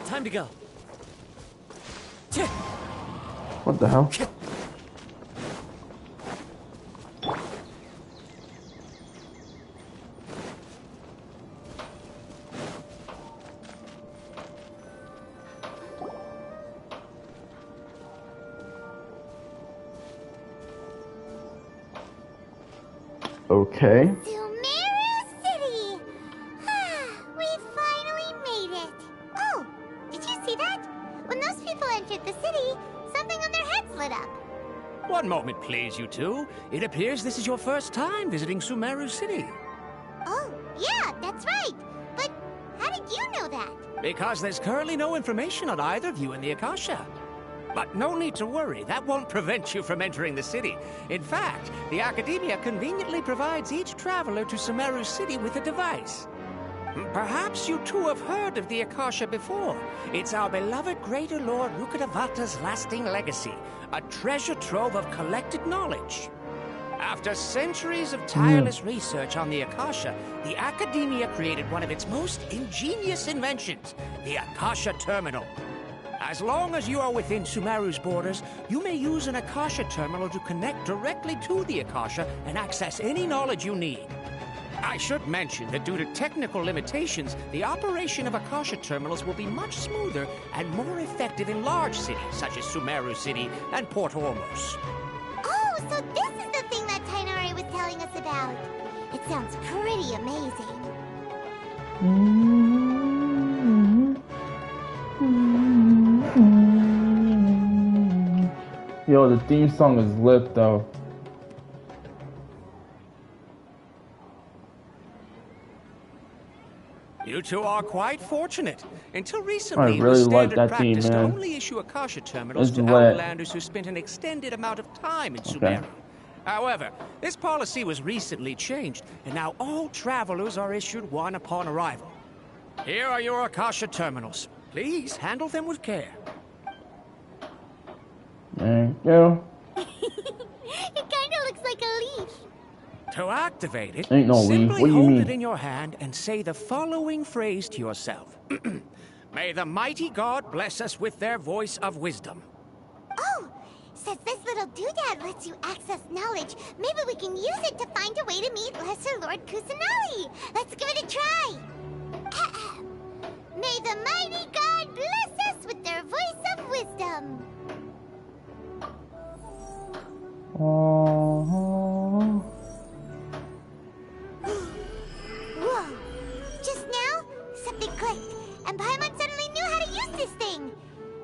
Time to go. What the hell? Okay. SUMERU City! We finally made it! Oh, did you see that? When those people entered the city, something on their heads lit up. One moment, please, you two. It appears this is your first time visiting SUMERU City. Oh, yeah, that's right. But how did you know that? Because there's currently no information on either of you in the Akasha. But no need to worry, that won't prevent you from entering the city. In fact, the Academia conveniently provides each traveler to SUMERU City with a device. Perhaps you two have heard of the Akasha before. It's our beloved Greater Lord Rukkhadevata's lasting legacy, a treasure trove of collected knowledge. After centuries of tireless research on the Akasha, the Academia created one of its most ingenious inventions, the Akasha Terminal. As long as you are within SUMERU's borders, you may use an Akasha terminal to connect directly to the Akasha and access any knowledge you need. I should mention that due to technical limitations, the operation of Akasha terminals will be much smoother and more effective in large cities such as SUMERU City and Port Ormos. Oh, so this is the thing that Tainari was telling us about. It sounds pretty amazing. Yo, the theme song is lit though. You two are quite fortunate. Until recently, I really it was like standard that practice theme, to man. only issue Akasha terminals It's to lit. outlanders who spent an extended amount of time in Okay. SUMERU. However, this policy was recently changed, and now all travelers are issued one upon arrival. Here are your Akasha terminals. Please handle them with care. Thank you. It kinda looks like a leaf. To activate it, Ain't no leaf. simply What do you hold mean? it in your hand and say the following phrase to yourself. May the mighty God bless us with their voice of wisdom. Oh, since this little doodad lets you access knowledge, maybe we can use it to find a way to meet Lesser Lord Kusanali. Let's give it a try. May the mighty God bless us with their voice of wisdom. Oh. Whoa! Just now, something clicked, and Paimon suddenly knew how to use this thing.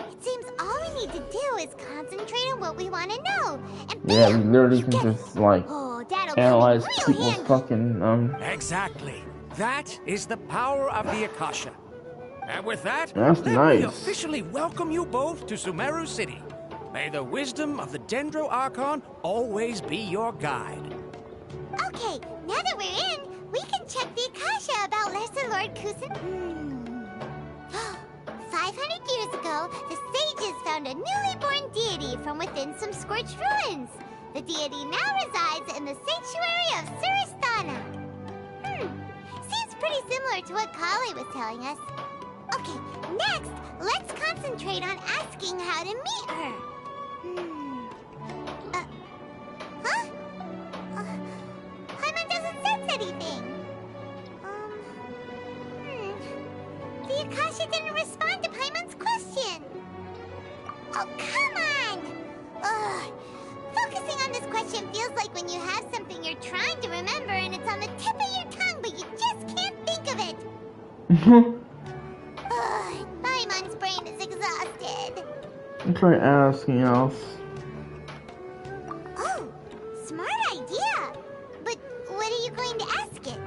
It seems all we need to do is concentrate on what we want to know, and Yeah, we bam! literally You can get it. just like Oh, that'll come analyze in real people's handy. fucking Exactly. That is the power of the Akasha. And with that, That's let nice. me officially welcome you both to SUMERU City. May the wisdom of the Dendro Archon always be your guide. Okay, now that we're in, we can check the Akasha about Lesser Lord Kusan. 500 years ago, the sages found a newly born deity from within some scorched ruins. The deity now resides in the sanctuary of Suristana. Seems pretty similar to what Kali was telling us. Okay, next, let's concentrate on asking how to meet her. Huh? Paimon doesn't sense anything. The Akasha didn't respond to Paimon's question. Oh, come on! Ugh. Focusing on this question feels like when you have something you're trying to remember and it's on the tip of your tongue, but you just can't think of it. Ugh, Paimon's brain is exhausted. I'm trying asking else. Oh, smart idea. But what are you going to ask it?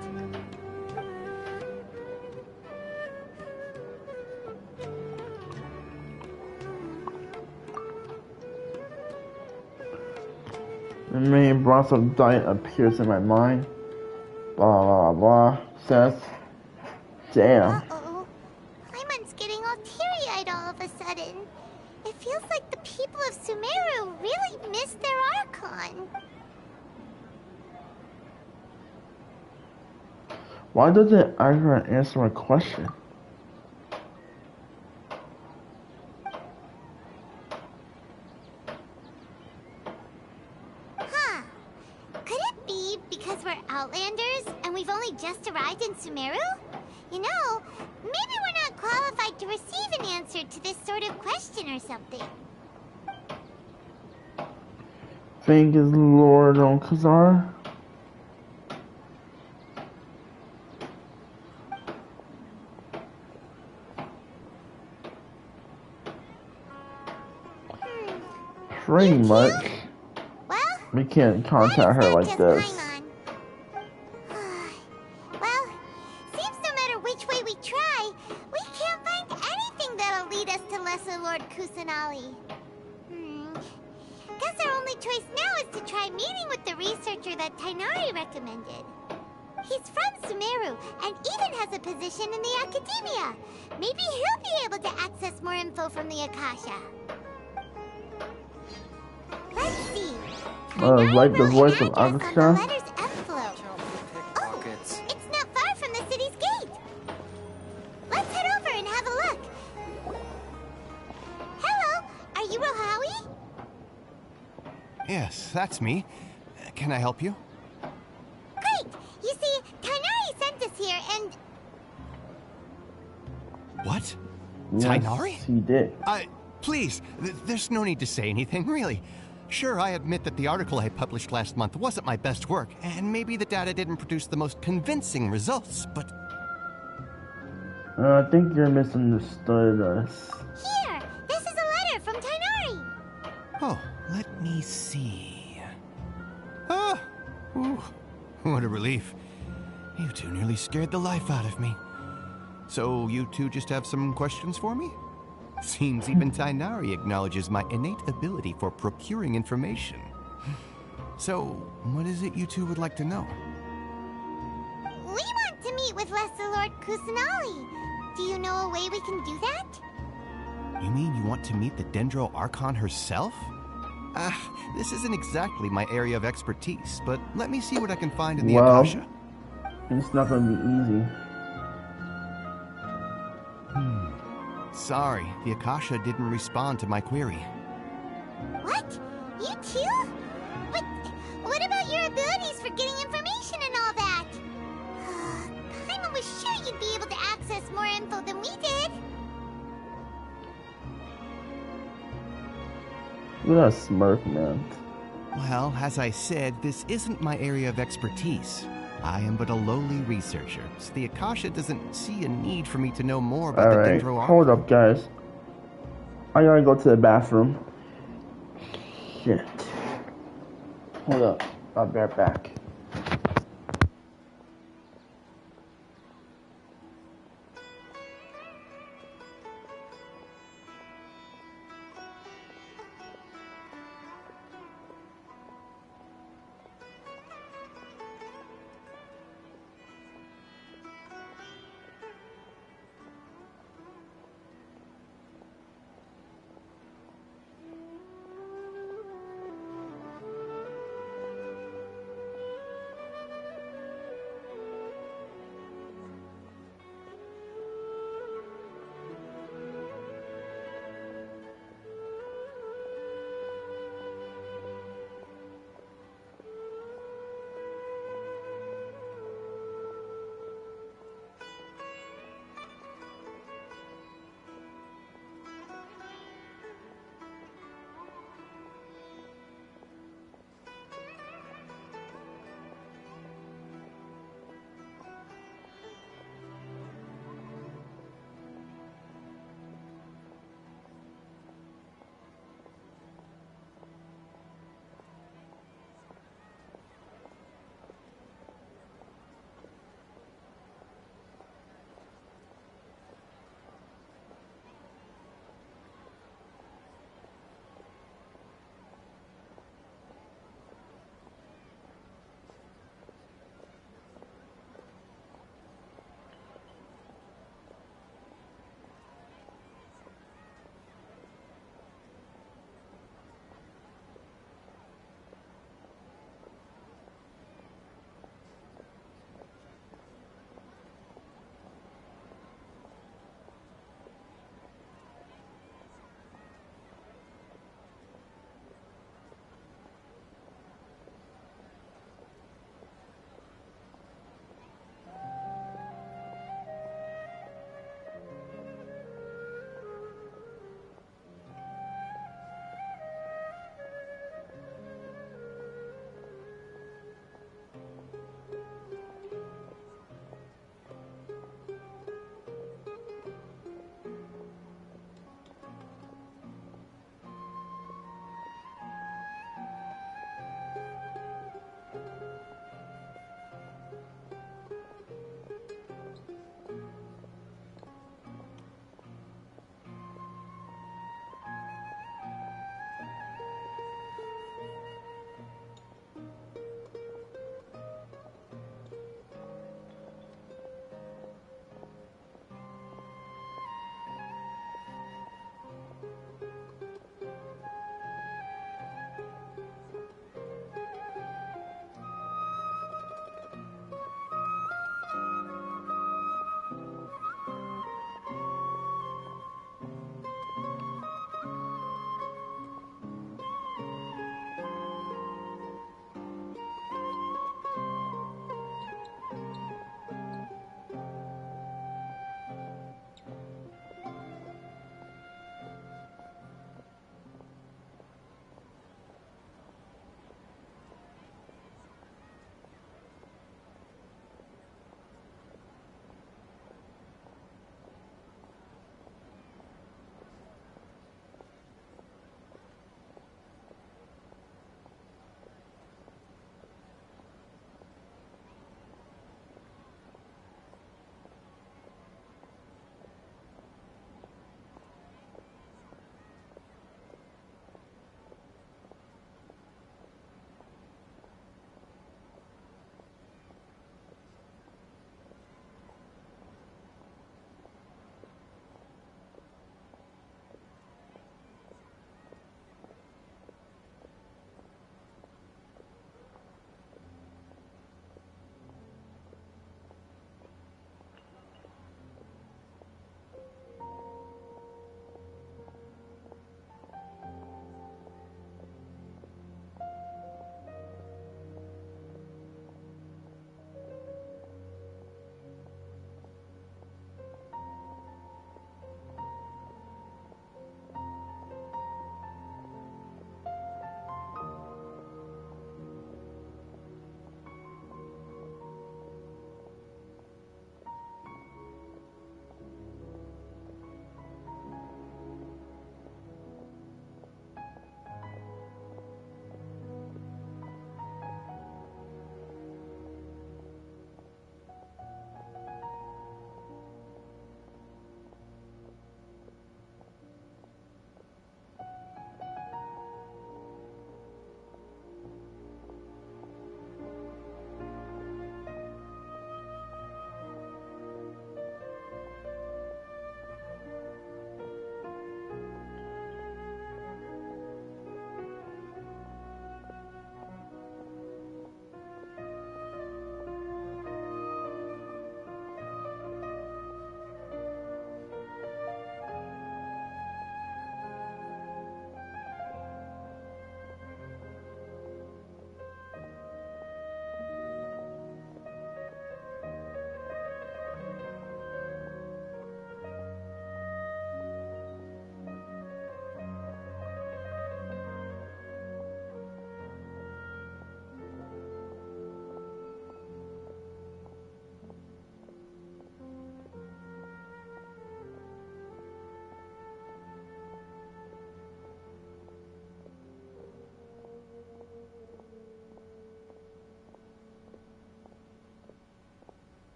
The main broth of diet appears in my mind. Blah blah blah. Says, damn. Uh-oh. Paimon's getting all teary-eyed all of a sudden. It feels like the people of Sumeru really missed their Archon. Why doesn't Ira answer my question? Huh. Could it be because we're Outlanders and we've only just arrived in Sumeru? You know, maybe we're not qualified to receive an answer to this sort of question or something. Think is Lord on Khazar? Pretty much. Well, we can't contact her like this. Well, seems no matter which way we try, we can't find anything that'll lead us to Lesser Lord Kusanali. Guess our only choice now is to try meeting with the researcher that Tainari recommended. He's from Sumeru and even has a position in the Academia. Maybe he'll be able to access more info from the Akasha. Let's see. Like the voice of Akasha? Oh, it's not far from the city's gate. Let's head over and have a look. Hello, are you Rohawi? Yes, that's me. Can I help you? Great! You see, Tainari sent us here and... What? Yes, Tainari? he did. Please, there's no need to say anything, really. Sure, I admit that the article I published last month wasn't my best work, and maybe the data didn't produce the most convincing results, but... I think you're misunderstood us. Here! This is a letter from Tainari! Oh, let me see... Oh! Ooh, what a relief. You two nearly scared the life out of me. So, you two just have some questions for me? Seems even Tainari acknowledges my innate ability for procuring information. So, what is it you two would like to know? We want to meet with Lesser Lord Kusanali. Do you know a way we can do that? You mean you want to meet the Dendro Archon herself? This isn't exactly my area of expertise, but let me see what I can find in the Akasha. It's not gonna be easy. Sorry, the Akasha didn't respond to my query. What? You too? But what about your abilities for getting information and all that? Paimon was sure you'd be able to access more info than we did. Look at that smirk, man. Well, as I said, this isn't my area of expertise. I am but a lowly researcher, so the Akasha doesn't see a need for me to know more about the Dendro Archon. Hold up, guys. I gotta go to the bathroom. Shit. Hold up. I'll be right back.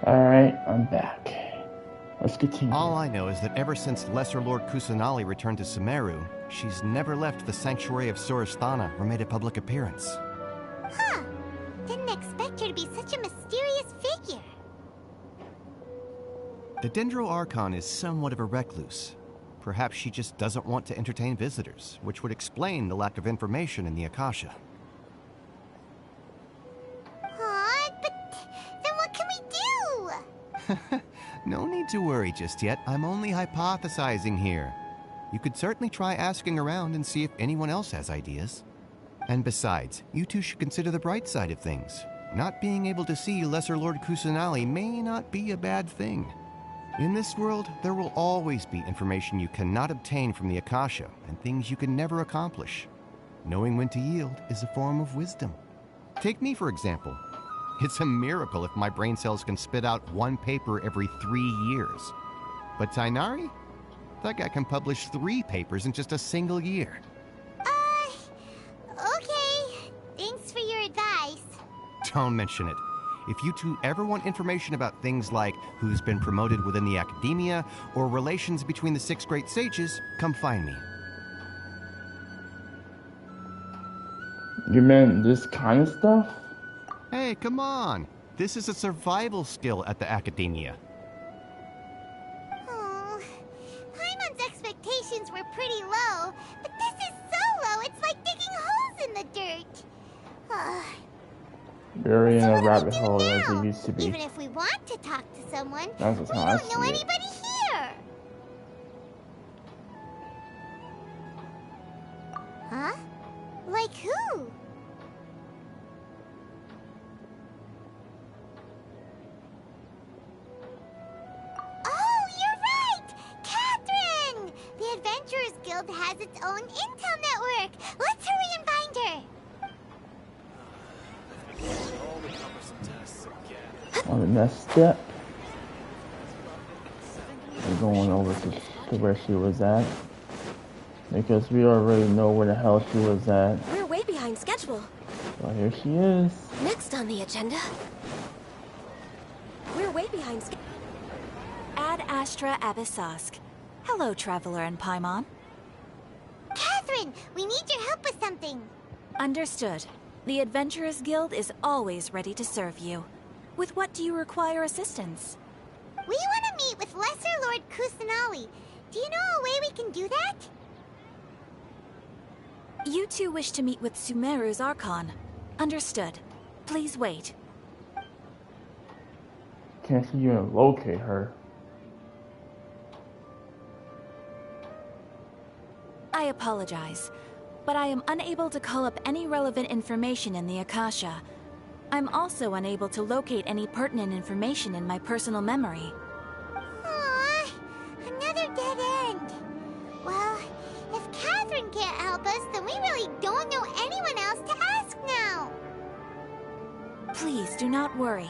Alright, I'm back. Let's continue. All I know is that ever since Lesser Lord Kusanali returned to SUMERU, she's never left the Sanctuary of Surasthana or made a public appearance. Huh. Didn't expect her to be such a mysterious figure. The Dendro Archon is somewhat of a recluse. Perhaps she just doesn't want to entertain visitors, which would explain the lack of information in the Akasha. Aw, but then what can we do? No need to worry just yet. I'm only hypothesizing here. You could certainly try asking around and see if anyone else has ideas. And besides, you two should consider the bright side of things. Not being able to see Lesser Lord Kusanali may not be a bad thing. In this world, there will always be information you cannot obtain from the Akasha and things you can never accomplish. Knowing when to yield is a form of wisdom. Take me, for example. It's a miracle if my brain cells can spit out one paper every 3 years. But Tainari? That guy can publish 3 papers in just a single year. Okay. Thanks for your advice. Don't mention it. If you two ever want information about things like who's been promoted within the academia or relations between the 6 great sages, come find me. You meant this kind of stuff? Hey, come on. This is a survival skill at the academia. Oh, Paimon's expectations were pretty low, but this is so low, it's like digging holes in the dirt. Very in So a what do rabbit we do hole now? as it used to be. Even if we want to talk to someone, That's we just how I don't know see it. anybody here. Huh? Like who? Oh, you're right! Catherine! The Adventurers Guild has its own intel network. Let's hurry and find her. On the next step, we're going over to where she was at. Because we already know where the hell she was at. We're way behind schedule. Well, here she is. Next on the agenda. We're way behind schedule. Ad Astra Abyssosk. Hello, Traveler and Paimon. Catherine, we need your help with something. Understood. The Adventurers Guild is always ready to serve you. With what do you require assistance? We want to meet with Lesser Lord Kusanali. Do you know a way we can do that? You two wish to meet with SUMERU's Archon. Understood. Please wait. Can't even locate her. I apologize, but I am unable to call up any relevant information in the Akasha. I'm also unable to locate any pertinent information in my personal memory. Aww, another dead end. Well, if Catherine can't help us, then we really don't know anyone else to ask now. Please do not worry.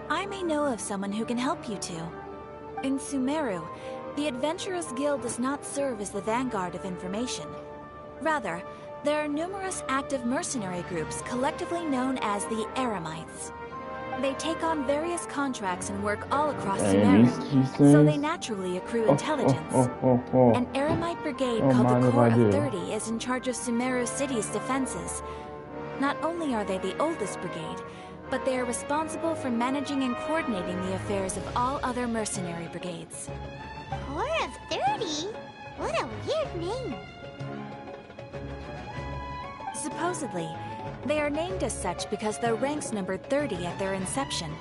I may know of someone who can help you two. In SUMERU, the Adventurers Guild does not serve as the vanguard of information. Rather, there are numerous active mercenary groups collectively known as the Eremites. They take on various contracts and work all across SUMERU, so they naturally accrue intelligence. An Eremite brigade called the Corps of 30 is in charge of SUMERU City's defenses. Not only are they the oldest brigade, but they are responsible for managing and coordinating the affairs of all other mercenary brigades. Corps of 30? What a weird name. Supposedly, they are named as such because their ranks numbered 30 at their inception.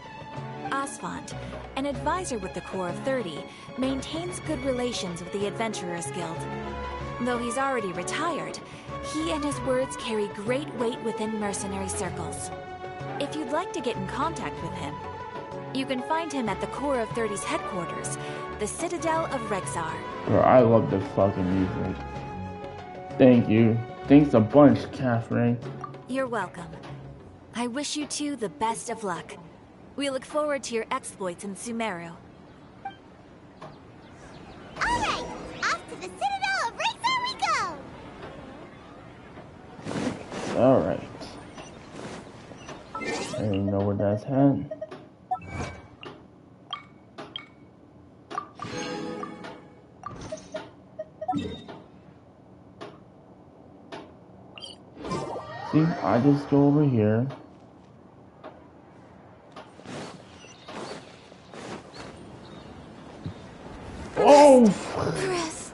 Asphalt, an advisor with the Corps of 30, maintains good relations with the Adventurers Guild. Though he's already retired, he and his words carry great weight within mercenary circles. If you'd like to get in contact with him, you can find him at the Corps of 30's headquarters, the Citadel of Rexar. Bro, I love this fucking music. Thank you. Thanks a bunch, Catherine. You're welcome. I wish you two the best of luck. We look forward to your exploits in SUMERU. Alright, off to the Citadel of Rexar we go! Alright. I don't know where that's at. See, I just go over here. Oh! Chris.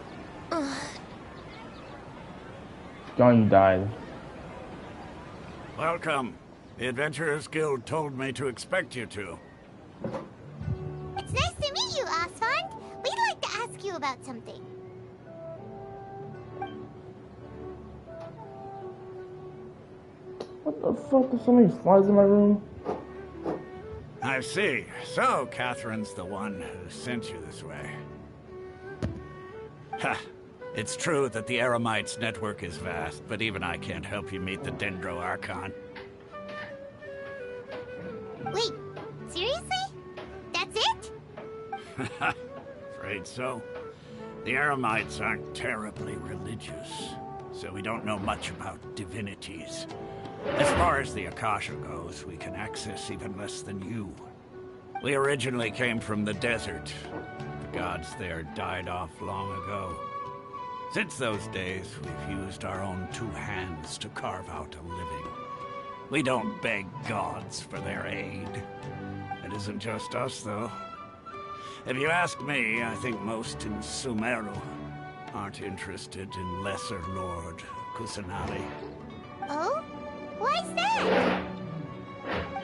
John, you died. Welcome. The Adventurers Guild told me to expect you two. It's nice to meet you, Osfond. We'd like to ask you about something. What the fuck? There's so many flies in my room. I see. So, Catherine's the one who sent you this way. Ha! It's true that the Eremites' network is vast, but even I can't help you meet the Dendro Archon. Wait, seriously? That's it? Afraid so. The Eremites aren't terribly religious, so we don't know much about divinities. As far as the Akasha goes, we can access even less than you. We originally came from the desert. The gods there died off long ago. Since those days, we've used our own two hands to carve out a living. We don't beg gods for their aid. It isn't just us, though. If you ask me, I think most in SUMERU aren't interested in Lesser Lord Kusanali. Oh? Why's that?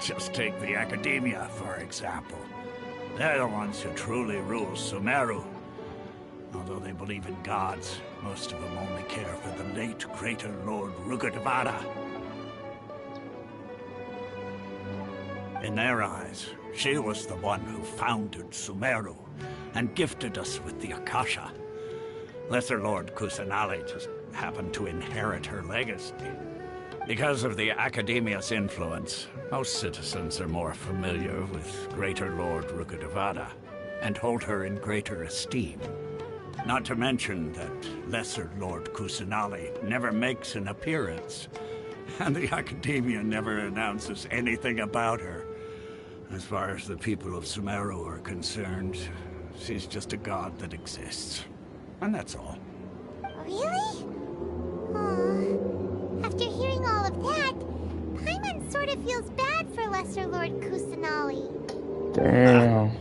Just take the Academia, for example. They're the ones who truly rule SUMERU. Although they believe in gods, most of them only care for the late Greater Lord Rukkhadevata. In their eyes, she was the one who founded SUMERU and gifted us with the Akasha. Lesser Lord Kusanali just happened to inherit her legacy. Because of the Academia's influence, most citizens are more familiar with Greater Lord Rukkhadevata and hold her in greater esteem. Not to mention that Lesser Lord Kusanali never makes an appearance, and the Academia never announces anything about her. As far as the people of SUMERU are concerned, she's just a god that exists. And that's all. Really? After hearing all of that, Paimon sort of feels bad for Lesser Lord Kusanali. Damn.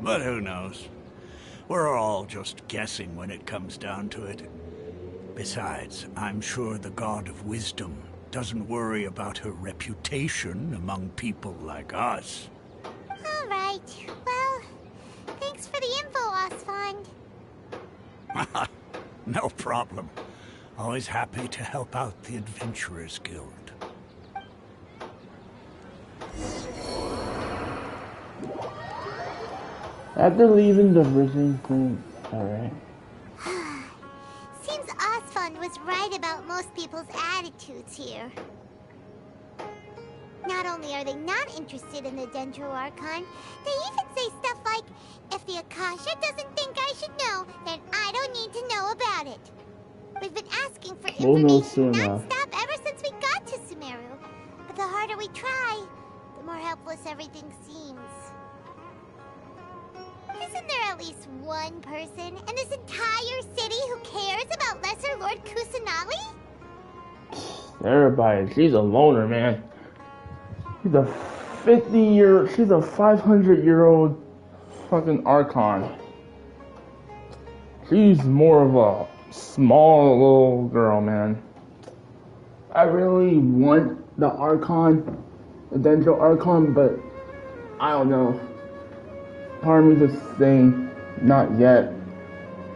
But who knows? We're all just guessing when it comes down to it. Besides, I'm sure the God of Wisdom doesn't worry about her reputation among people like us. All right. Well, thanks for the info, Osfond. No problem. Always happy to help out the Adventurers Guild. After leaving the Virgin Queen, alright. Seems Osfond was right about most people's attitudes here. Not only are they not interested in the Dendro Archon, they even say stuff like, if the Akasha doesn't think I should know, then I don't need to know about it. We've been asking for information non-stop ever since we got to SUMERU. But the harder we try, the more helpless everything seems. Isn't there at least one person in this entire city who cares about Lesser Lord Kusanali? Everybody, she's a loner, man. She's a she's a 500-year-old fucking Archon. She's more of a small little girl, man. I really want the Archon, the Dendro Archon, but I don't know. Part of me is saying, not yet.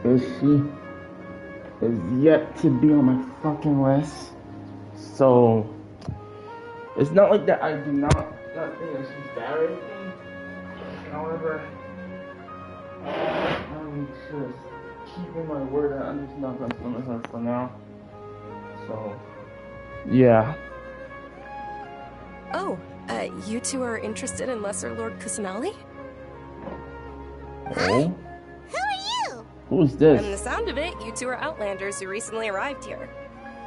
She is yet to be on my fucking list. So, it's not like that I do not think that she's bad or anything. However, I'm just keeping my word that I'm just not going to limit her for now. So, yeah. Oh, you two are interested in Lesser Lord Kusanali? Oh? Who are you? Who's this? From the sound of it, you two are Outlanders who recently arrived here.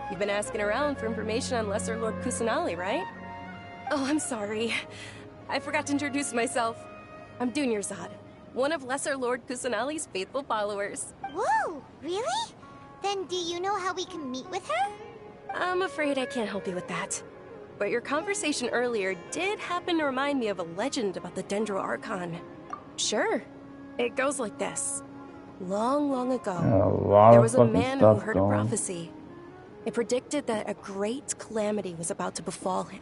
You've been asking around for information on Lesser Lord Kusanali, right? Oh, I'm sorry. I forgot to introduce myself. I'm Dunyarzad, one of Lesser Lord Kusanali's faithful followers. Whoa, really? Then do you know how we can meet with her? I'm afraid I can't help you with that. But your conversation earlier did happen to remind me of a legend about the Dendro Archon. Sure. It goes like this. Long, long ago, there was a man who heard a prophecy. It predicted that a great calamity was about to befall him.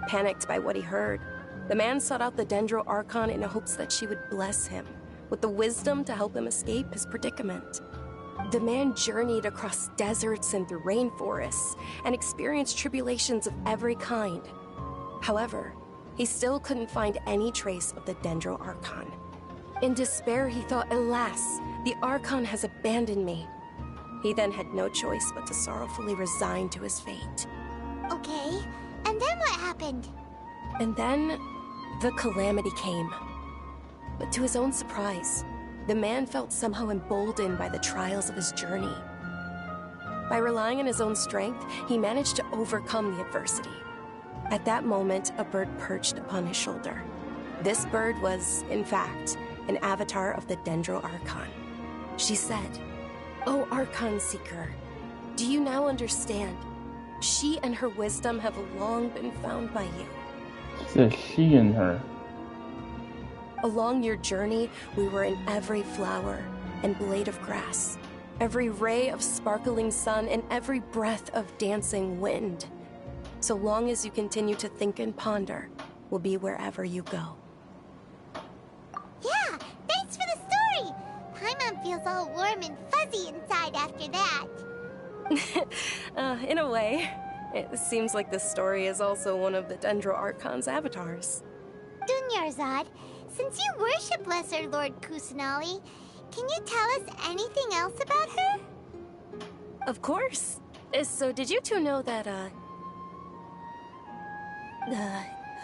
Panicked by what he heard, the man sought out the Dendro Archon in hopes that she would bless him with the wisdom to help him escape his predicament. The man journeyed across deserts and through rainforests and experienced tribulations of every kind. However, he still couldn't find any trace of the Dendro Archon. In despair, he thought, alas, the Archon has abandoned me. He then had no choice but to sorrowfully resign to his fate. Okay, and then what happened? And then, the calamity came. But to his own surprise, the man felt somehow emboldened by the trials of his journey. By relying on his own strength, he managed to overcome the adversity. At that moment, a bird perched upon his shoulder. This bird was, in fact, an avatar of the Dendro Archon. She said, "O Archon Seeker, do you now understand? She and her wisdom have long been found by you." It says she and her. Along your journey, we were in every flower and blade of grass, every ray of sparkling sun, and every breath of dancing wind. So long as you continue to think and ponder, we'll be wherever you go. Yeah, thanks for the story! Paimon feels all warm and fuzzy inside after that. In a way, it seems like this story is also one of the Dendro Archon's avatars. Dunyarzad, since you worship Lesser Lord Kusanali, can you tell us anything else about her? Of course. So did you two know that,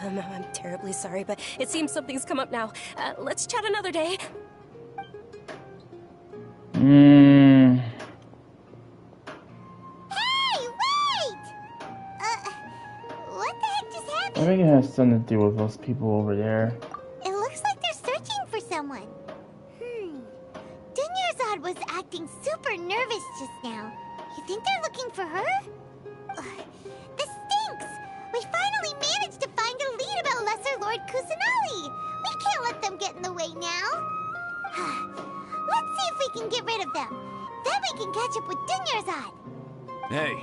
I'm terribly sorry, but it seems something's come up now. Let's chat another day. Hey, wait! What the heck just happened? I think it has something to do with those people over there. It looks like they're searching for someone. Dunyarzad was acting super nervous just now. You think they're looking for her? This stinks! We finally managed to find a lead about Lesser Lord Kusanali! We can't let them get in the way now! Let's see if we can get rid of them. Then we can catch up with Dunyarzad! Hey,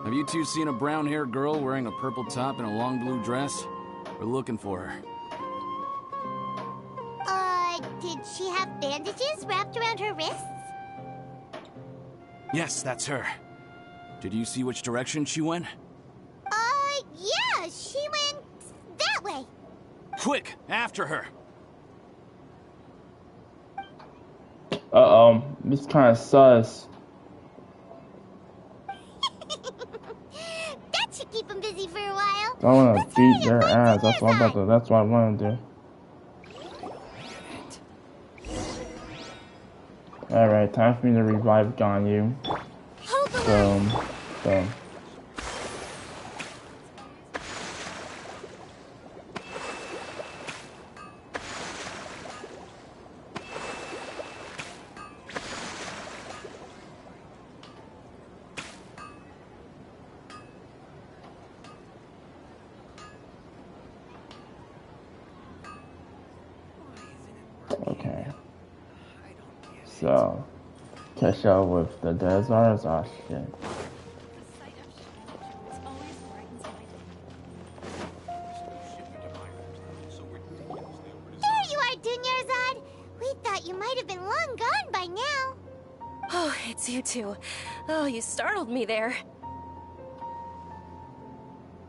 have you two seen a brown-haired girl wearing a purple top and a long blue dress? We're looking for her. Did she have bandages wrapped around her wrists? Yes, that's her. Did you see which direction she went? Yeah, she went that way. Quick, after her! This is kind of sus. That should keep them busy for a while. I want to beat their ass. That's what I'm about to. That's what I want to do. Alright, time for me to revive Ganyu. Boom. Boom. Okay. So, catch up with the deserts. Oh shit. There you are, Dunyarzad! We thought you might have been long gone by now. Oh, it's you two. Oh, you startled me there.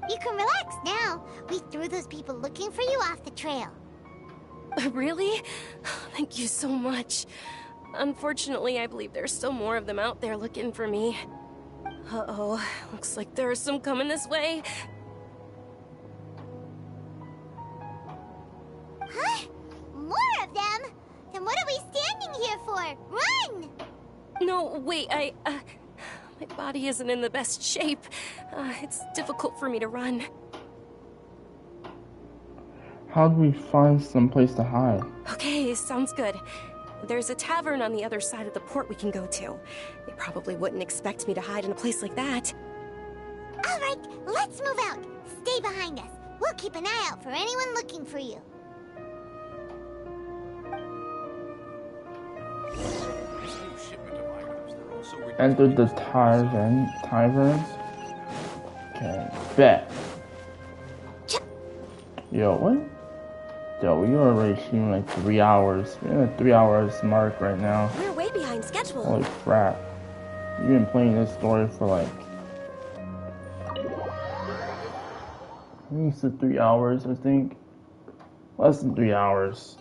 You can relax now. We threw those people looking for you off the trail. Really? Thank you so much. Unfortunately, I believe there's still more of them out there looking for me. Uh-oh, looks like there are some coming this way. for? Run! No, wait, my body isn't in the best shape. It's difficult for me to run. How do we find some place to hide? Okay, sounds good. There's a tavern on the other side of the port we can go to. They probably wouldn't expect me to hide in a place like that. All right, let's move out. Stay behind us. We'll keep an eye out for anyone looking for you. Enter the tavern. Okay, bet. Yo, what? Yo, we already shooting like 3 hours. We're in a 3 hours mark right now. We're way behind schedule. Holy crap. You've been playing this story for like... at least 3 hours, I think. Less than 3 hours.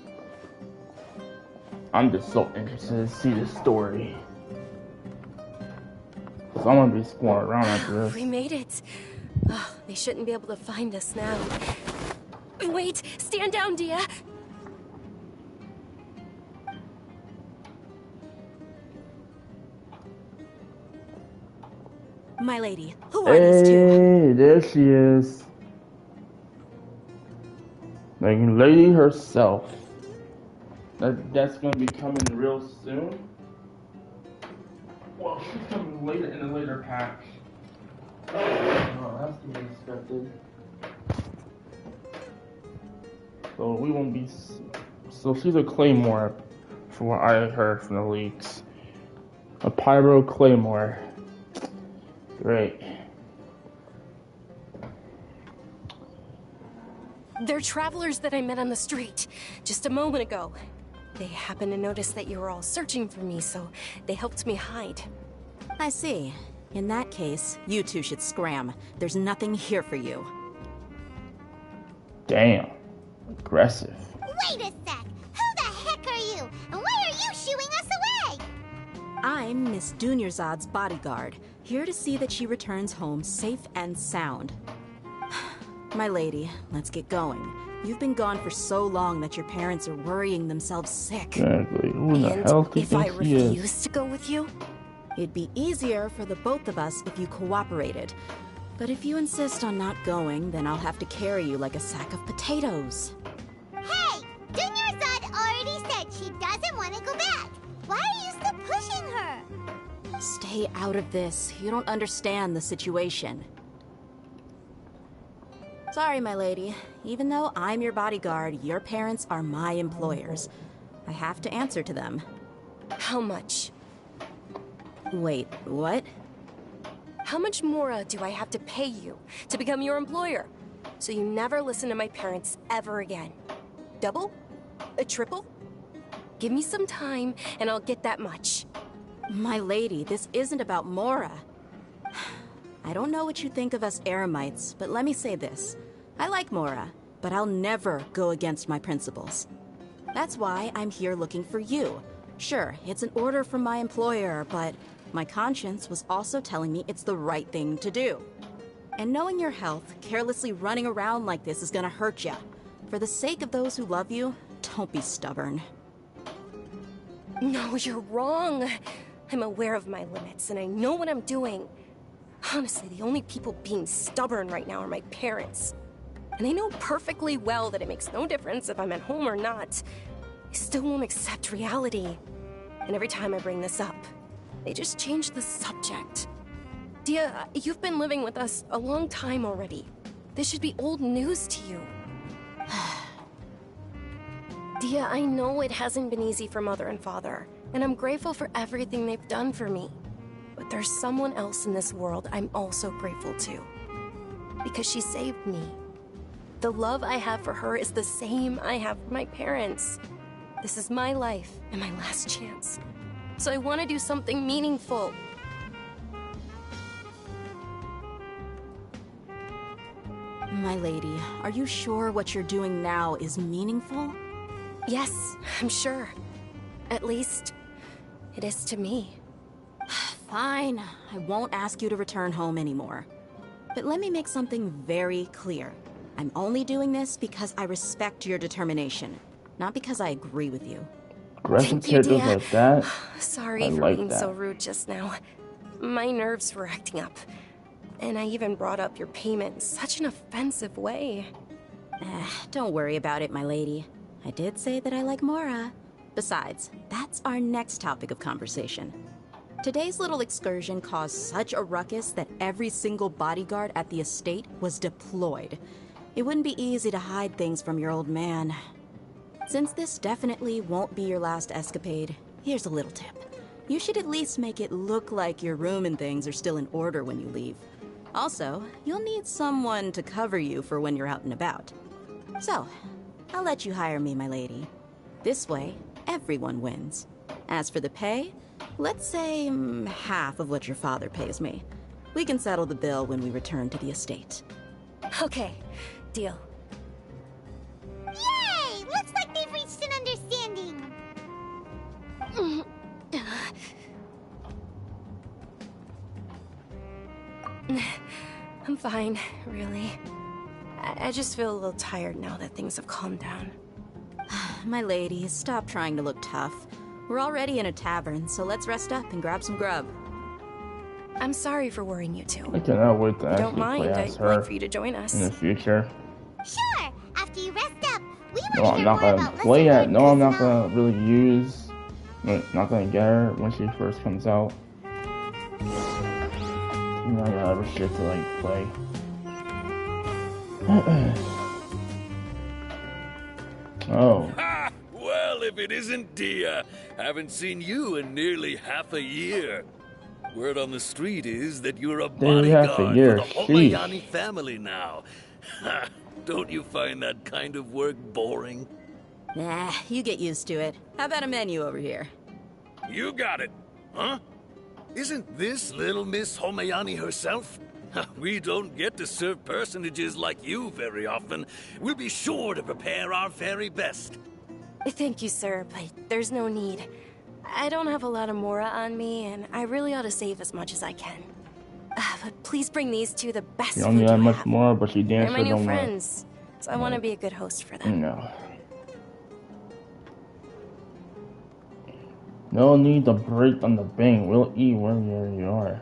I'm just so interested to see this story. So I'm gonna be exploring around after this. We made it. Oh, they shouldn't be able to find us now. Wait, stand down, Dia. My lady, who are these two? Hey, there she is. Like lady herself. That's gonna be coming real soon. Well, she's coming later in a later pack. Oh, that's to be expected. So we won't be. So she's a claymore, from what I heard from the leaks. A pyro claymore. Great. They're travelers that I met on the street just a moment ago. They happened to notice that you were all searching for me, so they helped me hide. I see. In that case, you two should scram. There's nothing here for you. Damn. Aggressive. Wait a sec! Who the heck are you? And why are you shooing us away? I'm Miss Dunyarzad's bodyguard, here to see that she returns home safe and sound. My lady, let's get going. You've been gone for so long that your parents are worrying themselves sick. Exactly. Who the hell do you if I think she is? refuse to go with you? It'd be easier for the both of us if you cooperated. But if you insist on not going, then I'll have to carry you like a sack of potatoes. Hey! Dunyarzad already said she doesn't want to go back. Why are you still pushing her? Stay out of this. You don't understand the situation. Sorry, my lady. Even though I'm your bodyguard, your parents are my employers. I have to answer to them. How much? Wait, what? How much more do I have to pay you to become your employer? So you never listen to my parents ever again. Double? A triple? Give me some time and I'll get that much. My lady, this isn't about Mora. I don't know what you think of us Eremites, but let me say this. I like Mora, but I'll never go against my principles. That's why I'm here looking for you. Sure, it's an order from my employer, but my conscience was also telling me it's the right thing to do. And knowing your health, carelessly running around like this is gonna hurt ya. For the sake of those who love you, don't be stubborn. No, you're wrong. I'm aware of my limits and I know what I'm doing. Honestly, the only people being stubborn right now are my parents. And they know perfectly well that it makes no difference if I'm at home or not. They still won't accept reality. And every time I bring this up, they just change the subject. Dia, you've been living with us a long time already. This should be old news to you. Dia, I know it hasn't been easy for Mother and Father, and I'm grateful for everything they've done for me. But there's someone else in this world I'm also grateful to. Because she saved me. The love I have for her is the same I have for my parents. This is my life and my last chance. So I want to do something meaningful. My lady, are you sure what you're doing now is meaningful? Yes, I'm sure. At least, it is to me. Fine, I won't ask you to return home anymore. But let me make something very clear. I'm only doing this because I respect your determination, not because I agree with you. Aggressive Thank you, characters dear. like that. Sorry I for like being that. so rude just now. My nerves were acting up. And I even brought up your payment in such an offensive way. Don't worry about it, my lady. I did say that I like Mora. Besides, that's our next topic of conversation. Today's little excursion caused such a ruckus that every single bodyguard at the estate was deployed. It wouldn't be easy to hide things from your old man. Since this definitely won't be your last escapade, here's a little tip. You should at least make it look like your room and things are still in order when you leave. Also, you'll need someone to cover you for when you're out and about. So, I'll let you hire me, my lady. This way, everyone wins. As for the pay, let's say half of what your father pays me. We can settle the bill when we return to the estate. Okay, deal. Yay! Looks like they've reached an understanding. I'm fine, really. I just feel a little tired now that things have calmed down. My lady, stop trying to look tough. We're already in a tavern, so let's rest up and grab some grub. I'm sorry for worrying you two. I cannot wait to If you actually don't mind, play I'd as her like for you to join us. in the future. Sure, after you rest up, we want No, to I'm hear not more gonna about play Lesser it. No, I'm not gonna really use. Not gonna get her when she first comes out. You know, I got other shit to like play. Oh. Ha! Well, if it isn't Dia, haven't seen you in nearly half a year. Word on the street is that you're a Nearly half a bodyguard year, for the sheesh. Homayani family now. Ha! Don't you find that kind of work boring? Nah, you get used to it. How about a menu over here? You got it, huh? Isn't this little Miss Homayani herself? We don't get to serve personages like you very often. We'll be sure to prepare our very best. Thank you, sir, but there's no need. I don't have a lot of Mora on me, and I really ought to save as much as I can. But please bring these two the best She food don't need you that much have. more, but she They're danced my for new don't want. friends, so I want to be a good host for them. No. No need to break on the bank. We'll eat wherever you are.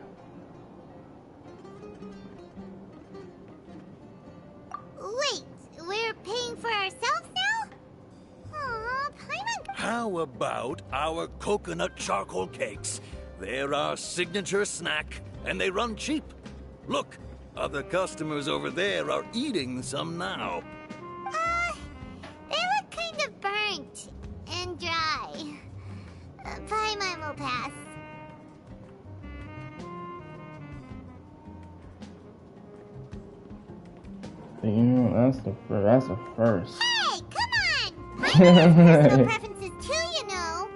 Wait, we're paying for ourselves now? Aw, Paimon. How about our coconut charcoal cakes? They're our signature snack, and they run cheap. Look, other customers over there are eating some now. They look kind of burnt and dry. Paimon will pass. You know, that's the first. Hey, come on! Paimon has personal preferences too, you know.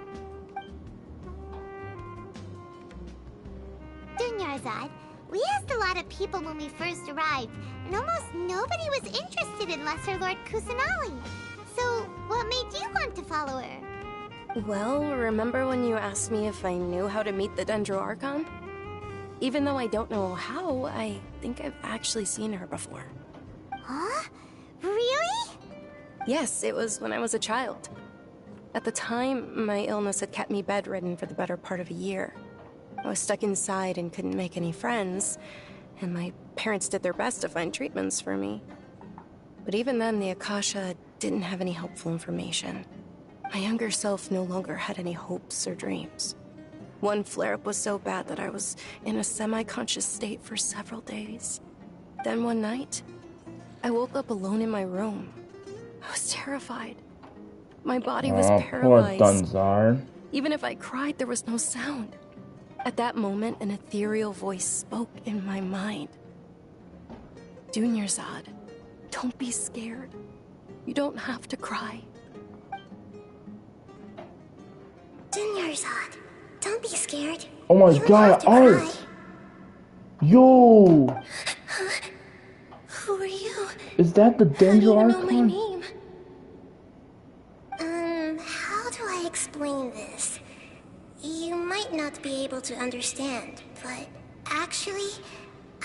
Dunyarzad, we asked a lot of people when we first arrived, and almost nobody was interested in Lesser Lord Kusanali. So, what made you want to follow her? Well, remember when you asked me if I knew how to meet the Dendro Archon? Even though I don't know how, I think I've actually seen her before. Huh? Really? Yes, it was when I was a child. At the time, my illness had kept me bedridden for the better part of a year. I was stuck inside and couldn't make any friends, and my parents did their best to find treatments for me. But even then, the Akasha didn't have any helpful information. My younger self no longer had any hopes or dreams. One flare-up was so bad that I was in a semi-conscious state for several days. Then one night, I woke up alone in my room. I was terrified. My body was paralyzed. Poor Dunzar. Even if I cried, there was no sound. At that moment, an ethereal voice spoke in my mind. Dunyarzad, don't be scared. You don't have to cry. Dunyarzad, don't be scared. Oh my god, Art! Yo! Who are you? Is that the Dendro How do you know my Archon? name? How do I explain this? You might not be able to understand, but actually,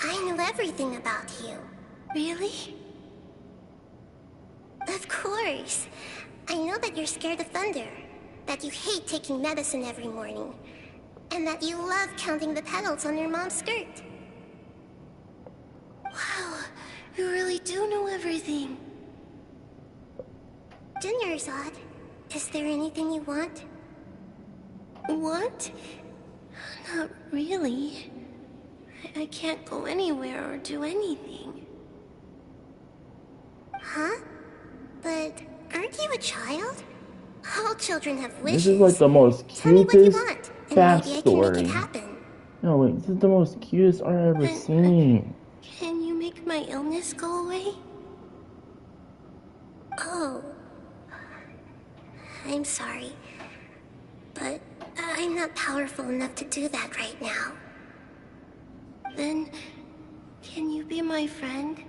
I know everything about you. Really? Of course. I know that you're scared of thunder. that you hate taking medicine every morning, and that you love counting the petals on your mom's skirt. Wow, you really do know everything. Dinnerzad, is there anything you want? Want? Not really. I can't go anywhere or do anything. Huh? But aren't you a child? All children have wishes. This is like the most Tell me what you cutest want, and fast maybe I can make story. it happen. No, wait, this is the most cutest art I've ever seen. Can you make my illness go away? Oh. I'm sorry. But I'm not powerful enough to do that right now. Then, can you be my friend?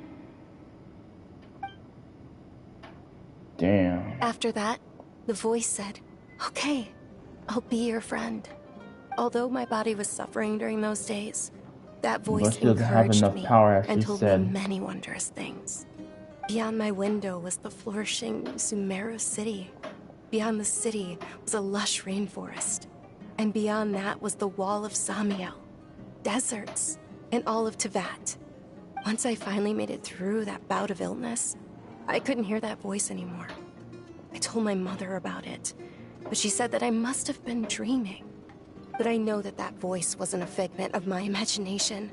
Damn. After that, the voice said, "Okay, I'll be your friend." Although my body was suffering during those days, that voice She doesn't have encouraged enough me power, as and she told me said. many wondrous things. Beyond my window was the flourishing SUMERU city. Beyond the city was a lush rainforest. And beyond that was the wall of Samiel, deserts, and all of Teyvat. Once I finally made it through that bout of illness, I couldn't hear that voice anymore. I told my mother about it, but she said that I must have been dreaming. But I know that that voice wasn't a figment of my imagination.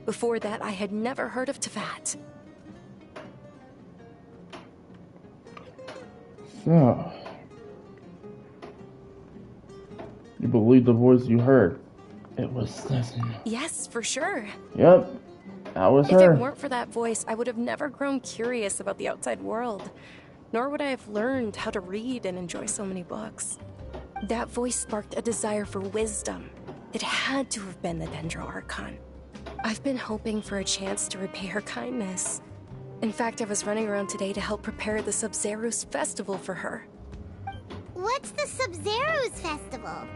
Before that, I had never heard of Teyvat. So, you believe the voice you heard? It was Cecily. Yes, for sure. Yep, that was If her. it weren't for that voice, I would have never grown curious about the outside world, nor would I have learned how to read and enjoy so many books. That voice sparked a desire for wisdom. It had to have been the Dendro Archon. I've been hoping for a chance to repay her kindness. In fact, I was running around today to help prepare the Sub-Zerus festival for her. What's the Sub-Zerus festival?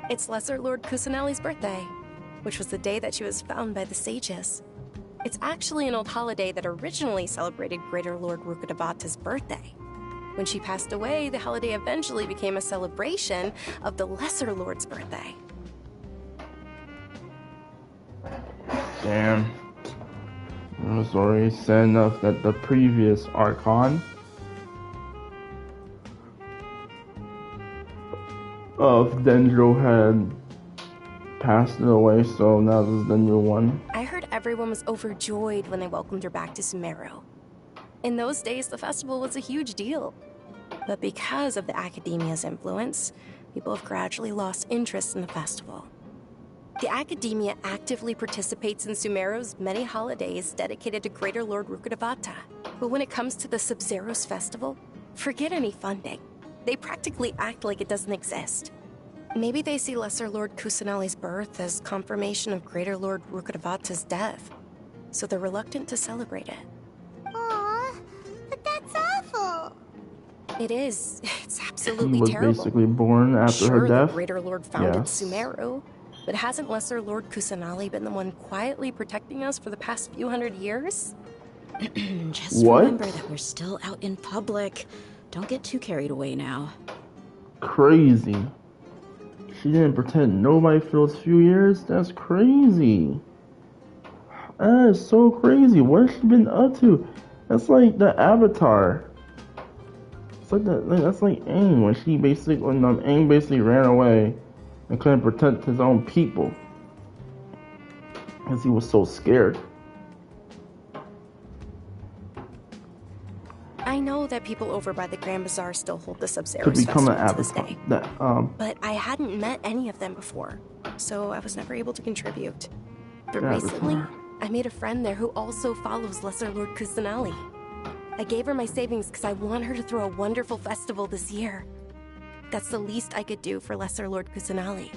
It's Lesser Lord Kusanali's birthday, which was the day that she was found by the sages. It's actually an old holiday that originally celebrated Greater Lord Rukkhadevata's birthday. When she passed away, the holiday eventually became a celebration of the Lesser Lord's birthday. Damn. It was already said enough that the previous Archon of Dendro had passed away, so now this is the new one. I heard everyone was overjoyed when they welcomed her back to SUMERU. In those days, the festival was a huge deal. But because of the Academia's influence, people have gradually lost interest in the festival. The Academia actively participates in SUMERU's many holidays dedicated to Greater Lord Rukkhadevata. But when it comes to the Sub-Zerus festival, forget any funding. They practically act like it doesn't exist. Maybe they see Lesser Lord Kusanali's birth as confirmation of Greater Lord Rukkhadevata's death, so they're reluctant to celebrate it. Aw, but that's awful. It is. It's He absolutely was terrible. basically born after Sure, her death. the Greater Lord founded Yes. SUMERU, but hasn't Lesser Lord Kusanali been the one quietly protecting us for the past few hundred years? Just remember that we're still out in public. Don't get too carried away now. Crazy. She didn't protect nobody for those few years? That's crazy. That is so crazy. What has she been up to? That's like the Avatar. It's like that's like Aang when Aang basically ran away and couldn't protect his own people because he was so scared. I know that people over by the Grand Bazaar still hold the To Sub-Zerus become an festival to this Avatar. day. But I hadn't met any of them before, so I was never able to contribute. But Yeah, recently, before. I made a friend there who also follows Lesser Lord Kusanali. I gave her my savings because I want her to throw a wonderful festival this year. That's the least I could do for Lesser Lord Kusanali.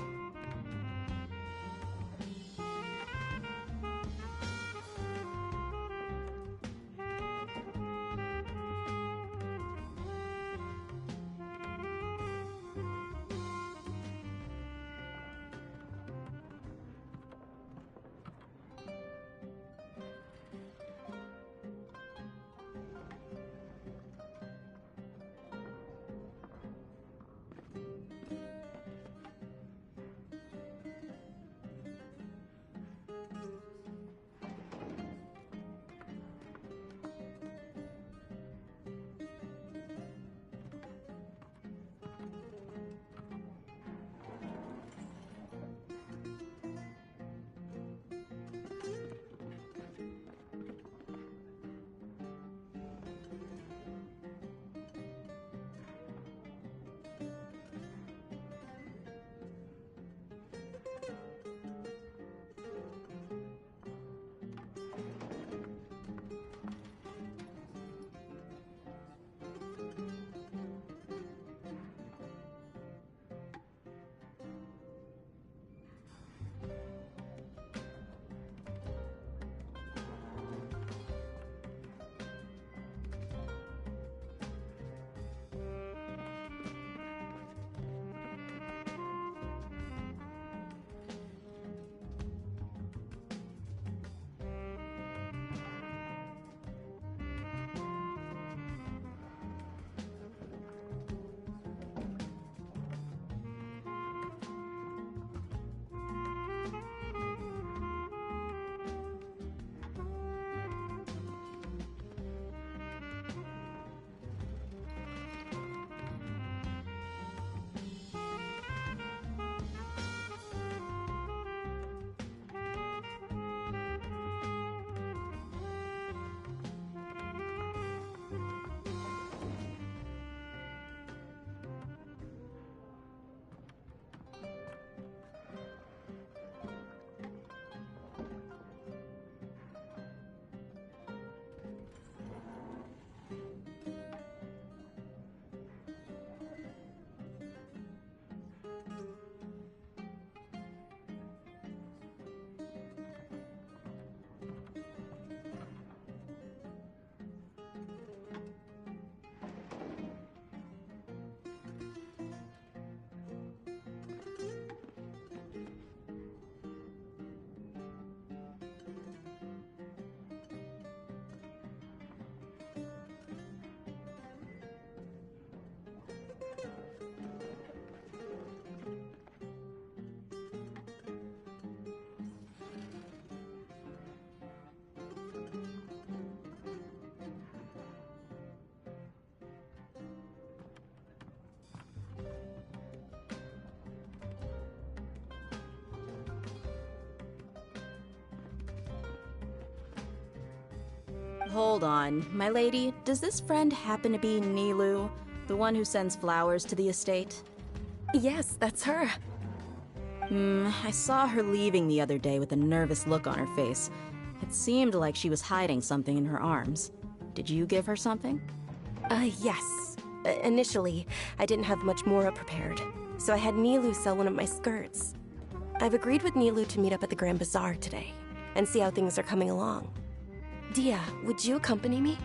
Hold on, my lady. Does this friend happen to be Nilu, the one who sends flowers to the estate? Yes, that's her. I saw her leaving the other day with a nervous look on her face. It seemed like she was hiding something in her arms. Did you give her something? Yes. Initially, I didn't have much Mora prepared, so I had Nilu sell one of my skirts. I've agreed with Nilu to meet up at the Grand Bazaar today, and see how things are coming along. Dia, would you accompany me?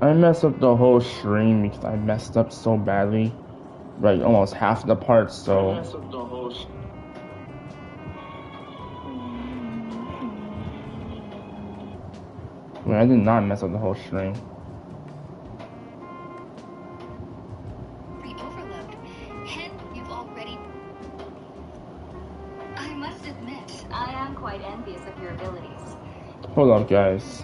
I messed up the whole stream because I messed up so badly. Like almost half the parts, so. I messed up the whole I did not mess up the whole stream. The overload. And you've already... I must admit, I am quite envious of your abilities. Hold up, guys.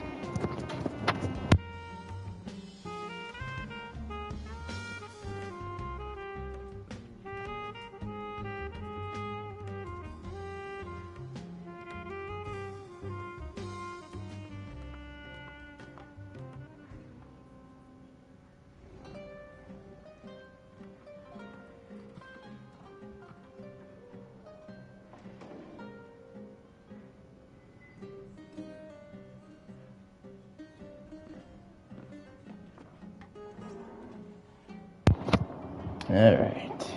Alright.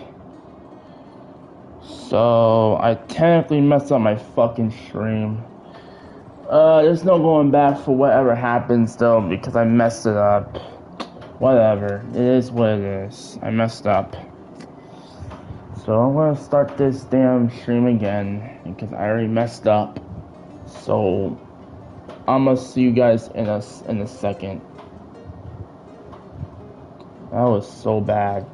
So, I technically messed up my fucking stream. There's no going back for whatever happens though, because I messed it up. Whatever. It is what it is. I messed up. So I'm gonna start this damn stream again, because I already messed up. So, I'm gonna see you guys in a second. That was so bad.